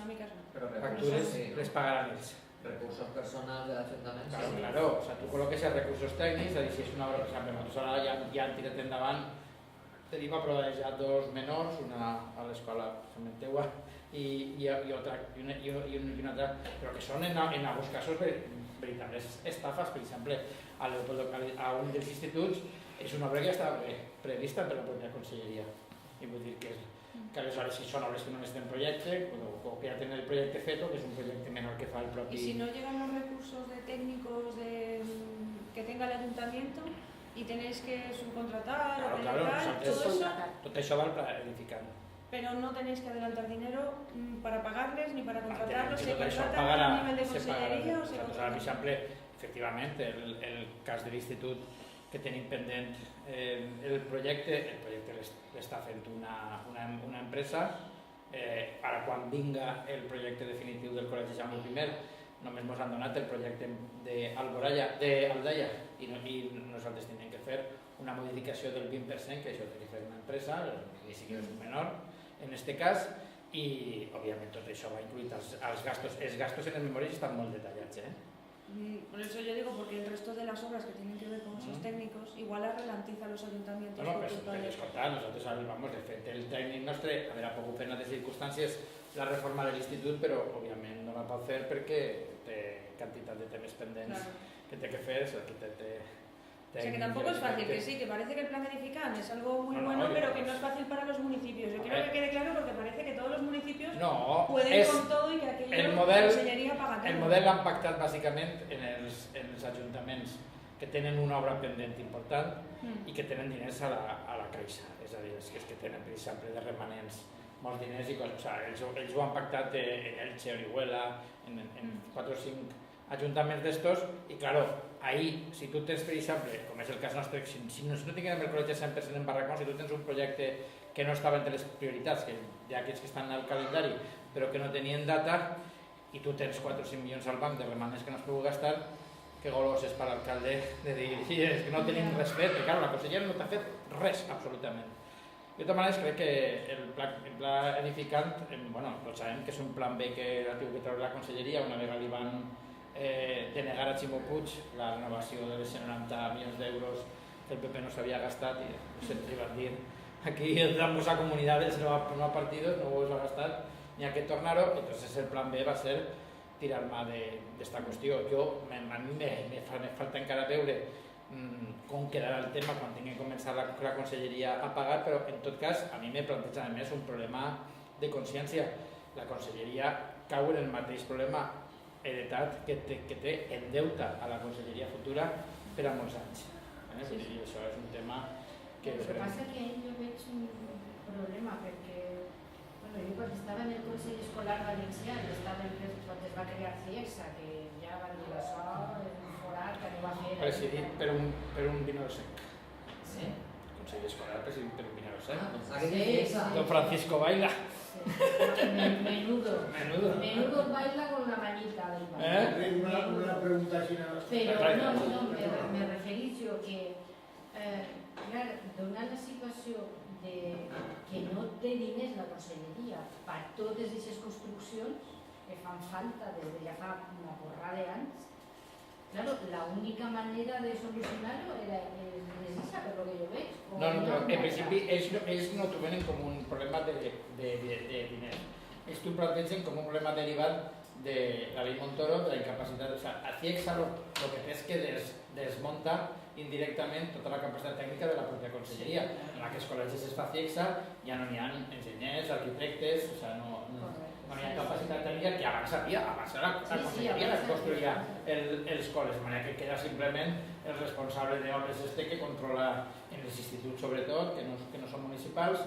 factures les pagaran ells. Recursos personals de l'Ajuntament. Claro, o sea, tu col·loques els recursos tècnics, és a dir, si és una obra, per exemple, nosaltres ara ja han tirat endavant, tenim aprovades ja 2 menors, una a l'escola Sementeua i una altra, però que són en alguns casos veritables estafes. Per exemple, a un dels instituts és una obra que ja estava prevista per la pròpia Conselleria, i vull dir que aleshores si són obres que no necessiten projecte o que ja tenen el projecte fet o que és un projecte menor que fa el propi... Y si no llegan los recursos de técnicos que tenga el ayuntamiento y tenéis que subcontratar o tot això va al pla Edificant. Pero no tenéis que adelantar dinero para pagarles ni para contratarlos, se tot això contratan a nivel de conselleria o se contratan. Per exemple, efectivament, el cas de l'institut que tenim pendent el projecte l'està fent una empresa. Ara quan vinga el projecte definitiu del Col·legi Jaume I només ens han donat el projecte d'Aldaia i nosaltres tindrem que fer una modificació del 20%, que això té que fer una empresa, ni siquiera és un menor en aquest cas, i òbviament tot això va incluït els gastos. Els gastos en el memori estan molt detallats. Por eso yo digo, porque el resto de las obras que tienen que ver con esos técnicos igual las ralentiza los ayuntamientos. No, però escoltar, nosaltres vamos, de fet, el tècnic nostre haurà pogut fer en altres circumstàncies la reforma de l'institut, però òbviament no la pot fer perquè té quantitat de temes pendents que té que fer. O sea, que tampoco es fácil, que sí, que parece que el plan Edificant es algo muy bueno, pero que no es fácil para los municipios. Yo quiero que quede claro porque parece que todos los municipios pueden con todo y que aquello la Conselleria paga todo. El model l'han pactat bàsicament en els ajuntaments que tenen una obra pendent important i que tenen diners a la caixa. És a dir, és que tenen, per exemple, de remanents molts diners i coses. Ells ho han pactat en Elche, Orihuela, en 4 o 5 ajuntaments d'estos, i claro, ahí, si tu tens, per exemple, com és el cas nostre, si no tinguem el col·legi 100% en barracons, si tu tens un projecte que no estava entre les prioritats, que hi ha aquells que estan al calendari, però que no tenien data, i tu tens 4 o 5 milions al banc de remanents que no es pogut gastar, que golós és per l'alcalde de dir és que no tenim res fet, perquè la consellera no t'ha fet res, absolutament. De totes maneres, crec que el pla Edificant, tots sabem que és un plan B que ha tingut que treure la conselleria, una vegada li van denegar a Ximo Puig la renovació de les 90 milions d'euros que el PP no s'havia gastat i sempre van dir aquí damos a comunidades no a partidos, no vos ha gastat ni a que tornar-ho. Entonces el plan B va ser tirar mà d'esta qüestió. A mi me falta encara veure com quedarà el tema quan tingui que començar la conselleria a pagar, però en tot cas a mi me planteja a més un problema de consciència. La conselleria cau en el mateix problema heretat que té en deute a la conselleria futura per a molts anys. Vull dir, això és un tema que... El que passa que jo veig un problema perquè jo quan estava en el Consell Escolar Valencià i estava quan es va crear CIESA, que ja van dir això és un forat que no va fer... Presidit per un vinodosec. Sí. El Consell Escolar presidit per un vinodosec. Sí. Don Francisco Baila. Menudo baila con la manita del baile. Una pregunta així. Però no, me referís jo que donant la situació que no té diners la conselleria per totes aquestes construccions que fan falta des de ja fa una porrada d'anys, claro, la única manera de solucionar-ho és esa, per lo que jo veig. No, però en principi ells no t'ho venen com un problema de diners. Ells t'ho plantegen com un problema derivat de la ley Montoro, de la incapacitat. O sigui, a CIESA lo que té és que desmunta indirectament tota la capacitat tècnica de la pròpia conselleria. En aquests col·legis es fa CIESA, ja no n'hi ha enginyers, arquitectes, o sigui, no hi ha capacitat tècnica que abans havia, abans la conselleria la que construïa els col·les, de manera que queda simplement el responsable d'obres que controla en els instituts sobretot, que no són municipals,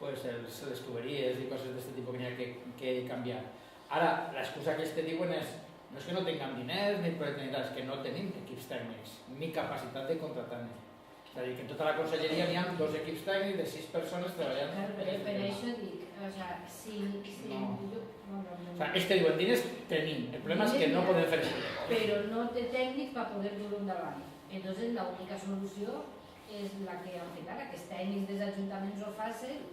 les tuberies i coses d'aquest tipus que n'hi ha que canviar. Ara, l'excusa que ells te diuen és no és que no tinguem diners ni projectes, és que no tenim equips tècnics ni capacitat de contratar-ne. És a dir, que en tota la conselleria hi ha 2 equips tècnics de 6 persones treballant. Per això dic, o sigui, ells te diuen diners tenim, el problema és que no podem fer això. Però no té tècnics per poder dur endavant. Entonces l'única solució és la que han fet ara, que els tècnics dels ajuntaments ho facin.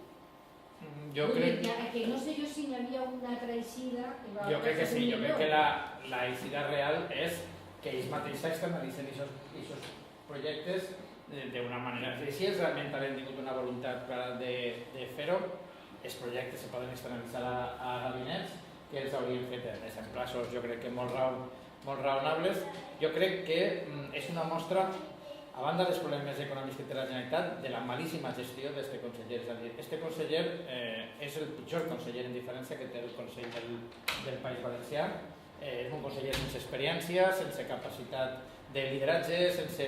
Jo crec que no sé jo si hi havia una altra eixida. Jo crec que sí, jo crec que la eixida real és que ells mateixos externalitzen aquests projectes d'una manera. Si ells realment han tingut una voluntat de fer-ho, els projectes se poden externalitzar a gabinets que els haurien fet en els emplaços, jo crec que molt raonables. Jo crec que és una mostra, a banda dels problemes econòmics que té la Generalitat, de la malíssima gestió d'aquest conseller. És a dir, aquest conseller és el pitjor conseller en diferència que té el Consell del País Valencià. És un conseller sense experiència, sense capacitat de lideratge, sense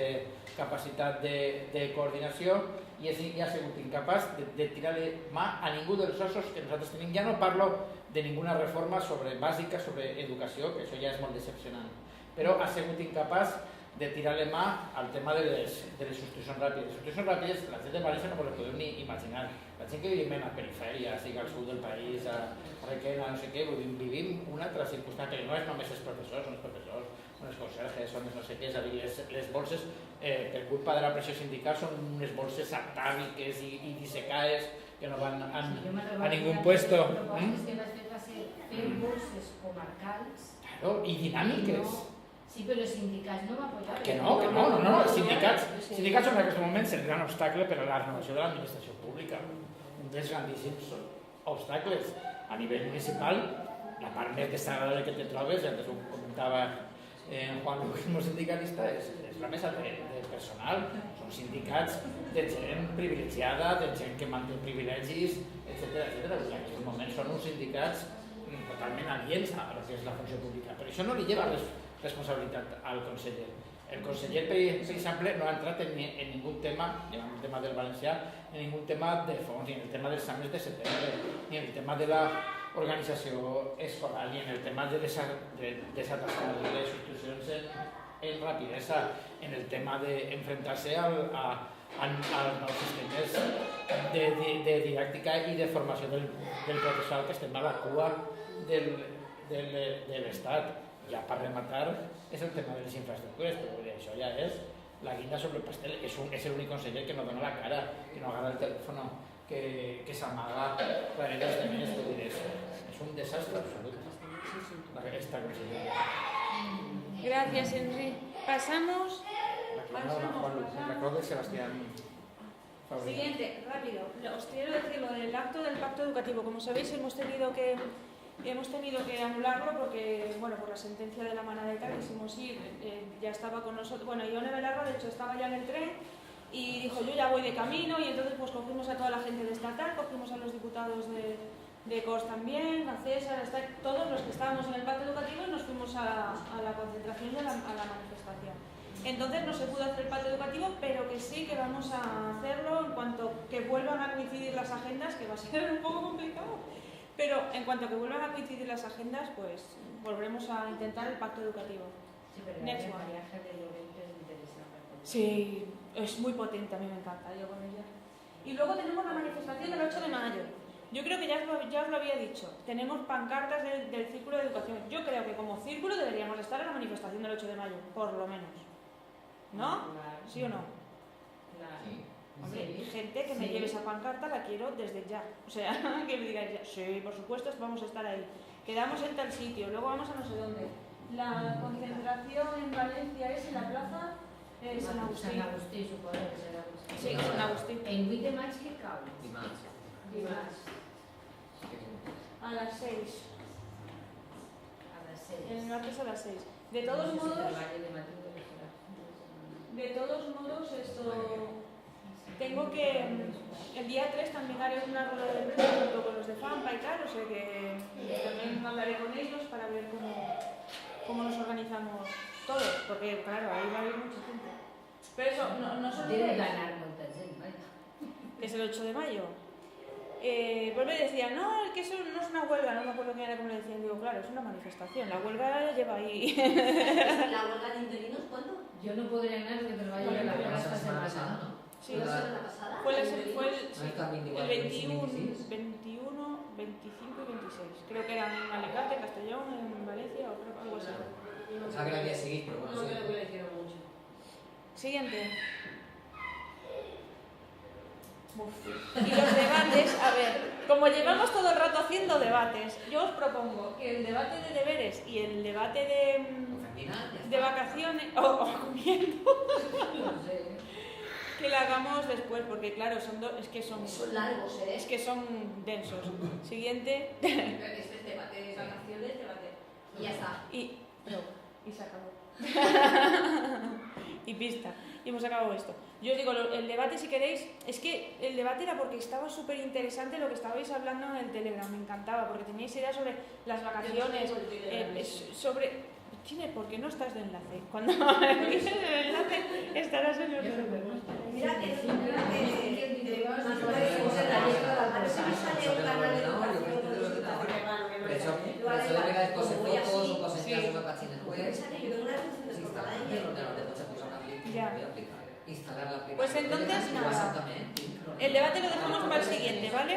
capacitat de coordinació i ha sigut incapaç de tirar-li mà a ningú dels ossos que nosaltres tenim. Ja no parlo de ninguna reforma bàsica sobre educació, que això ja és molt decepcionant, però ha sigut incapaç de tirar-li mà al tema de les substitucions ràpides. Les substitucions ràpides, la gent de València no les podeu ni imaginar. La gent que vivim a la perifèria, sigui al sud del país, a Requena, no sé què, vivim una altra circumstància, que no és només els professors, són els conserges, són els no sé què, és a dir, les bolses, per culpa de la pressió sindical, són unes bolses atàviques i dissecaes que no van a ningú puesto. La proposta que vaig fer va ser fer bolses comarcals i dinàmiques. Sí, però els sindicats no m'apoyaven. Que no, els sindicats són en aquest moment el gran obstacle per a la renovació de l'administració pública. Un dels grandíssims obstacles. A nivell municipal, la part més desagradable que te trobes, antes ho comentava Juan Luis, el sindicalista, és la mesa de personal. Són sindicats de gent privilegiada, de gent que manté privilegis, etc. En aquest moment són uns sindicats totalment aliens a lo que és la funció pública. Però això no li lleva responsabilitat al conseller. El conseller, per exemple, no ha entrat en ningú tema, ni en el tema del valencià, en ningú tema de fons, ni en el tema dels exàmens de setembre, ni en el tema de l'organització escolar, ni en el tema de desatascar les substitucions en rapidesa, en el tema d'enfrontar-se als nous sistemes de didàctica i de formació del professorat, que estem a la cua de l'Estat. Ja per rematar és el tema de les infraestructures, però això ja és la guinda sobre el pastel. És l'únic conseller que no dona la cara, que no agarra el telèfon, que s'amaga darrere dels temes. És un desastre absolut esta conselleria. Gracias, Enrique. Pasamos. La cruz de Sebastián Fabrino. Siguiente, rápido. Os quiero decir lo del acto del pacto educativo. Como sabéis, hemos tenido que hemos tenido que anularlo porque, bueno, por la sentencia de la Manadeta quisimos ir, ya estaba con nosotros, bueno, Ione Belarra de hecho estaba ya en el tren y dijo yo ya voy de camino y entonces pues cogimos a toda la gente de estatal, cogimos a los diputados de COS también, a César, hasta todos los que estábamos en el pacto educativo y nos fuimos a la concentración y a la manifestación. Entonces no se pudo hacer el pacto educativo, pero que sí que vamos a hacerlo en cuanto que vuelvan a coincidir las agendas, que va a ser un poco complicado. Pero en cuanto que vuelvan a coincidir las agendas, pues volveremos a intentar el pacto educativo. Sí, pero Next la one. María Ángeles de Llorente es interesante. Sí, es muy potente, a mí me encanta, yo con ella. Y luego tenemos la manifestación del 8 de mayo. Yo creo que ya os lo había dicho. Tenemos pancartas del Círculo de Educación. Yo creo que como círculo deberíamos estar en la manifestación del 8 de mayo, por lo menos. ¿No? Claro. ¿Sí o no? Claro. Sí. Hombre, Sí. gente que me lleve esa pancarta la quiero desde ya. O sea, que me digáis ya, sí, por supuesto, vamos a estar ahí. Quedamos en tal sitio, luego vamos a no sé dónde. La concentración en Valencia es en la plaza Sant Agustí. Sant Agustí, suposo que serà Agustí. Sí, Sant Agustí. En 8 de maig que cau? Dimarts. Dimarts. Sí que és un temps. A las 6. A les 6. El martes a las 6. De todos modos, esto... Tengo que... El día 3 también haré una rueda de prensa junto con los de FAMPA y tal, o sea que también hablaré con ellos para ver cómo nos organizamos todos, porque claro, ahí va a haber mucha gente. Pero eso, no se Debe olvidéis, ganar molta gent, vaja. que es el 8 de mayo. Pues me decían, no, que eso no es una huelga, no me acuerdo quién era como le decían, digo, claro, es una manifestación, la huelga lleva ahí. ¿La huelga de interinos cuándo? Jo no podré anar perquè treballo Vale, a la pero plaça La setmana passada, setmana. no? Sí, ¿La La- semana pasada? Fue el No està el 24, el 21, 26. 21, 25 y 26. Creo que eran en Alicante, Castellón, en Valencia o creo, algo así. Pensava que era el dia seguit, però bueno, No sí. creo que le hicieron mucho. Siguiente. Uf. Y los debates, a ver, como llevamos todo el rato haciendo debates, yo os propongo que el debate de deberes y el debate de vacaciones, o comiendo, No sé. que lo hagamos después, porque claro, es que son Son largos, ¿eh? Es que son densos. Siguiente. Este es debate de vacaciones, debate. Y ya está. Y se acabó. Y pista. Y hemos acabado esto. Yo os digo, el debate, si queréis, es que el debate era porque estaba súper interesante lo que estabais hablando en el Telegram. Me encantaba, porque teníais ideas sobre las vacaciones, sobre... Chile, ¿por qué no estás de enlace? Cuando empieces el enlace estarás en los dos. Mira que Per això de vegades posen fotos o posen casos a pàgines web. Instalar la aplicación. Pues entonces, nada. Exactamente. El debate lo dejamos para el siguiente, ¿vale?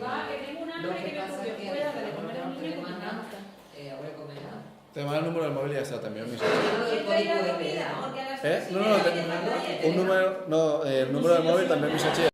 Va, que tengo un hambre que me puede darle de comer a un niño y que me mata. Ahora comentar. Te manda el número del móvil y ya está, también mi ¿Quién trae la comida? Porque a las ¿Eh? 3:30 No, viene la calle. un número, no, el número del móvil también mi